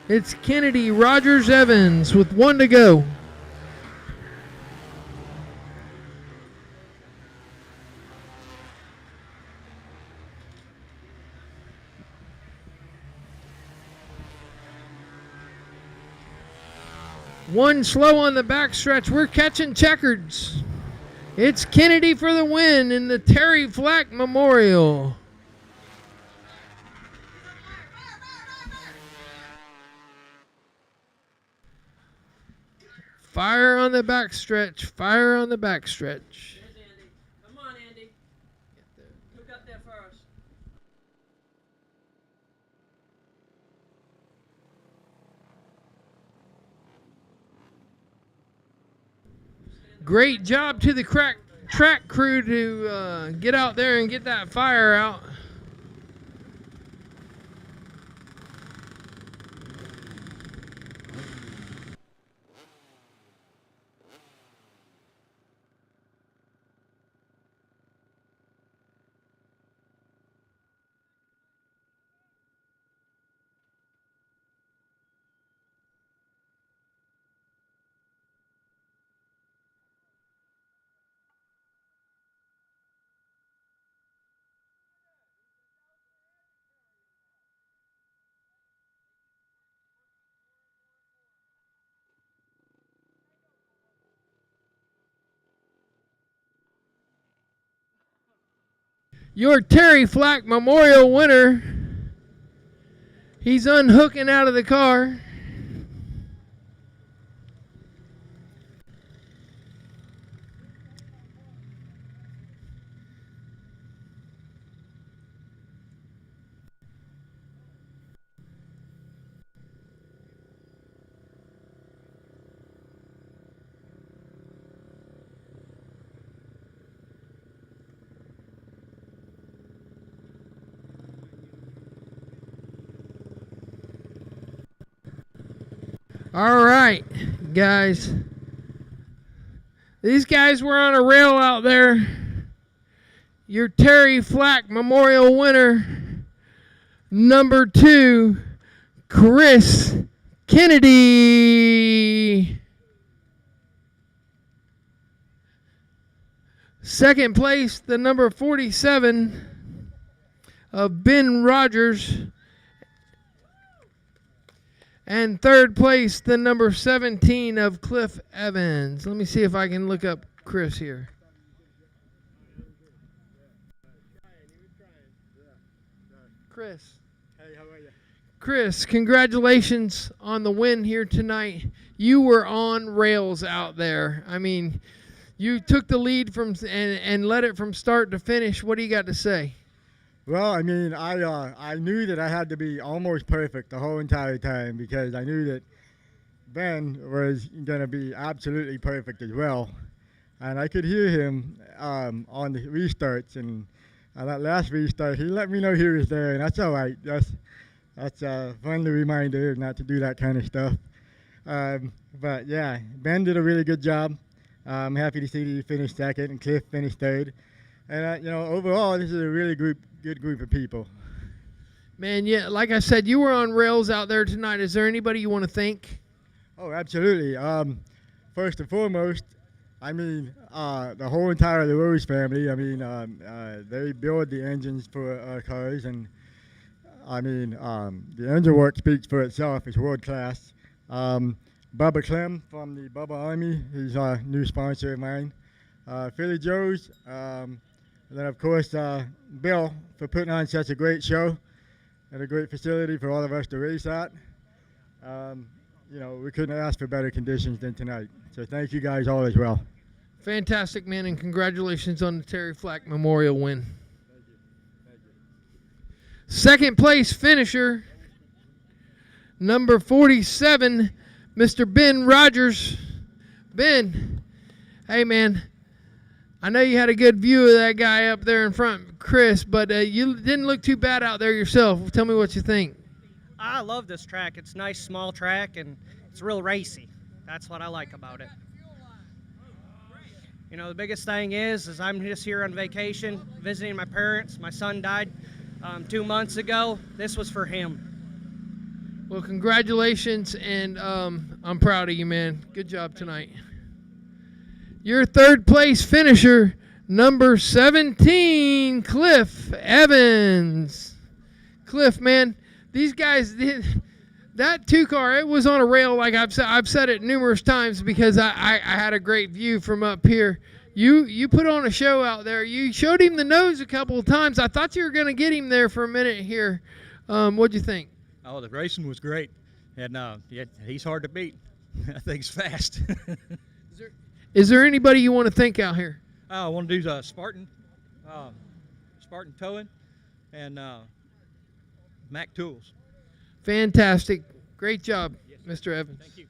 It's Kennedy, Rogers, Evans with 1 to go. One slow on the backstretch. We're catching checkers. It's Kennedy for the win in the Terry Flack Memorial. Fire on the backstretch. Fire on the backstretch. Come on, Andy. Who got there first? Great job to the track crew to get out there and get that fire out. Your Terry Flack Memorial winner. He's unhooking out of the car. All right, guys. These guys were on a rail out there. Your Terry Flack Memorial winner, number 2, Chris Kennedy. Second place, the number 47 of Ben Rogers. And third place, the number 17 of Cliff Evans. Let me see if I can look up Chris here. Chris. Hey, how are you? Chris, congratulations on the win here tonight. You were on rails out there. I mean, you took the lead from and led it from start to finish. What do you got to say? Well, I mean, I knew that I had to be almost perfect the whole entire time because I knew that Ben was going to be absolutely perfect as well. And I could hear him on the restarts, and on that last restart, he let me know he was there, and that's all right. That's a friendly reminder not to do that kind of stuff. But yeah, Ben did a really good job. I'm happy to see that he finished second and Cliff finished third. And you know, overall, this is a really good group of people. Man, yeah, like I said, you were on rails out there tonight. Is there anybody you want to thank? Oh, absolutely. First and foremost, I mean, the whole entire LaRose family. I mean, they build the engines for our cars, and I mean, the engine work speaks for itself. It's world class. Bubba Clem from the Bubba Army, he's a new sponsor of mine. Philly Joe's, and then of course Bill for putting on such a great show and a great facility for all of us to race at. You know, we couldn't ask for better conditions than tonight. So thank you guys all as well. Fantastic, man, and congratulations on the Terry Flack Memorial win. Thank you. Thank you. Second place finisher, number 47, Mr. Ben Rogers. Ben, hey, man, I know you had a good view of that guy up there in front, Chris, but you didn't look too bad out there yourself. Tell me what you think. I love this track. It's a nice small track and it's real racy. That's what I like about it. You know, the biggest thing is I'm just here on vacation visiting my parents. My son died 2 months ago. This was for him. Well, congratulations, and I'm proud of you, man. Good job tonight. Your third place finisher, number 17, Cliff Evans. Cliff, man, these guys did that 2-car. It was on a rail, like I've said it numerous times because I had a great view from up here. You put on a show out there. You showed him the nose a couple of times. I thought you were going to get him there for a minute here. What'd you think? Oh, the racing was great, and he's hard to beat. That thing's fast. Is there anybody you want to thank out here? I want to do Spartan Towing, and Mac Tools. Fantastic. Great job, Mr. Evans. Thank you.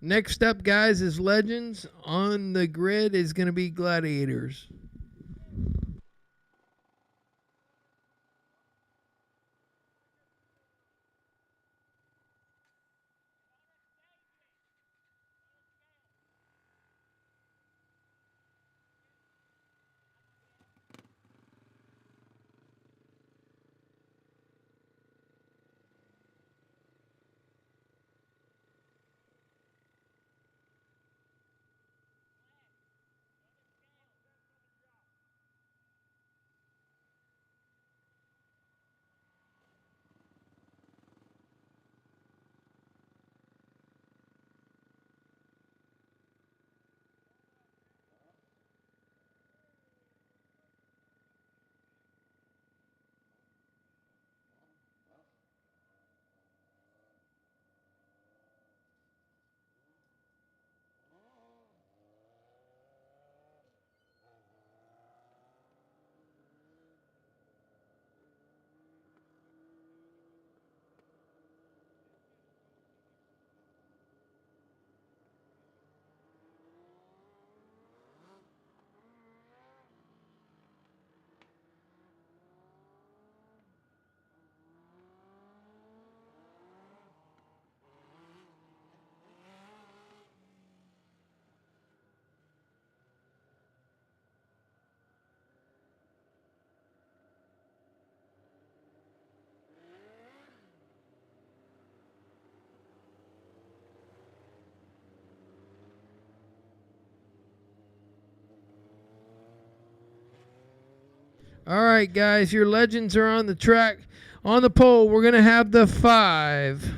Next up, guys, is Legends. On the grid is going to be Gladiators. All right, guys, your Legends are on the track. On the pole, we're going to have the 5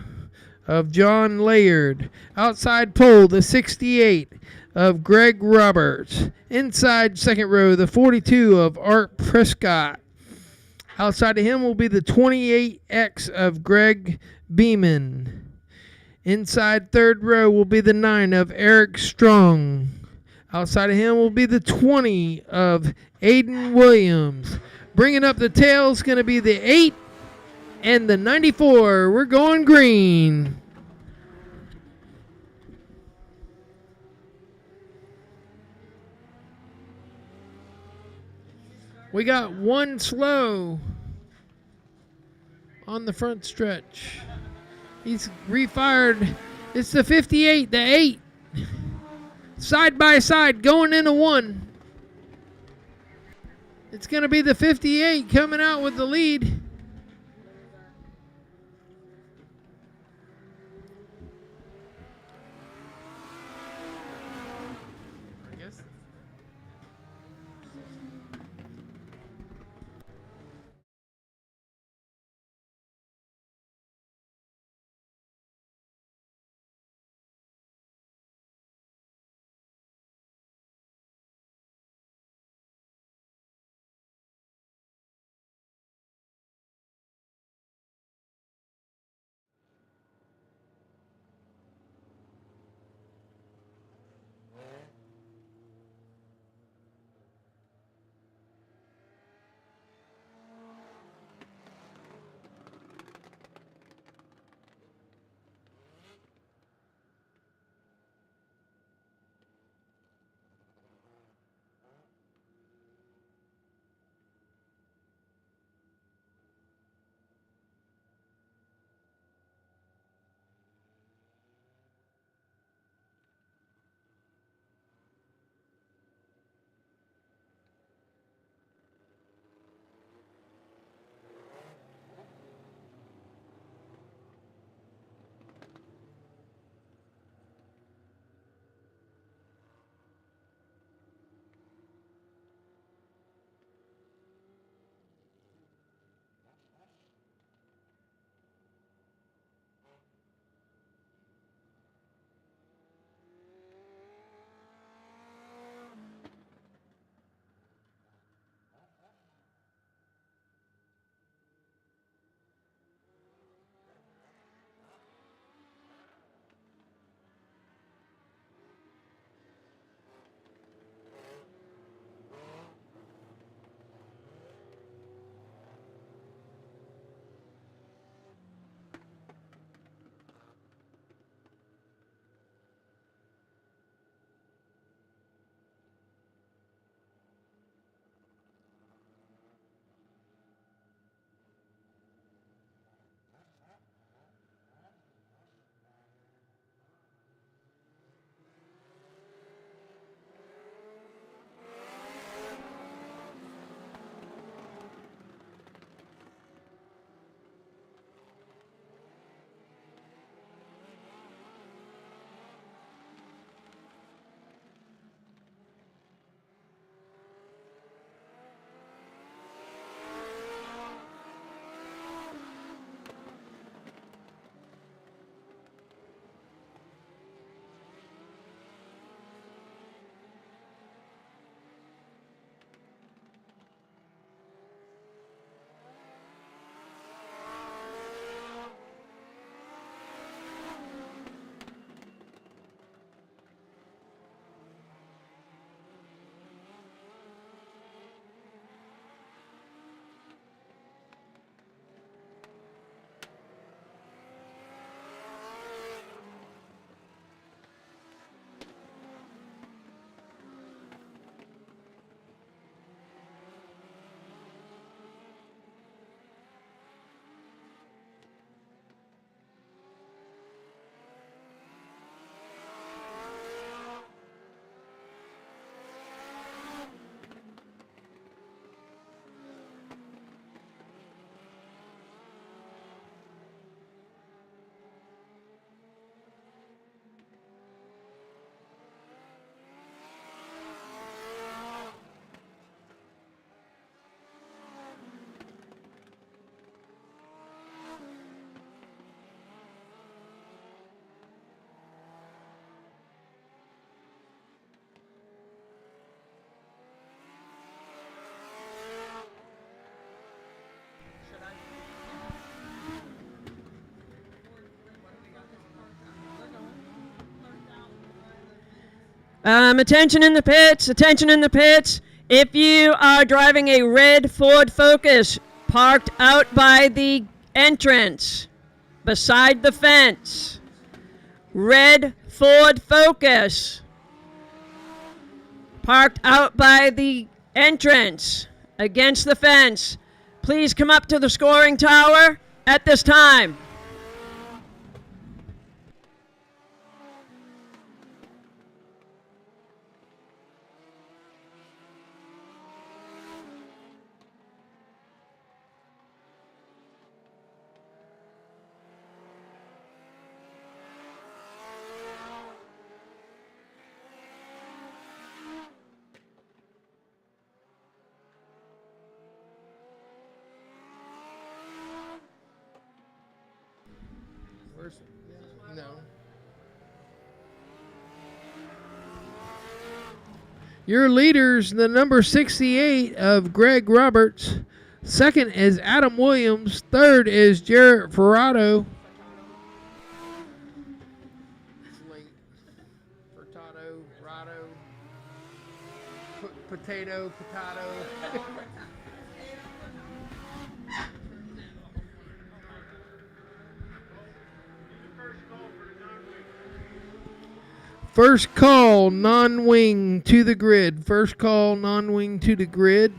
of John Layard. Outside pole, the 68 of Greg Roberts. Inside second row, the 42 of Art Prescott. Outside of him will be the 28X of Greg Beeman. Inside third row will be the 9 of Eric Strong. Outside of him will be the 20 of Aiden Williams. Bringing up the tail is going to be the 8 and the 94. We're going green. We got one slow on the front stretch. He's refired. It's the 58, the 8. Side by side, going into 1. It's going to be the 58 coming out with the lead. Attention in the pits, attention in the pits. If you are driving a red Ford Focus parked out by the entrance, beside the fence, red Ford Focus parked out by the entrance against the fence, please come up to the scoring tower at this time. No. Your leaders, the number 68 of Greg Roberts. Second is Adam Williams. Third is Jarrett Ferrato. Furtado, Rado, potato. First call, non-wing to the grid. First call, non-wing to the grid.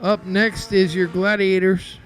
Up next is your Gladiators.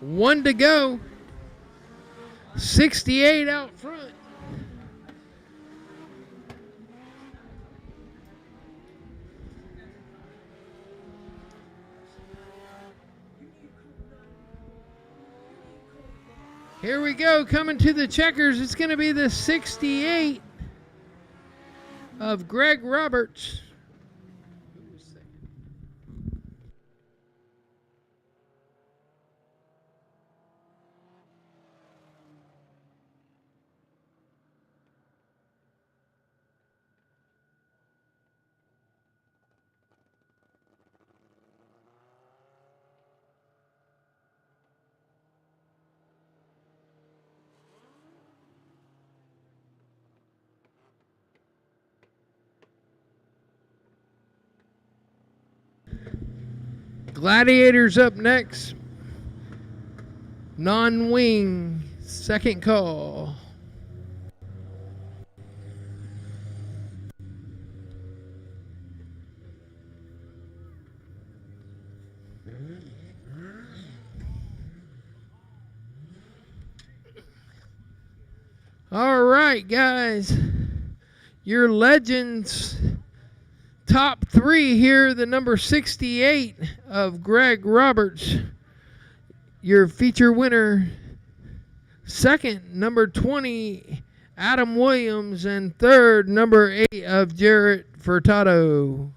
One to go. 68 out front. Here we go, coming to the checkers. It's going to be the 68 of Greg Roberts. Gladiators up next. Non-wing, second call. All right, guys. Your legends top three here, the number 68 of Greg Roberts, your feature winner. Second, number 20, Adam Williams. And third, number 8 of Jarrett Furtado.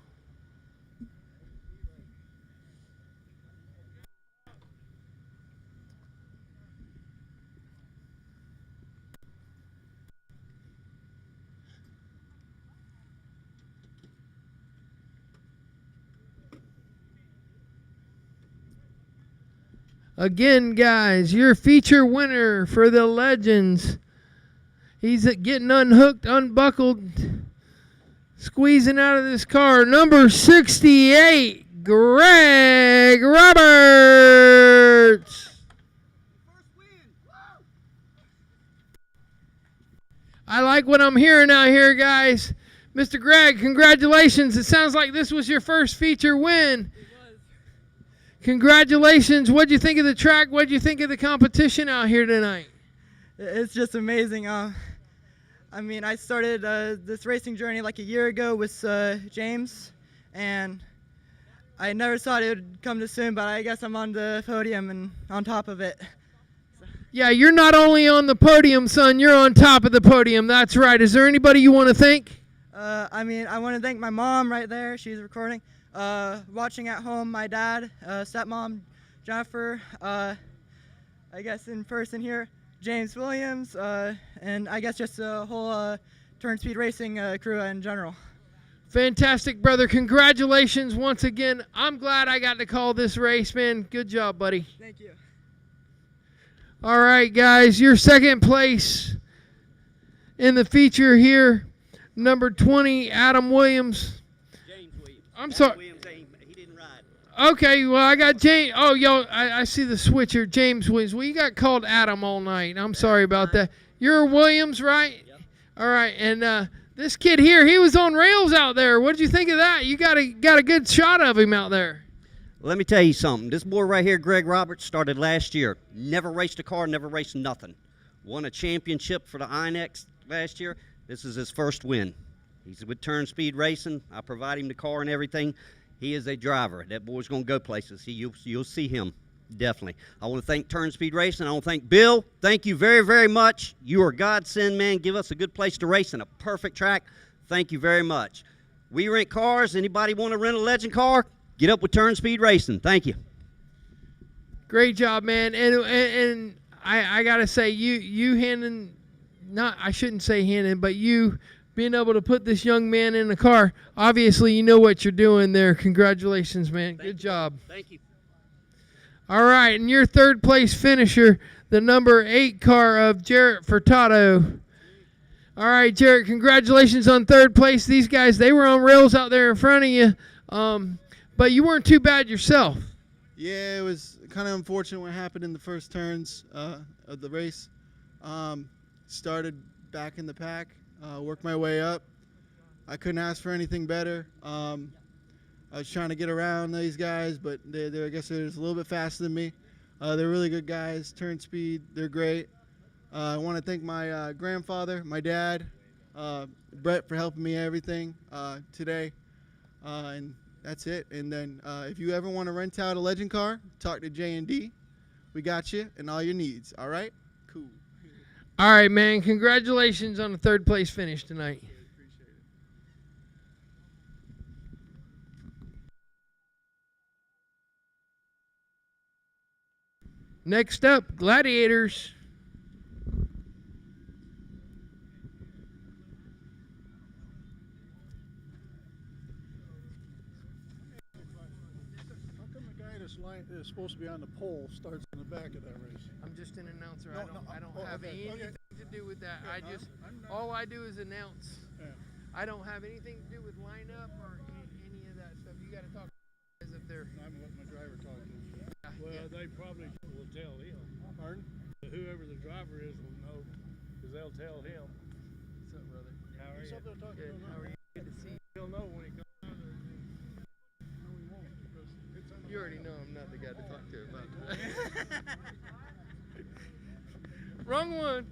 Again, guys, your feature winner for the Legends. He's getting unhooked, unbuckled, squeezing out of this car. Number 68, Greg Roberts. I like what I'm hearing out here, guys. Mr. Greg, congratulations. It sounds like this was your first feature win. Congratulations. What'd you think of the track? What'd you think of the competition out here tonight? It's just amazing. I mean, I started this racing journey like a year ago with James, and I never thought it would come this soon, but I guess I'm on the podium and on top of it. Yeah, you're not only on the podium, son, you're on top of the podium. That's right. Is there anybody you want to thank? I mean, I want to thank my mom right there. She's recording. Watching at home, my dad, stepmom, Jennifer, I guess in person here, James Williams, and I guess just the whole Turn Speed Racing crew in general. Fantastic, brother. Congratulations once again. I'm glad I got to call this race, man. Good job, buddy. Thank you. All right, guys, your second place in the feature here, number 20, Adam Williams. James Williams. I'm sorry. Williams, he didn't ride. Okay, well, I got James. Oh, yo, I see the switcher, James Williams. Well, you got called Adam all night. I'm sorry about that. You're Williams, right? Yep. All right, and this kid here, he was on rails out there. What did you think of that? You got a good shot of him out there. Let me tell you something. This boy right here, Greg Roberts, started last year. Never raced a car, never raced nothing. Won a championship for the INX last year. This is his first win. He's with Turn Speed Racing. I provide him the car and everything. He is a driver. That boy's going to go places. You'll see him, definitely. I want to thank Turn Speed Racing. I want to thank Bill. Thank you very, very much. You are a godsend, man. Give us a good place to race and a perfect track. Thank you very much. We rent cars. Anybody want to rent a Legend car? Get up with Turn Speed Racing. Thank you. Great job, man. And I gotta say, you handing, not, I shouldn't say handing, but you being able to put this young man in the car, obviously you know what you're doing there. Congratulations, man. Good job. Thank you. All right, and your third place finisher, the number 8 car of Jarrett Furtado. All right, Jarrett, congratulations on third place. These guys, they were on rails out there in front of you. But you weren't too bad yourself. Yeah, it was kind of unfortunate what happened in the first turns of the race. Started back in the pack, worked my way up. I couldn't ask for anything better. I was trying to get around these guys, but I guess they're just a little bit faster than me. They're really good guys. Turn Speed, they're great. I want to thank my grandfather, my dad, Brett, for helping me everything today. And that's it. And then if you ever want to rent out a Legend car, talk to J&D. We got you and all your needs. All right? Cool. All right, man. Congratulations on the third place finish tonight. Appreciate it. Next up, Gladiators. Is supposed to be on the pole starts in the back of that race. I'm just an announcer. No, I don't have okay, anything to do with that. Okay, All I do is announce. Yeah. I don't have anything to do with lineup or any of that stuff. You got to talk to guys up there. I'm letting my driver talk to him. Well, they probably will tell him. Pardon? Whoever the driver is will know, because they'll tell him. What's up, brother? How are He's you? up there talking Good. to him. How are you? Good to see you. He'll know when he comes out there. No, he won't, because it's on the You already know I'm not the guy to talk to about that. Wrong one.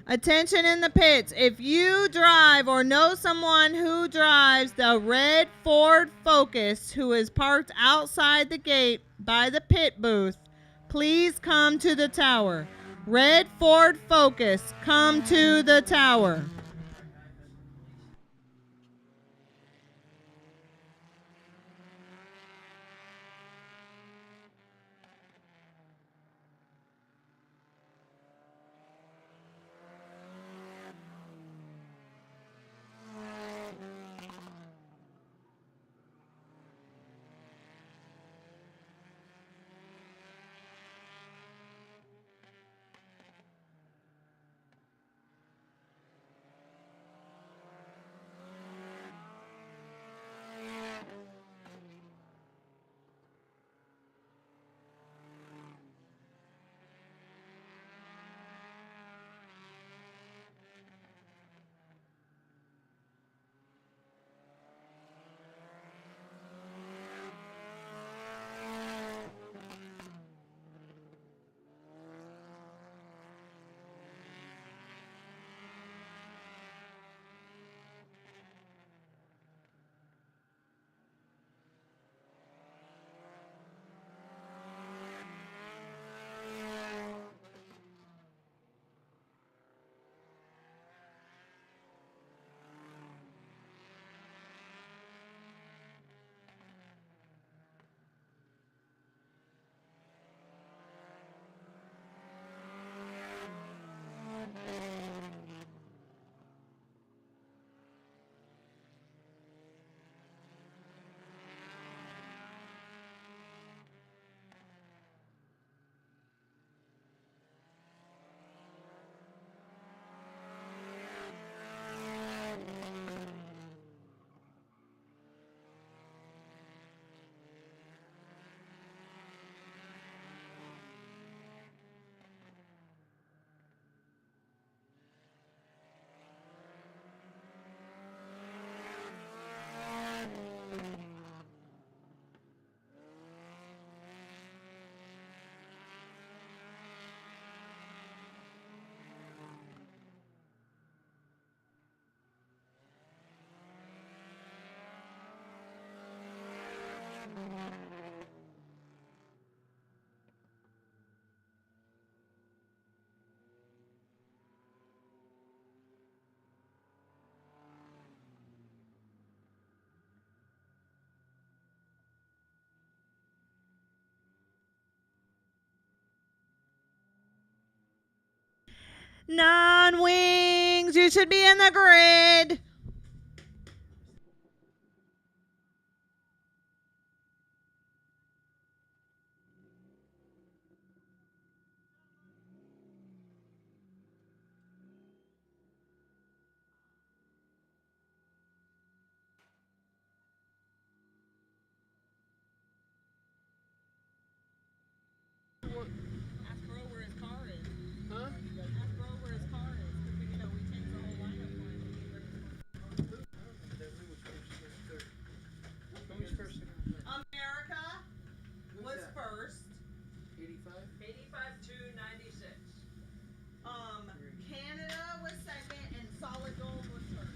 Attention in the pits. If you drive or know someone who drives the red Ford Focus who is parked outside the gate by the pit booth, please come to the tower. Red Ford Focus, come to the tower. Non-wings, you should be in the grid. America was first. 85 to 96. Canada was second, and solid gold was third.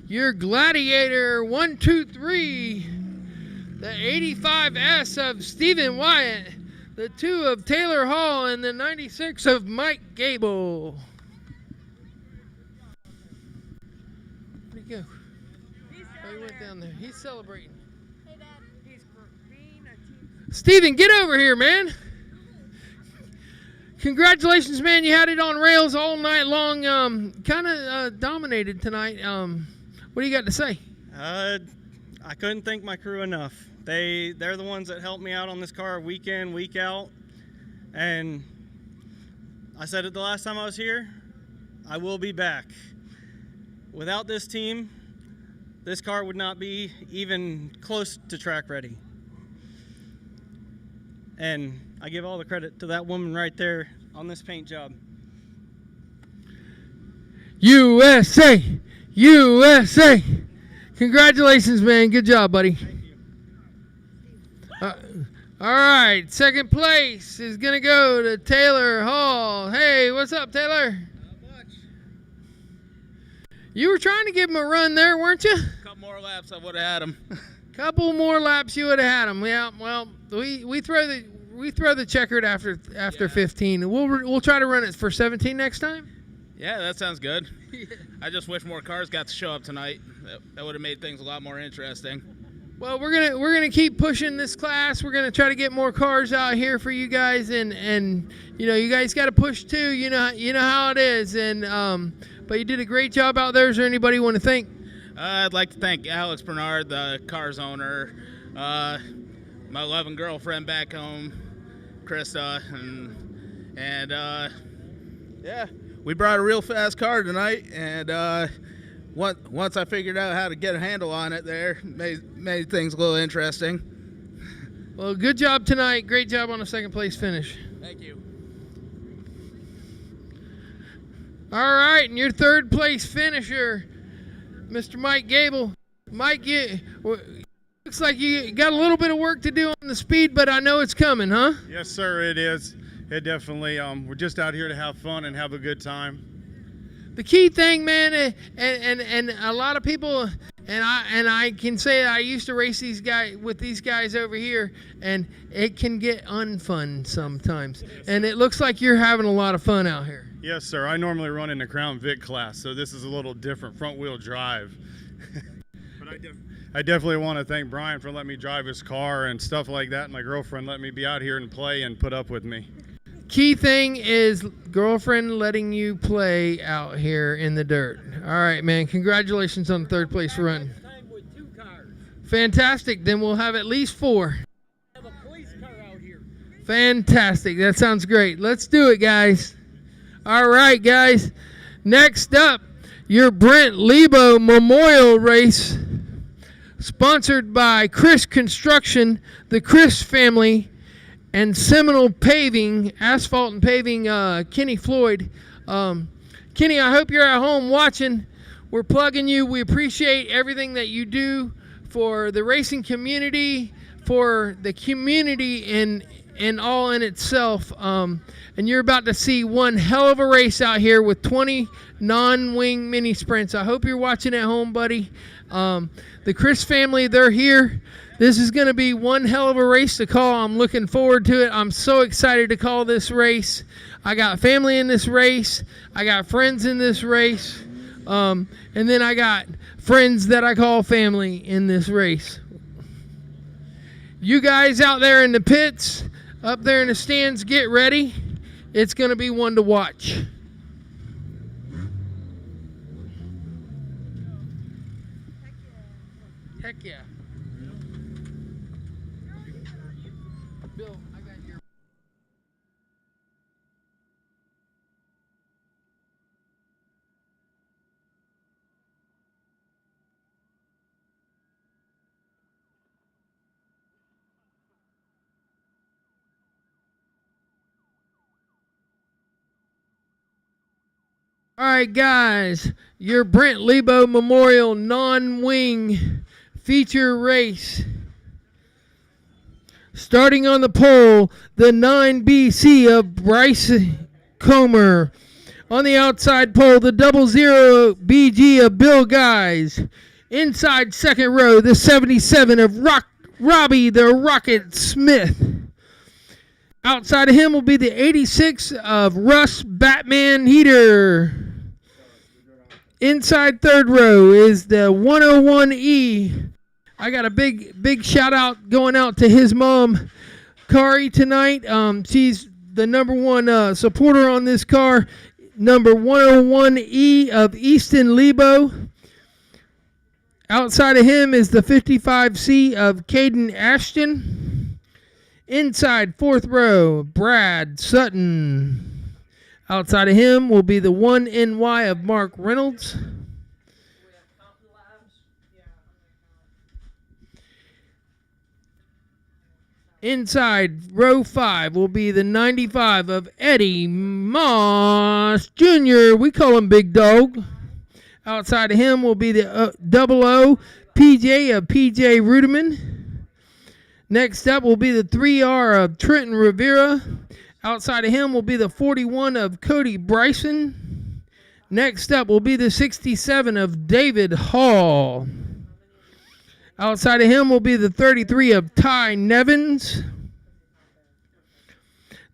Your Gladiator 123, the 85S of Stephen Wyatt, the 2 of Taylor Hall, and the 96 of Mike Gable. Where'd he go? Oh, he went down there. He's celebrating. Hey, Dad. He's being a team. Steven, get over here, man. Congratulations, man. You had it on rails all night long. Kind of dominated tonight. What do you got to say? I couldn't thank my crew enough. They're the ones that helped me out on this car week in, week out. And I said it the last time I was here, I will be back. Without this team, this car would not be even close to track ready. And I give all the credit to that woman right there on this paint job. USA! USA! Congratulations, man. Good job, buddy. All right, second place is going to go to Taylor Hall. Hey, what's up, Taylor? Not much. You were trying to give him a run there, weren't you? A couple more laps, I would have had him. Couple more laps, you would have had him. Yeah, well, we throw the checkered after 15. We'll try to run it for 17 next time. Yeah, that sounds good. I just wish more cars got to show up tonight. That would have made things a lot more interesting. Well, we're gonna keep pushing this class. We're gonna try to get more cars out here for you guys, and you know, you guys got to push too. You know how it is. And but you did a great job out there. Is there anybody you want to thank? I'd like to thank Alex Bernard, the car's owner, my loving girlfriend back home, Krista, and yeah, we brought a real fast car tonight, and once I figured out how to get a handle on it there, made things a little interesting. Well, good job tonight. Great job on a second place finish. Thank you. All right, and your third place finisher, Mr. Mike Gable. Mike, looks like you got a little bit of work to do on the speed, but I know it's coming, huh? Yes, sir, it is. It definitely, we're just out here to have fun and have a good time. The key thing, man, and a lot of people, and I can say I used to race these guys over here, and it can get unfun sometimes. And it looks like you're having a lot of fun out here. Yes, sir. I normally run in the Crown Vic class, so this is a little different, front-wheel drive. But I definitely want to thank Brian for letting me drive his car and stuff like that, and my girlfriend letting me be out here and play and put up with me. Key thing is girlfriend letting you play out here in the dirt. All right, man. Congratulations on the third place run. Fantastic. Then we'll have at least 4. Have a police car out here. Fantastic. That sounds great. Let's do it, guys. All right, guys. Next up, your Brent Lebo Memorial Race, sponsored by Chris Construction, the Chris family, and Seminole Paving, Asphalt and Paving, Kenny Floyd. Kenny, I hope you're at home watching. We're plugging you. We appreciate everything that you do for the racing community, for the community in all in itself. And you're about to see one hell of a race out here with 20 non-wing mini sprints. I hope you're watching at home, buddy. The Chris family, they're here. This is going to be one hell of a race to call. I'm looking forward to it. I'm so excited to call this race. I got family in this race. I got friends in this race. And then I got friends that I call family in this race. You guys out there in the pits, up there in the stands, get ready. It's going to be one to watch. Heck yeah. Bill, I got your... All right, guys, your Brent Lebo Memorial non-wing feature race. Starting on the pole, the 9BC of Bryce Comer. On the outside pole, the 00 BG of Bill Guys. Inside second row, the 77 of Robbie the Rocket Smith. Outside of him will be the 86 of Russ Batman Heater. Inside third row is the 101E. I got a big shout out going out to his mom, Kari, tonight. She's the number one supporter on this car. Number 101E of Easton Lebo. Outside of him is the 55C of Caden Ashton. Inside fourth row, Brad Sutton. Outside of him will be the 1NY of Mark Reynolds. Inside row 5 will be the 95 of Eddie Moss Jr. We call him Big Dog. Outside of him will be the 00 PJ of PJ Ruderman. Next up will be the 3R of Trenton Rivera. Outside of him will be the 41 of Cody Bryson. Next up will be the 67 of David Hall. Outside of him will be the 33 of Ty Nevins.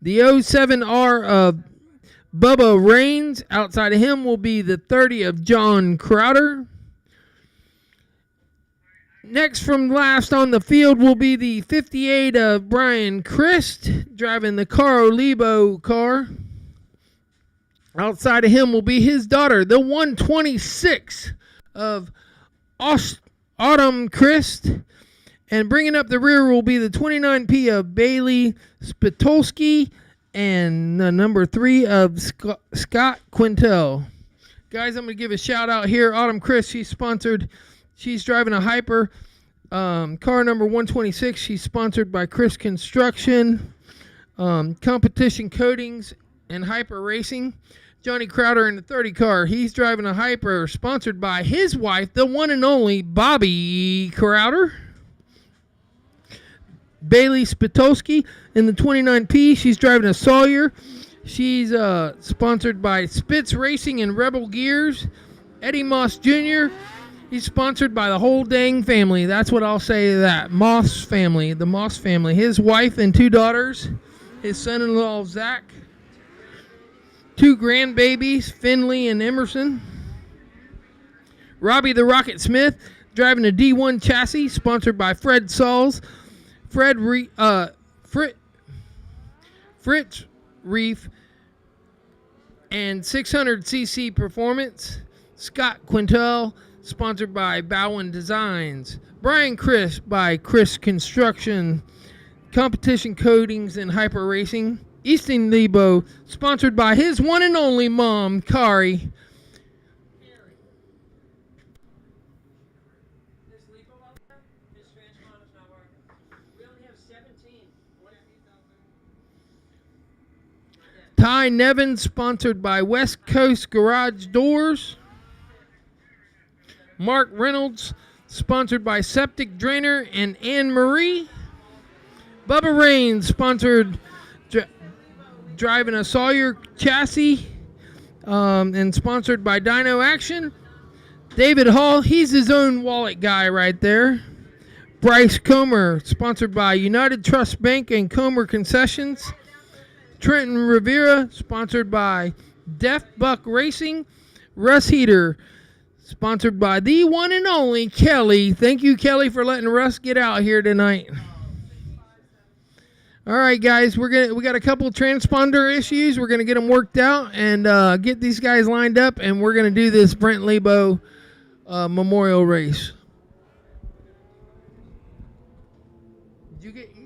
The 07R of Bubba Rains. Outside of him will be the 30 of John Crowder. Next from last on the field will be the 58 of Brian Christ, driving the Caro Lebo car. Outside of him will be his daughter, the 126 of Autumn Christ. And bringing up the rear will be the 29P of Bailey Spitolski and the number 3 of Scott Quintel. Guys, I'm going to give a shout out here. Autumn Christ, she's driving a Hyper, car number 126. She's sponsored by Chris Construction, Competition Coatings, and Hyper Racing. Johnny Crowder in the 30 car. He's driving a Hyper, sponsored by his wife, the one and only Bobby Crowder. Bailey Spitolski in the 29P. She's driving a Sawyer. She's sponsored by Spitz Racing and Rebel Gears. Eddie Moss Jr., he's sponsored by the whole dang family. That's what I'll say to that. Moss family, the Moss family. His wife and 2 daughters. His son-in-law, Zach. 2 grandbabies, Finley and Emerson. Robbie the Rocket Smith, driving a D1 chassis, sponsored by Fred Sauls. Fritz Reef and 600cc Performance. Scott Quintel, sponsored by Bowen Designs. Brian Chris by Chris Construction, Competition Coatings and Hyper Racing. Easton Lebo, sponsored by his one and only mom, Kari. Ty Nevins, sponsored by West Coast Garage Doors. Mark Reynolds, sponsored by Septic Drainer and Anne Marie. Bubba Rains, sponsored driving a Sawyer chassis and sponsored by Dino Action. David Hall, he's his own wallet guy right there. Bryce Comer, sponsored by United Trust Bank and Comer Concessions. Trenton Rivera, sponsored by Def Buck Racing. Russ Heater, sponsored by the one and only Kelly. Thank you, Kelly, for letting Russ get out here tonight. All right, guys, we got a couple transponder issues. We're gonna get them worked out and get these guys lined up, and we're gonna do this Brent Lebo Memorial Race. Did you get Easton's?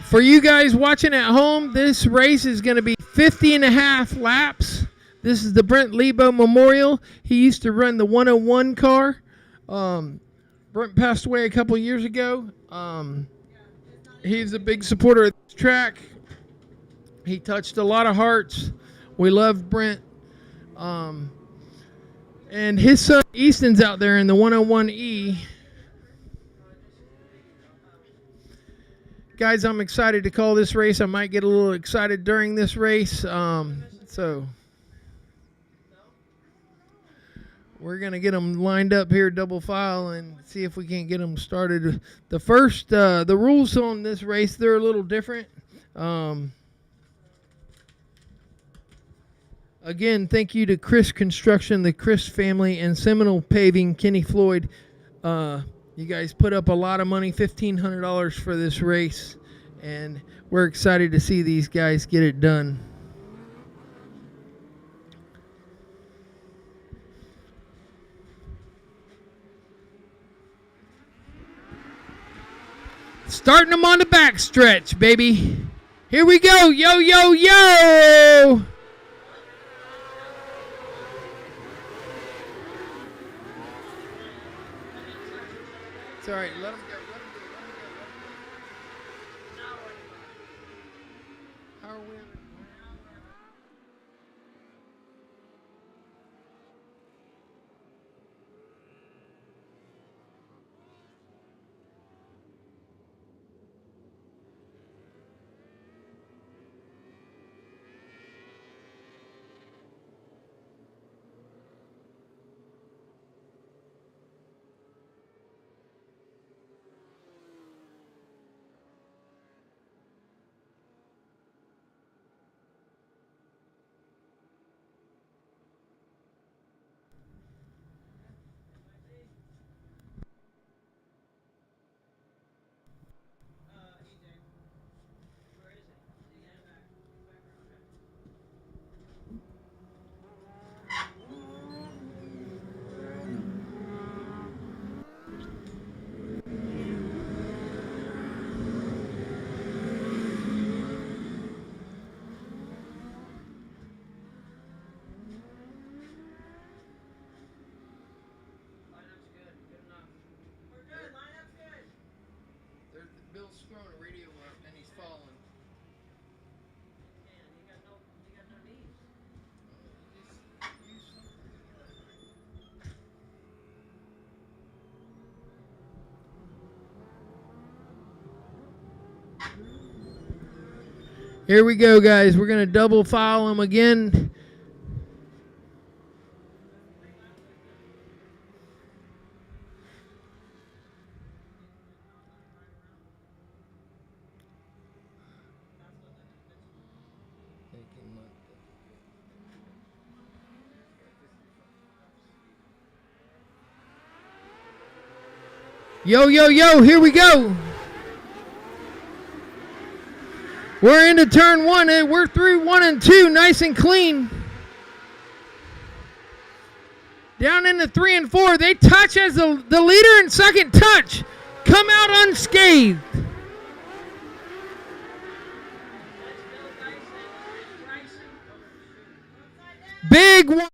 For you guys watching at home, this race is going to be 50.5 laps. This is the Brent Lebo Memorial. He used to run the 101 car. Brent passed away a couple years ago. He's a big supporter of this track. He touched a lot of hearts. We love Brent. And his son Easton's out there in the 101E. Guys, I'm excited to call this race. I might get a little excited during this race. So we're going to get them lined up here, double file, and see if we can't get them started. The rules on this race, they're a little different. Again, thank you to Chris Construction, the Chris family, and Seminole Paving, Kenny Floyd. You guys put up a lot of money, $1,500 for this race, and we're excited to see these guys get it done. Starting them on the back stretch, baby. Here we go. Yo, yo, yo. It's all right. Let them go. How are we? Bill's throwing a radio up and he's falling. Here we go, guys. We're going to double file them again. Yo, yo, yo, here we go. We're into turn one, and we're through 1 and 2, nice and clean. Down into 3 and 4, they touch as the leader and second touch. Come out unscathed. Big one.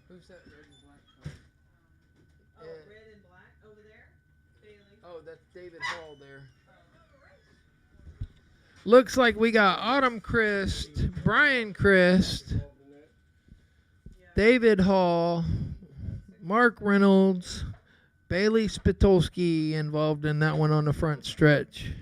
Who's that red and black car? Oh, red and black over there? Bailey. Oh, that's David Hall there. Looks like we got Autumn Christ, Brian Christ, David Hall, Mark Reynolds, Bailey Spitolsky involved in that one on the front stretch.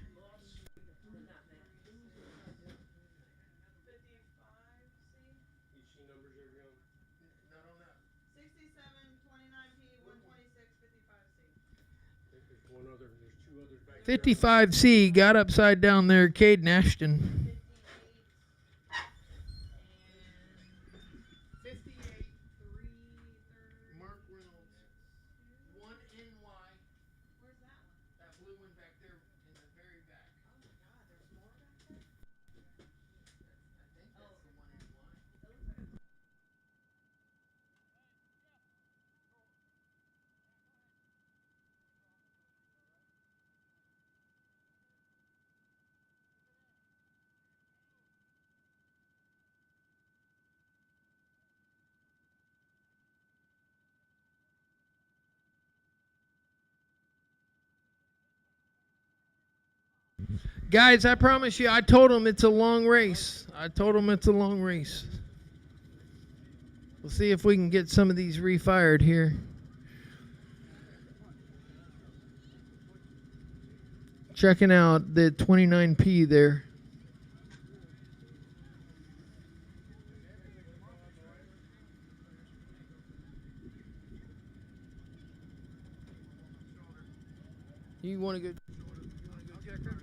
There's 2 others back 55C got upside down there, Caden Ashton. 58, Mark Reynolds. 1NY. Where's that one? That blue one back there in the very back. Oh my God, there's more back there? I think that's the 1NY. It looks like a Guys, I promise you, I told them it's a long race. We'll see if we can get some of these refired here. Checking out the 29P there. You want to go check her?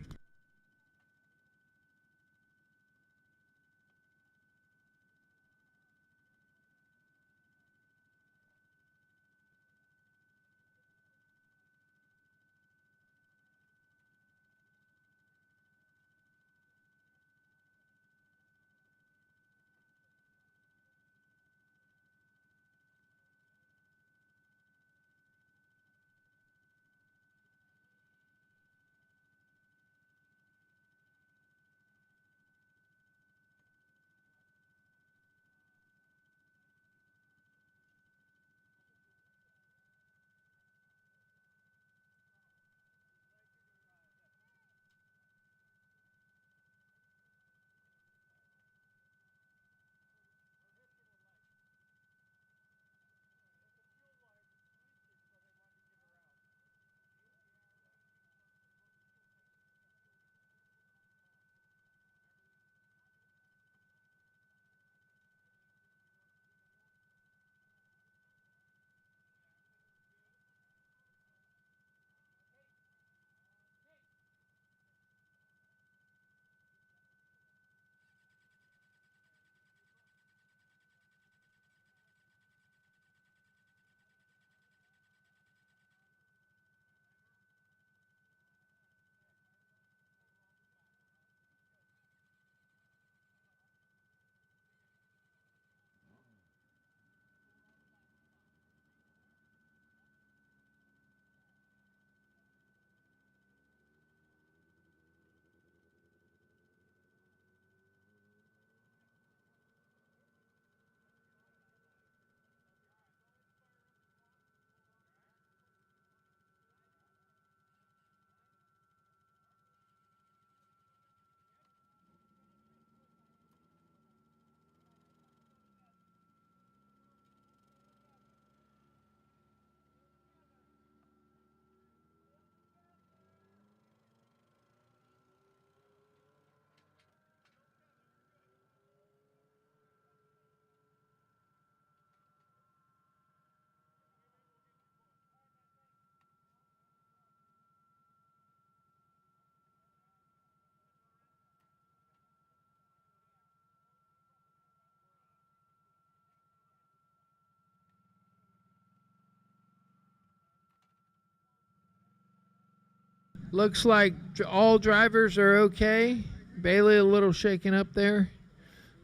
Looks like all drivers are okay. Bailey a little shaken up there,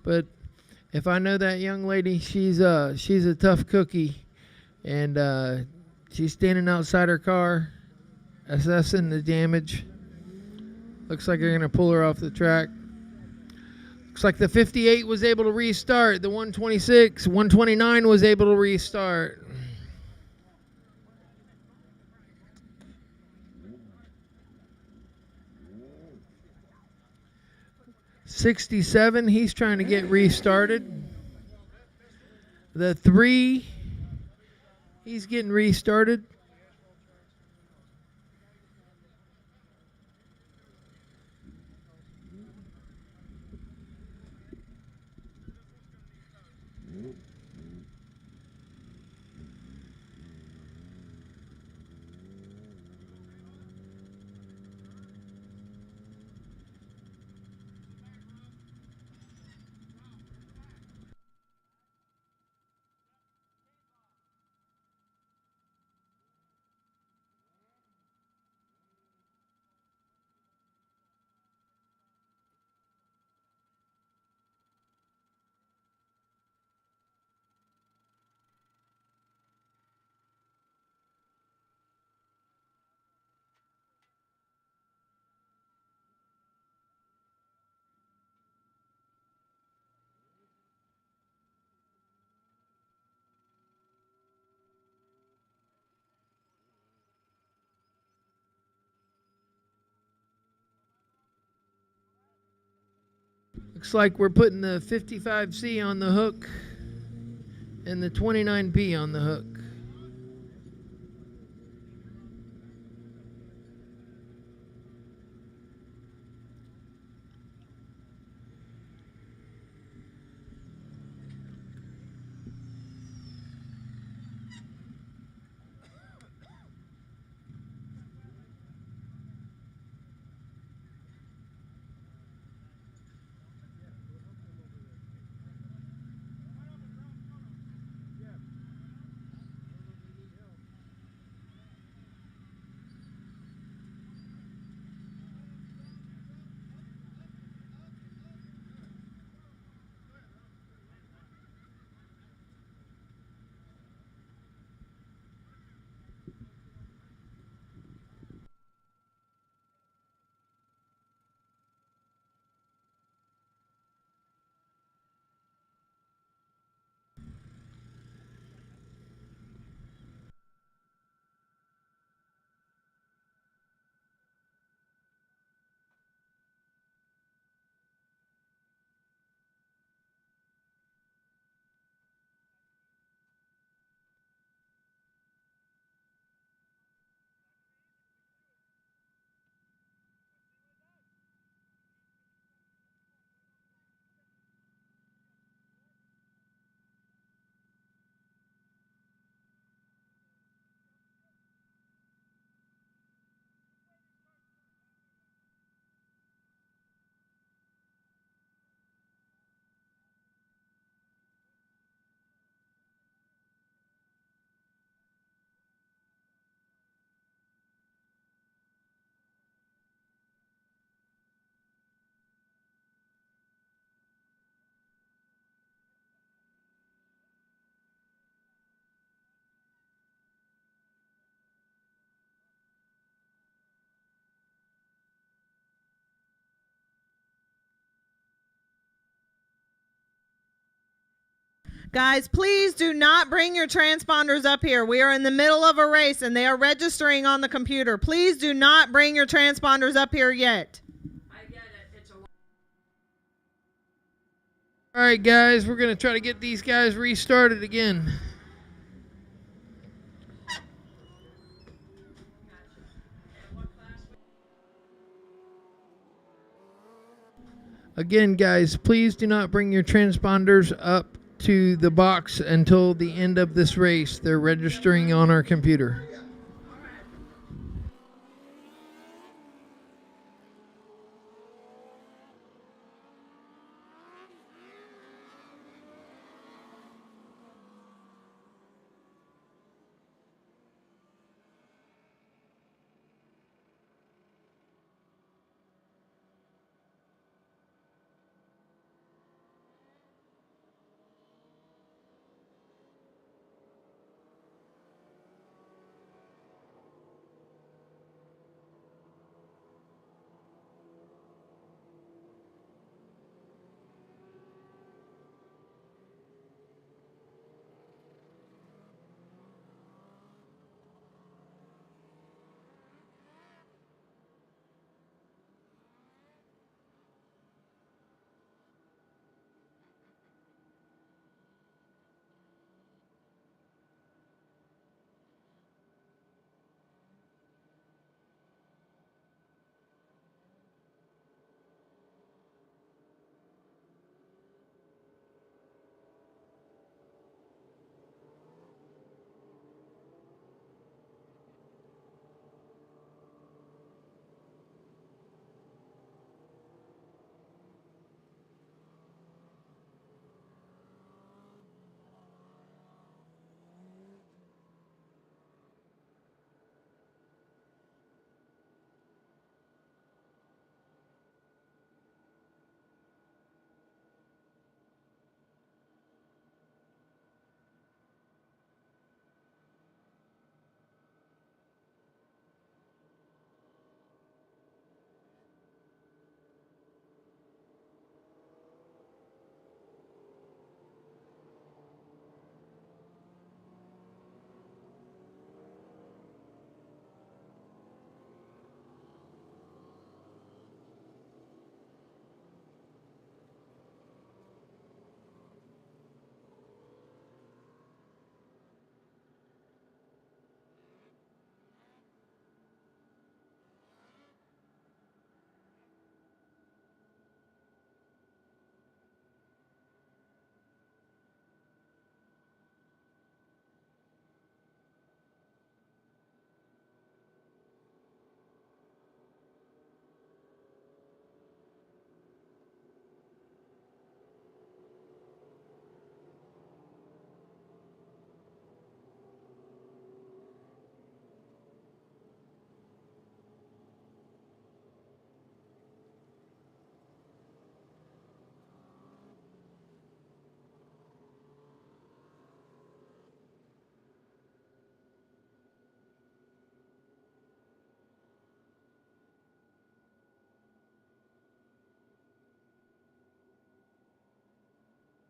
but if I know that young lady, she's a tough cookie, and she's standing outside her car, assessing the damage. Looks like they're gonna pull her off the track. Looks like the 58 was able to restart. The 126, 129 was able to restart. 67, he's trying to get restarted. The 3, he's getting restarted. Looks like we're putting the 55C on the hook and the 29P on the hook. Guys, please do not bring your transponders up here. We are in the middle of a race and they are registering on the computer. Please do not bring your transponders up here yet. All right, guys, we're going to try to get these guys restarted again. Again, guys, please do not bring your transponders up to the box until the end of this race. They're registering on our computer.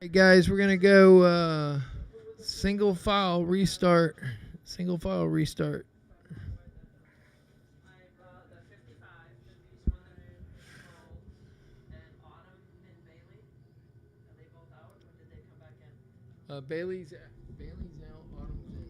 Hey guys, we're gonna go single file restart. Single file restart. Bailey's out. Autumn's in.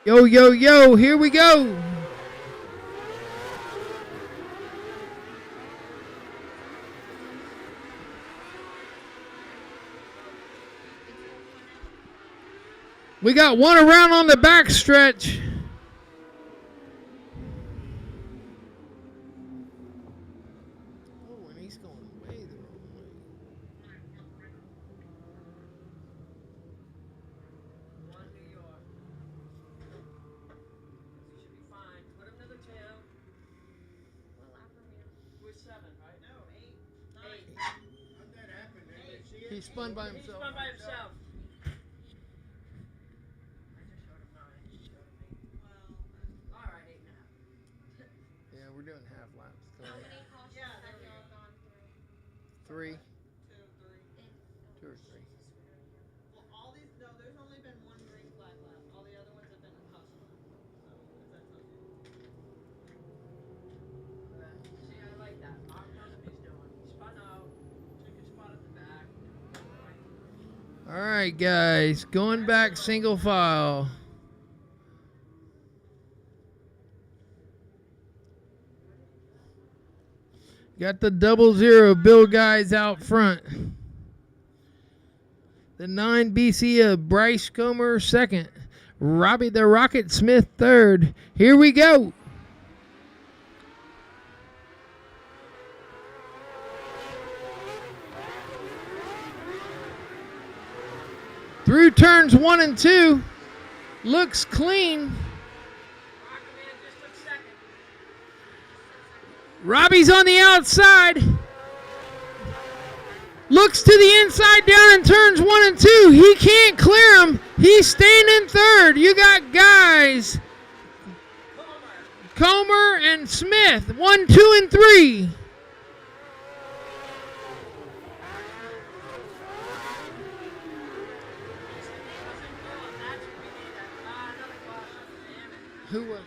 Yo, yo, yo, here we go. We got one around on the back stretch. Oh, and he's going way the wrong way. He spun by himself. Yeah, we're doing half laps. How many cautions have y'all gone through? 3. 2 or 3. Well, all these, no, there's only been one green flag lap. All the other ones have been a caution lap. So, if that tells you. See, I like that. Mark knows what he's doing. He spun out, took his spot at the back. All right, guys, going back single file. Got the 00 Bill guys out front. The 9 BC of Bryce Comer second. Robbie the Rocket Smith third. Here we go. Through turns 1 and 2. Looks clean. Robbie's on the outside. Looks to the inside down in turns 1 and 2. He can't clear him. He's staying in third. You got guys. Comer and Smith. 1, 2, and 3. Who was it?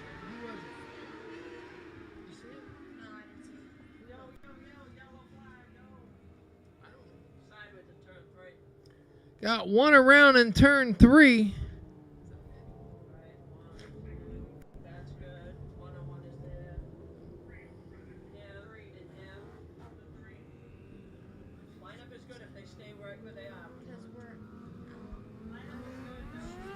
You see it? No, I didn't see it. Yellow flag, go. I don't know. Sideways in turn 3. Got one around in turn 3. That's good. 101 is there. Yeah, 3 to him. Lineup is good if they stay where they are. Because we're lineup is good.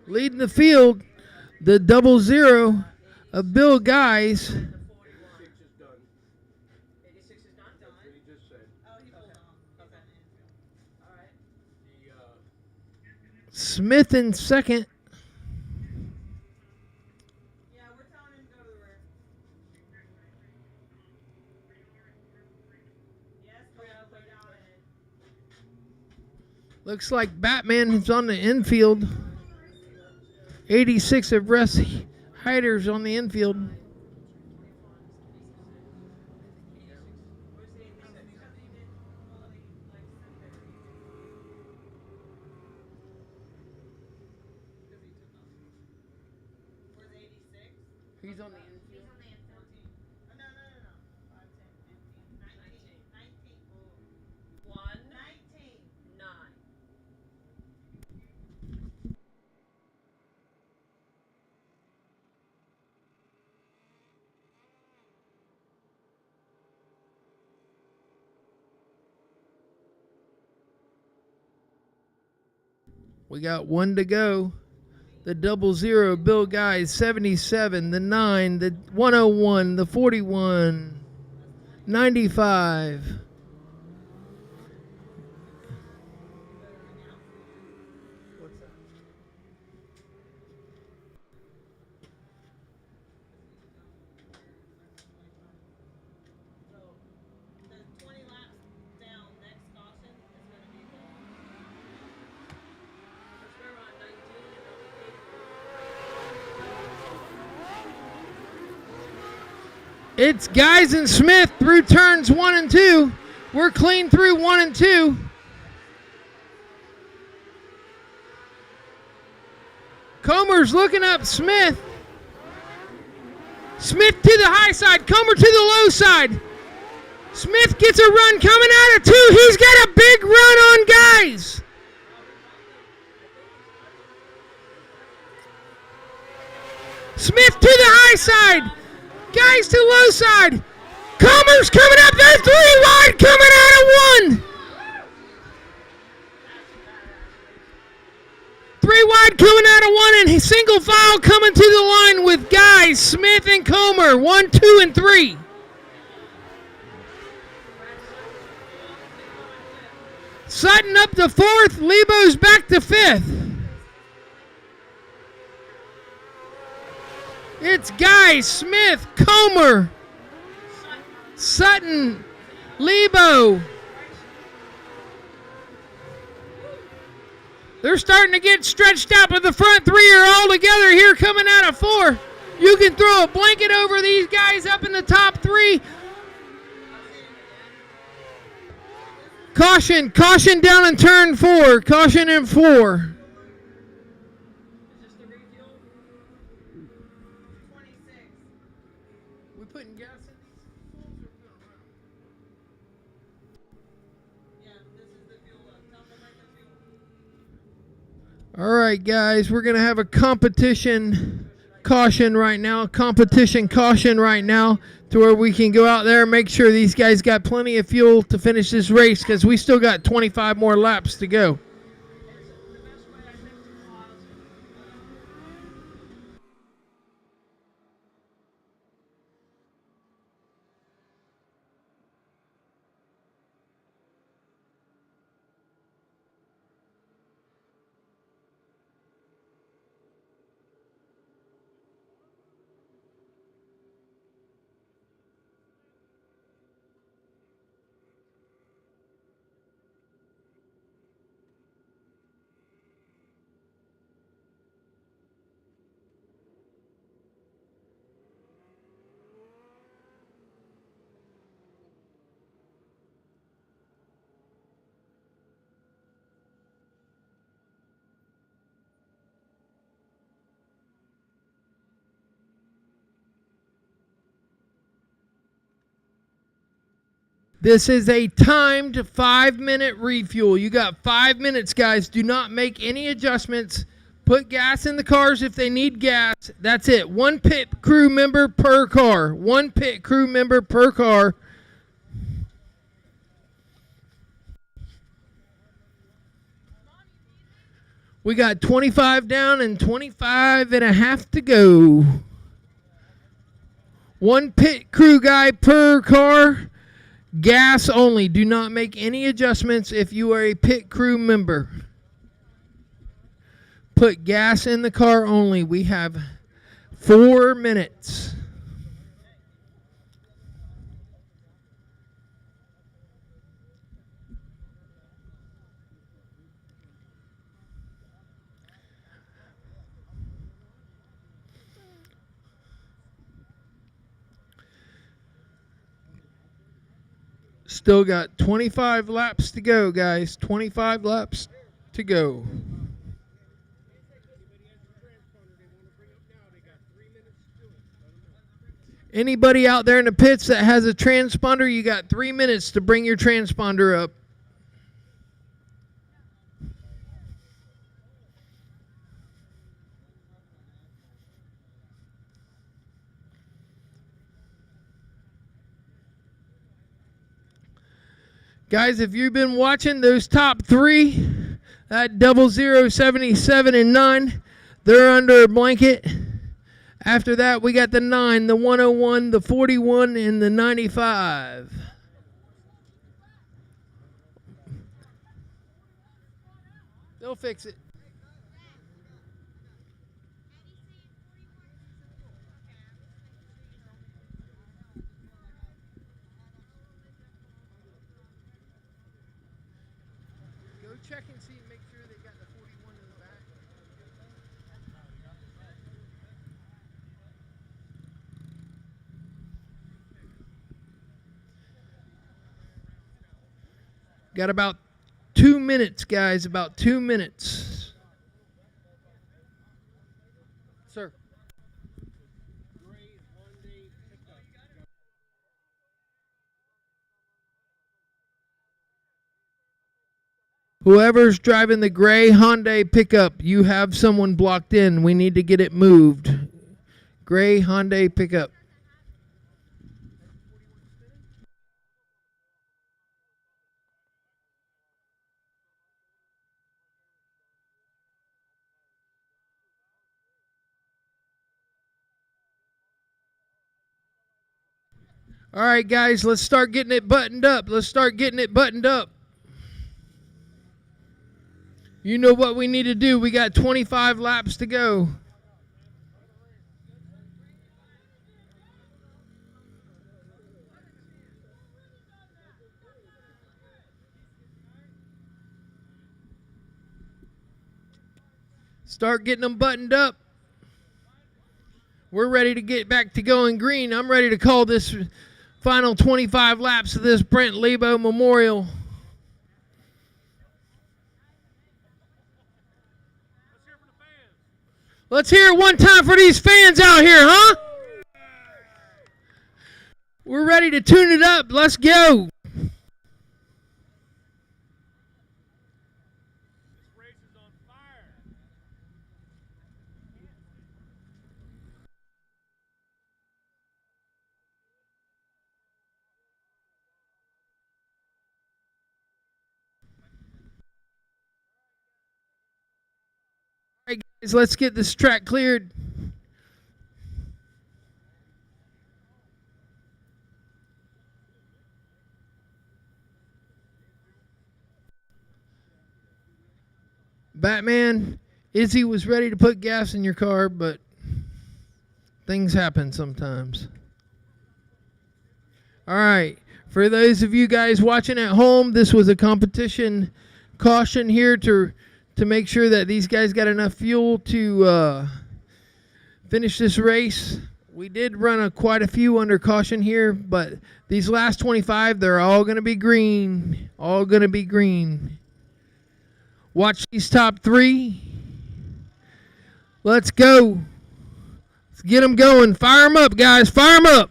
Leading the field, the 00 of Bill Guys. Smith in second. Looks like Batman is on the infield. 86 of Russ Hyder's on the infield. He's on the infield. We got one to go. The 00, Bill Guys, 77, the 9, the 101, the 41, 95. It's Guys and Smith through turns 1 and 2. We're clean through 1 and 2. Comer's looking up Smith. Smith to the high side, Comer to the low side. Smith gets a run coming out of 2. He's got a big run on Guys. Smith to the high side. Guys to low side. Comer's coming up there. 3 wide coming out of 1. 3 wide coming out of 1 and single file coming to the line with Guys, Smith, and Comer. 1, 2, and 3. Sutton up to 4th. Lebo's back to 5th. It's Guys, Smith, Comer, Sutton, Lebo. They're starting to get stretched out, but the front 3 are all together here coming out of 4. You can throw a blanket over these guys up in the top 3. Caution, caution down in turn 4. Caution in 4. All right, guys, we're going to have a competition caution right now. Competition caution right now to where we can go out there and make sure these guys got plenty of fuel to finish this race because we still got 25 more laps to go. This is a timed 5-minute refuel. You got 5 minutes, guys. Do not make any adjustments. Put gas in the cars if they need gas. That's it. 1 pit crew member per car. 1 pit crew member per car. We got 25 down and 25 and a half to go. One pit crew guy per car. Gas only. Do not make any adjustments if you are a pit crew member. Put gas in the car only. We have 4 minutes. Still got 25 laps to go, guys. 25 laps to go. Anybody out there in the pits that has a transponder, you got 3 minutes to bring your transponder up. Guys, if you've been watching those top three, that 00, 77, and 9, they're under a blanket. After that, we got the 9, the 101, the 41, and the 95. They'll fix it. Go check and see and make sure they got the 41 in the back. Got about 2 minutes, guys. About 2 minutes. Sir. Whoever's driving the gray Hyundai pickup, you have someone blocked in. We need to get it moved. Gray Hyundai pickup. All right, guys, let's start getting it buttoned up. Let's start getting it buttoned up. You know what we need to do. We got 25 laps to go. Start getting them buttoned up. We're ready to get back to going green. I'm ready to call this final 25 laps of this Brent Lebo Memorial. Let's hear it one time for these fans out here, huh? We're ready to tune it up. Let's go. All right, guys, let's get this track cleared. Batman, Izzy was ready to put gas in your car, but things happen sometimes. All right. For those of you guys watching at home, this was a competition caution here to make sure that these guys got enough fuel to finish this race. We did run quite a few under caution here, but these last 25, they're all going to be green. All going to be green. Watch these top three. Let's go. Let's get them going. Fire them up, guys. Fire them up.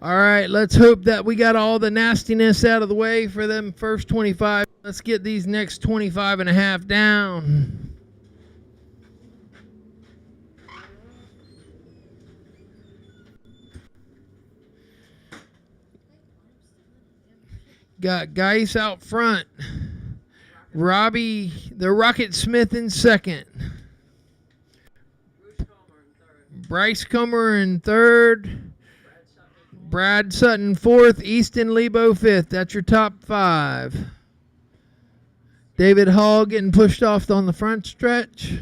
All right, let's hope that we got all the nastiness out of the way for them first 25. Let's get these next 25 and a half down. Got Geis out front. Robbie, the Rocket Smith in second. Bryce Comer in third. Brad Sutton fourth. Easton Lebo fifth. That's your top 5. David Hall getting pushed off on the front stretch.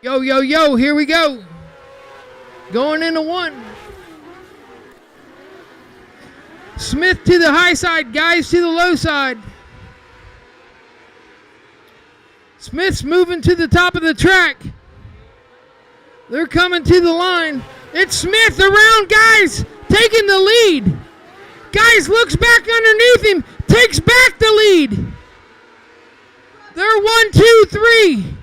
Yo, yo, yo, here we go. Going into 1. Smith to the high side, Geis to the low side. Smith's moving to the top of the track. They're coming to the line. It's Smith around Geis, taking the lead. Geis looks back underneath him, takes back the lead. They're 1, 2, 3.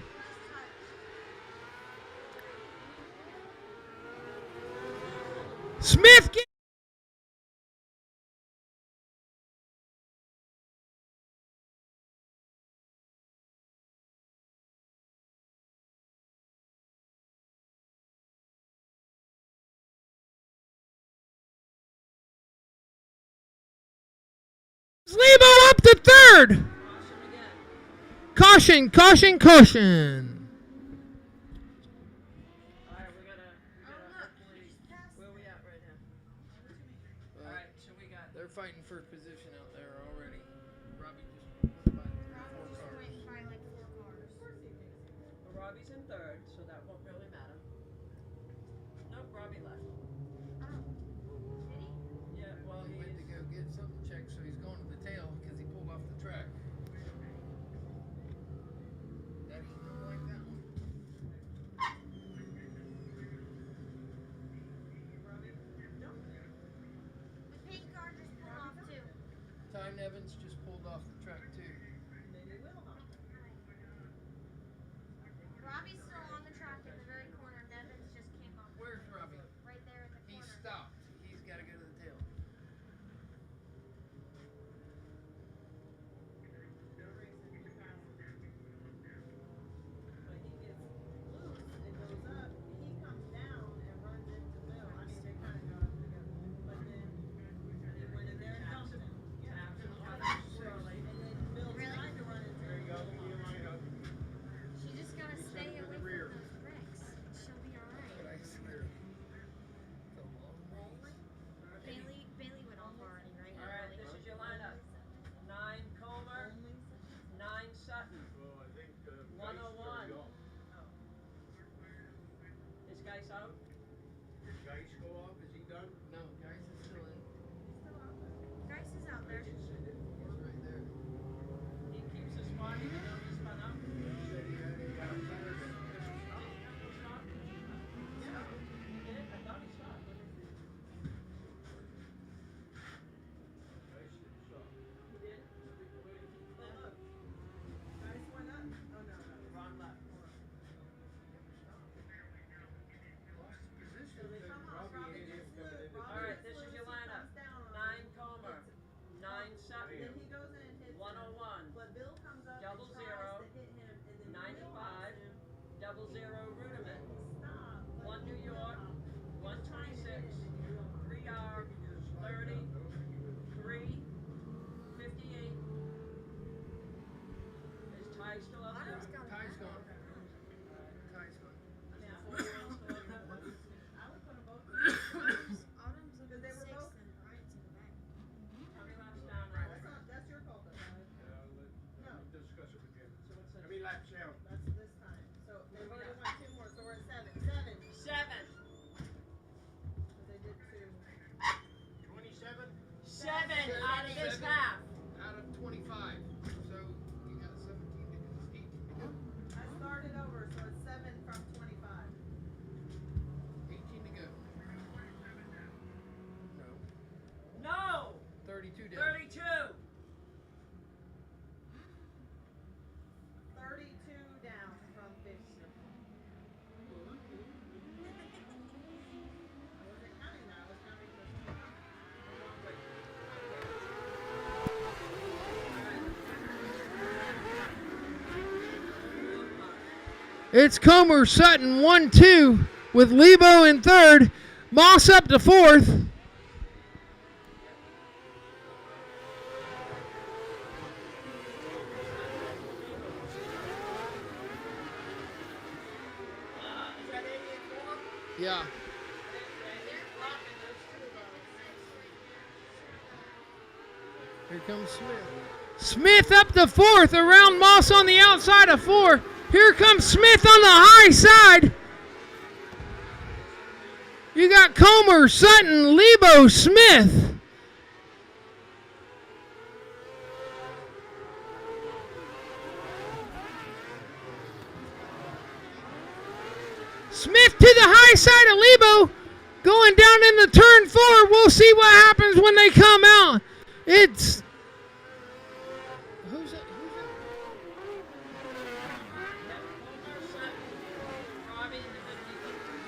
Smith get Lebo up to third. Caution, caution, caution. They're fighting for position out there already. Robbie just Robbie's in third, so that won't really matter. Nope, Robbie left. Yeah, well, he went to go get something checked, so he's going to the tail because he pulled off the track. Daddy, don't like that one. Ty Nevins just pulled off the track too. Robbie's still on the track in the very corner. Nevins just came up. Where's Robbie? Right there in the corner. He stopped. He's got to go to the tail. She just gotta stay away from those bricks. She'll be alright. Bailey went off already, right? Alright, this is your lineup. 9 Comer, 9 Sutton. 101. Is Geis out? Did Geis go off? Is he done? No, Geis is still in. Geis is out there. He's right there. He keeps his spot even though he's spun up. Alright, this is your lineup. 9 Comer, 9 Sutton, 101, double zero, 95, double zero Rudiment, 1 New York, 126, 3R, 30, 3, 58. Is Ty still up there? Ty's gone. Ty's gone. How many laps out? That's this time. So everybody It's Comer, Sutton 1-2 with Lebo in third. Moss up to fourth. Yeah. Here comes Smith. Smith up to fourth, around Moss on the outside of four. Here comes Smith on the high side. You got Comer, Sutton, Lebo, Smith. Smith to the high side of Lebo, going down in the turn four. We'll see what happens when they come out. It's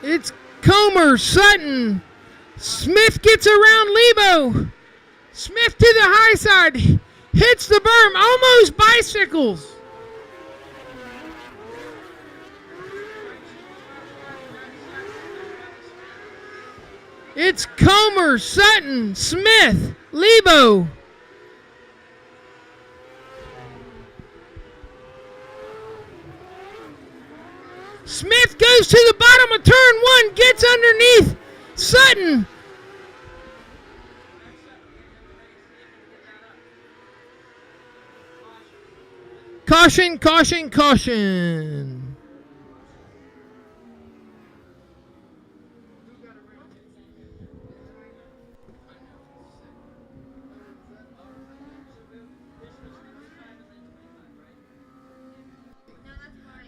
It's Comer, Sutton. Smith gets around Lebo. Smith to the high side. Hits the berm. Almost bicycles. It's Comer, Sutton, Smith, Lebo. Smith goes to the bottom of turn one, gets underneath Sutton. Caution, caution, caution.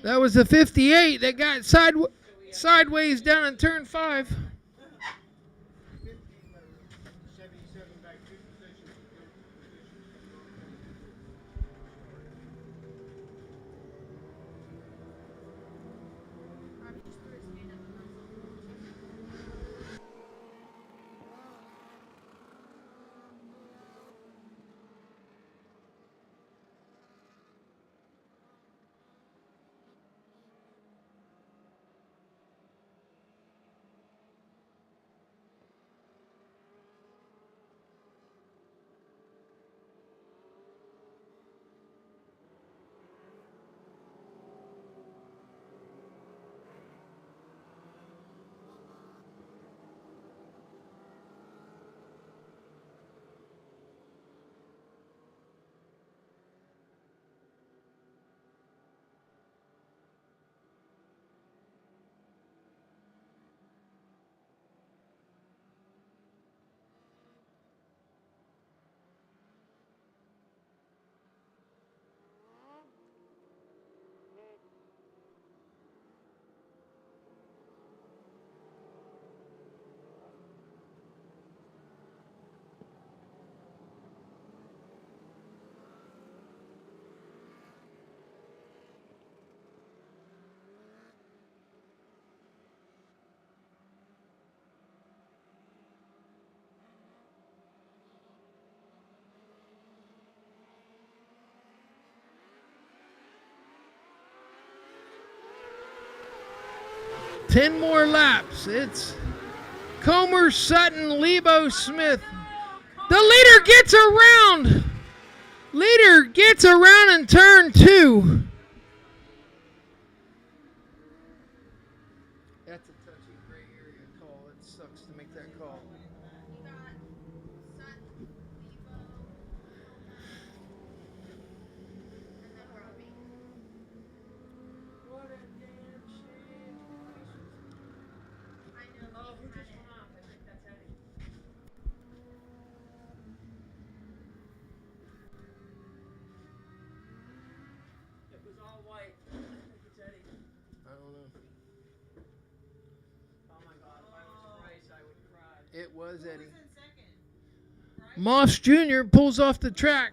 That was a 58 that got sideways down in turn 5. Ten more laps. It's Comer, Sutton, Lebo, Smith. The leader gets around. Leader gets around in turn 2. That's a touchy gray area call. It sucks to make that call. It was Eddie. Moss Jr. pulls off the track.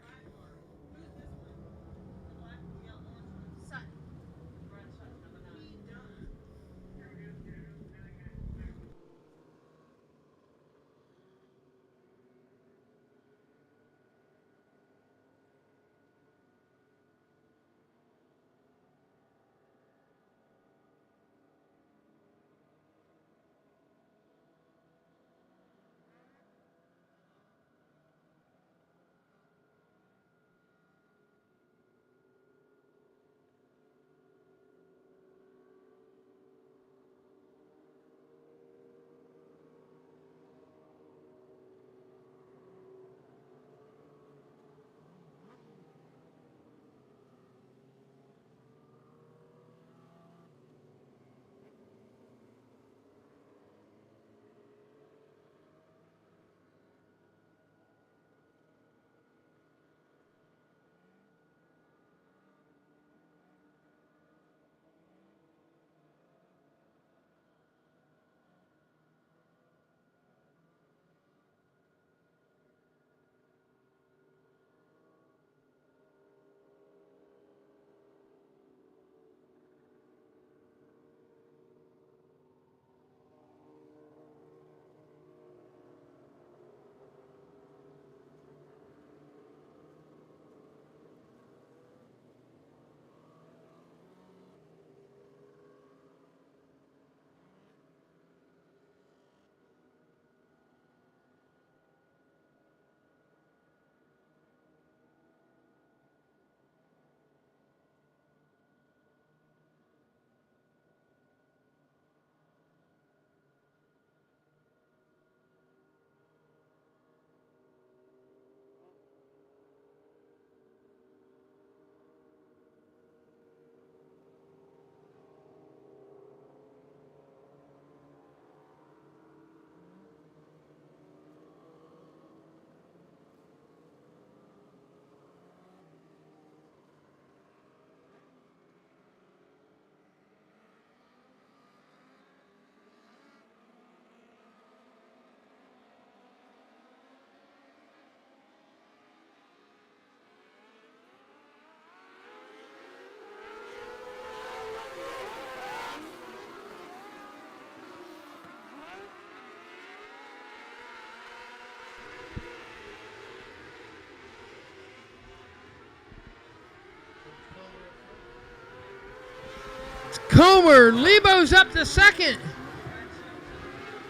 It's Comer. Lebo's up to second.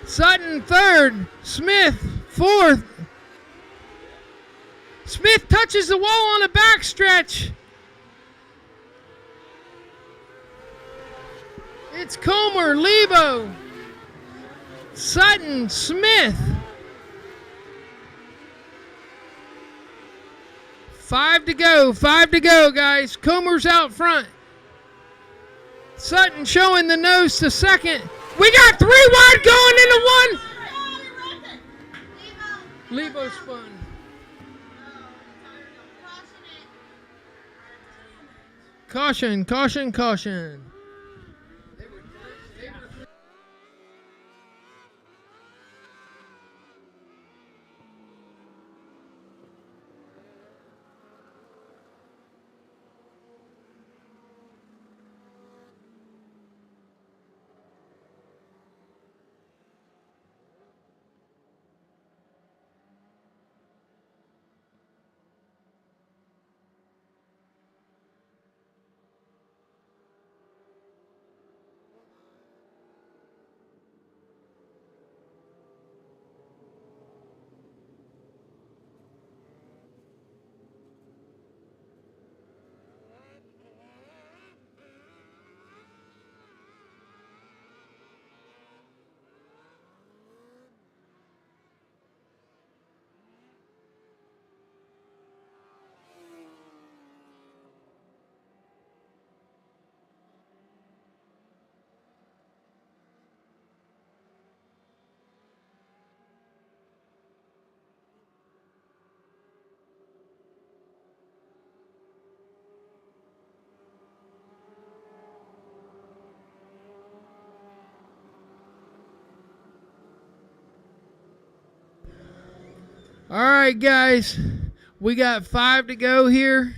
Sutton third. Smith fourth. Smith touches the wall on the backstretch. It's Comer, Lebo, Sutton, Smith. 5 to go, guys. Comer's out front. Sutton showing the nose to second. We got 3 wide going into 1. Lebo spun. Caution, caution, caution. All right, guys, we got 5 to go here.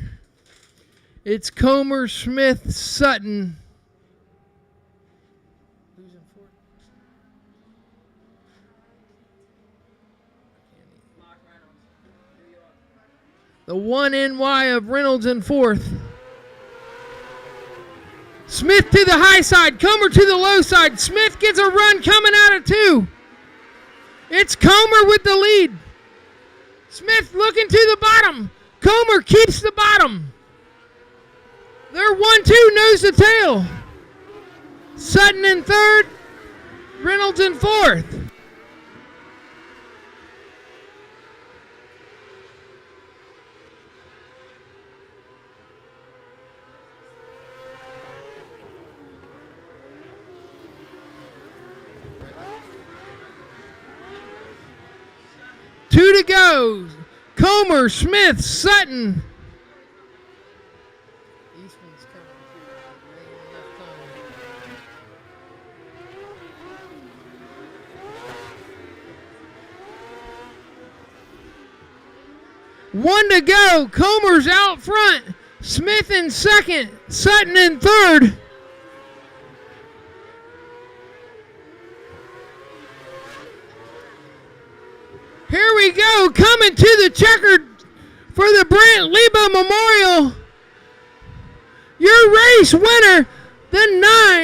It's Comer, Smith, Sutton. Who's in fourth? The 1NY of Reynolds in fourth. Smith to the high side, Comer to the low side. Smith gets a run coming out of 2. It's Comer with the lead. Smith looking to the bottom. Comer keeps the bottom. They're 1-2, nose to tail. Sutton in third. Reynolds in fourth. Two to go. Comer, Smith, Sutton. Eastman's coming through. 1 to go. Comer's out front. Smith in second. Sutton in third. Here we go, coming to the checkered for the Brant Lebo Memorial. Your race winner, the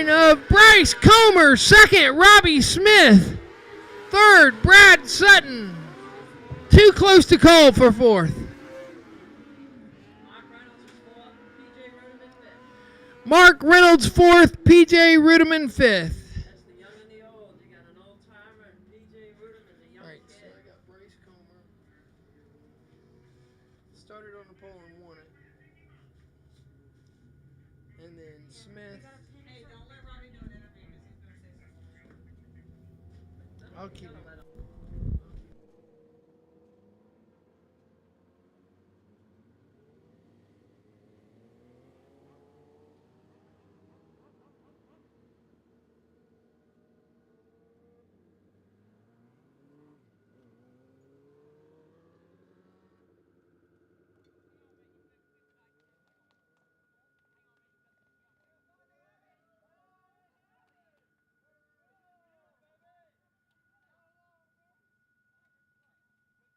9 of Bryce Comer. Second, Robbie Smith. Third, Brad Sutton. Too close to call for fourth. Mark Reynolds fourth, PJ Rudeman fifth. Started on the pole and won it. And then Smith. Hey, don't let Robbie do an interview because he's going to say something. I'll keep him.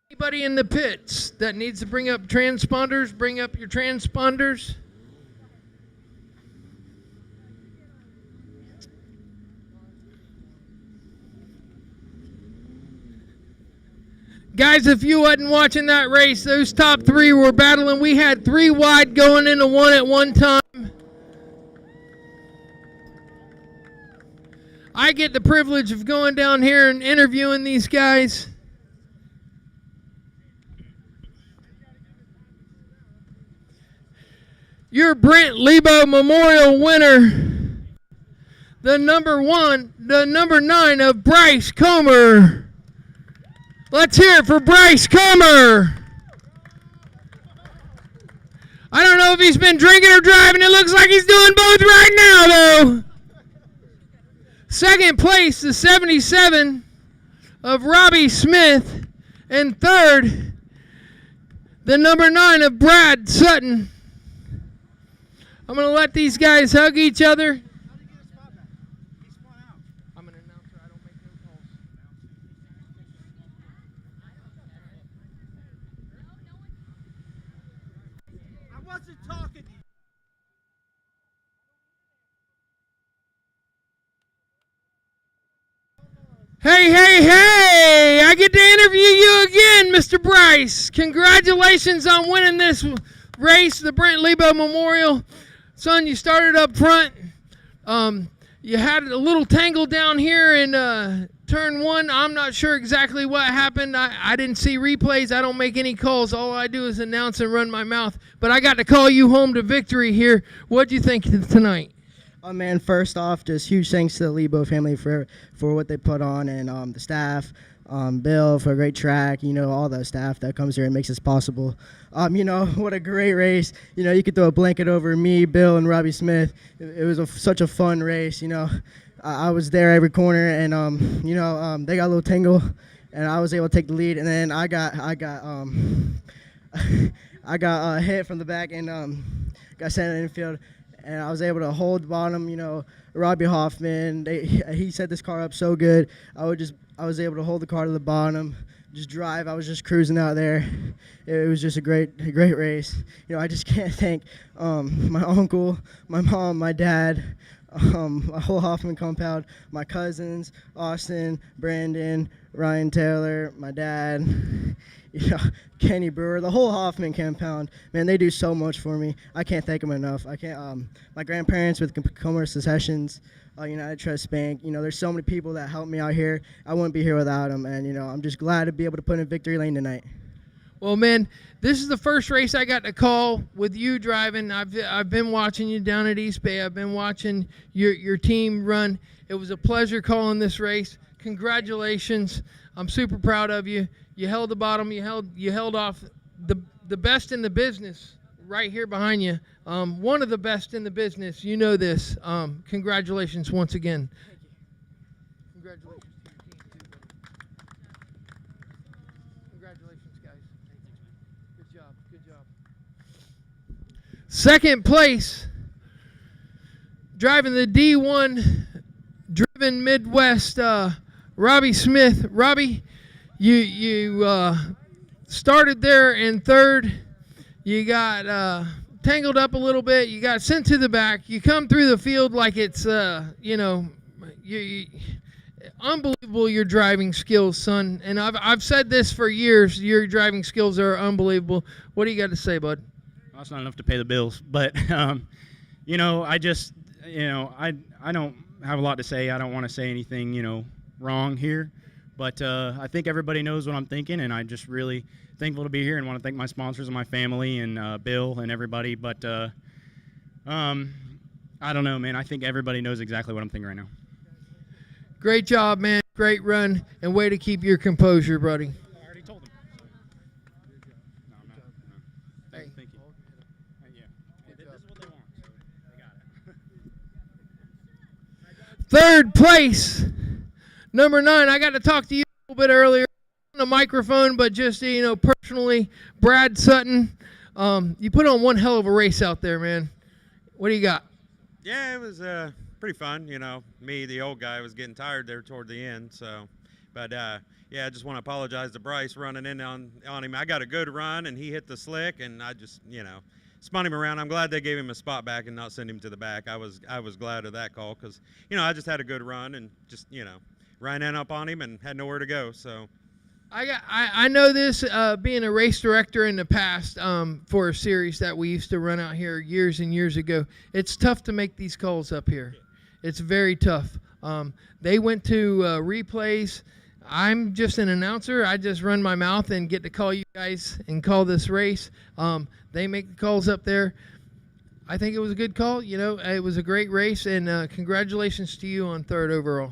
Anybody in the pits that needs to bring up transponders, bring up your transponders. Guys, if you wasn't watching that race, those top three were battling. We had 3 wide going into one at one time. I get the privilege of going down here and interviewing these guys. Your Brent Lebo Memorial winner, the number 9 of Bryce Comer. Let's hear it for Bryce Comer. I don't know if he's been drinking or driving. It looks like he's doing both right now, though. Second place, the 77 of Robbie Smith. And third, the number 9 of Brad Sutton. I'm going to let these guys hug each other. Hey, hey, hey! I get to interview you again, Mr. Bryce. Congratulations on winning this race, the Brent Lebo Memorial. Son, you started up front. You had a little tangle down here in turn 1. I'm not sure exactly what happened. I didn't see replays. I don't make any calls. All I do is announce and run my mouth. But I got to call you home to victory here. What'd you think tonight? Oh man, first off, just huge thanks to the Lebo family for what they put on, and the staff, Bill for a great track, all the staff that comes here and makes this possible. What a great race. You could throw a blanket over me, Bill, and Robbie Smith. It was such a fun race. I was there every corner, and they got a little tangle, and I was able to take the lead, and then I got hit from the back and got sent in the infield. And I was able to hold the bottom, Robbie Hoffman, he set this car up so good. I was able to hold the car to the bottom, just drive. I was just cruising out there. It was just a great race. I just can't thank my uncle, my mom, my dad, my whole Hoffman compound, my cousins, Austin, Brandon, Ryan Taylor, my dad, Kenny Brewer, the whole Hoffman compound. Man, they do so much for me. I can't thank them enough. I can't. My grandparents with Comer Secessions, United Trust Bank. There's so many people that helped me out here. I wouldn't be here without them. And I'm just glad to be able to put in victory lane tonight. Well, man, this is the first race I got to call with you driving. I've been watching you down at East Bay. I've been watching your team run. It was a pleasure calling this race. Congratulations. I'm super proud of you. You held the bottom. You held off the best in the business right here behind you. One of the best in the business. You know this. Congratulations once again. Thank you. Congratulations to your team too, buddy. Congratulations, guys. Good job. Good job. Second place, driving the D1 Driven Midwest, Robbie Smith. Robbie, you started there in third. You got tangled up a little bit. You got sent to the back. You come through the field like it's unbelievable, your driving skills, son. And I've said this for years. Your driving skills are unbelievable. What do you got to say, bud? Well, it's not enough to pay the bills, but I just I don't have a lot to say. I don't want to say anything wrong here, but I think everybody knows what I'm thinking, and I'm just really thankful to be here and want to thank my sponsors and my family and Bill and everybody. But I don't know, man. I think everybody knows exactly what I'm thinking right now. Great job, man. Great run, and way to keep your composure, buddy. I already told them. No. Thank you. Yeah. This is what they want, so they got it. Third place, number 9. I got to talk to you a little bit earlier on the microphone, but just personally, Brad Sutton. You put on one hell of a race out there, man. What do you got? Yeah, it was pretty fun. Me, the old guy, was getting tired there toward the end. So, but I just want to apologize to Bryce running in on him. I got a good run, and he hit the slick, and I just spun him around. I'm glad they gave him a spot back and not send him to the back. I was glad of that call because I just had a good run and just ran in up on him and had nowhere to go. So I know this being a race director in the past for a series that we used to run out here years and years ago. It's tough to make these calls up here. It's very tough. They went to replays. I'm just an announcer. I just run my mouth and get to call you guys and call this race. They make the calls up there. I think it was a good call. You know, it was a great race, and congratulations to you on 3rd overall.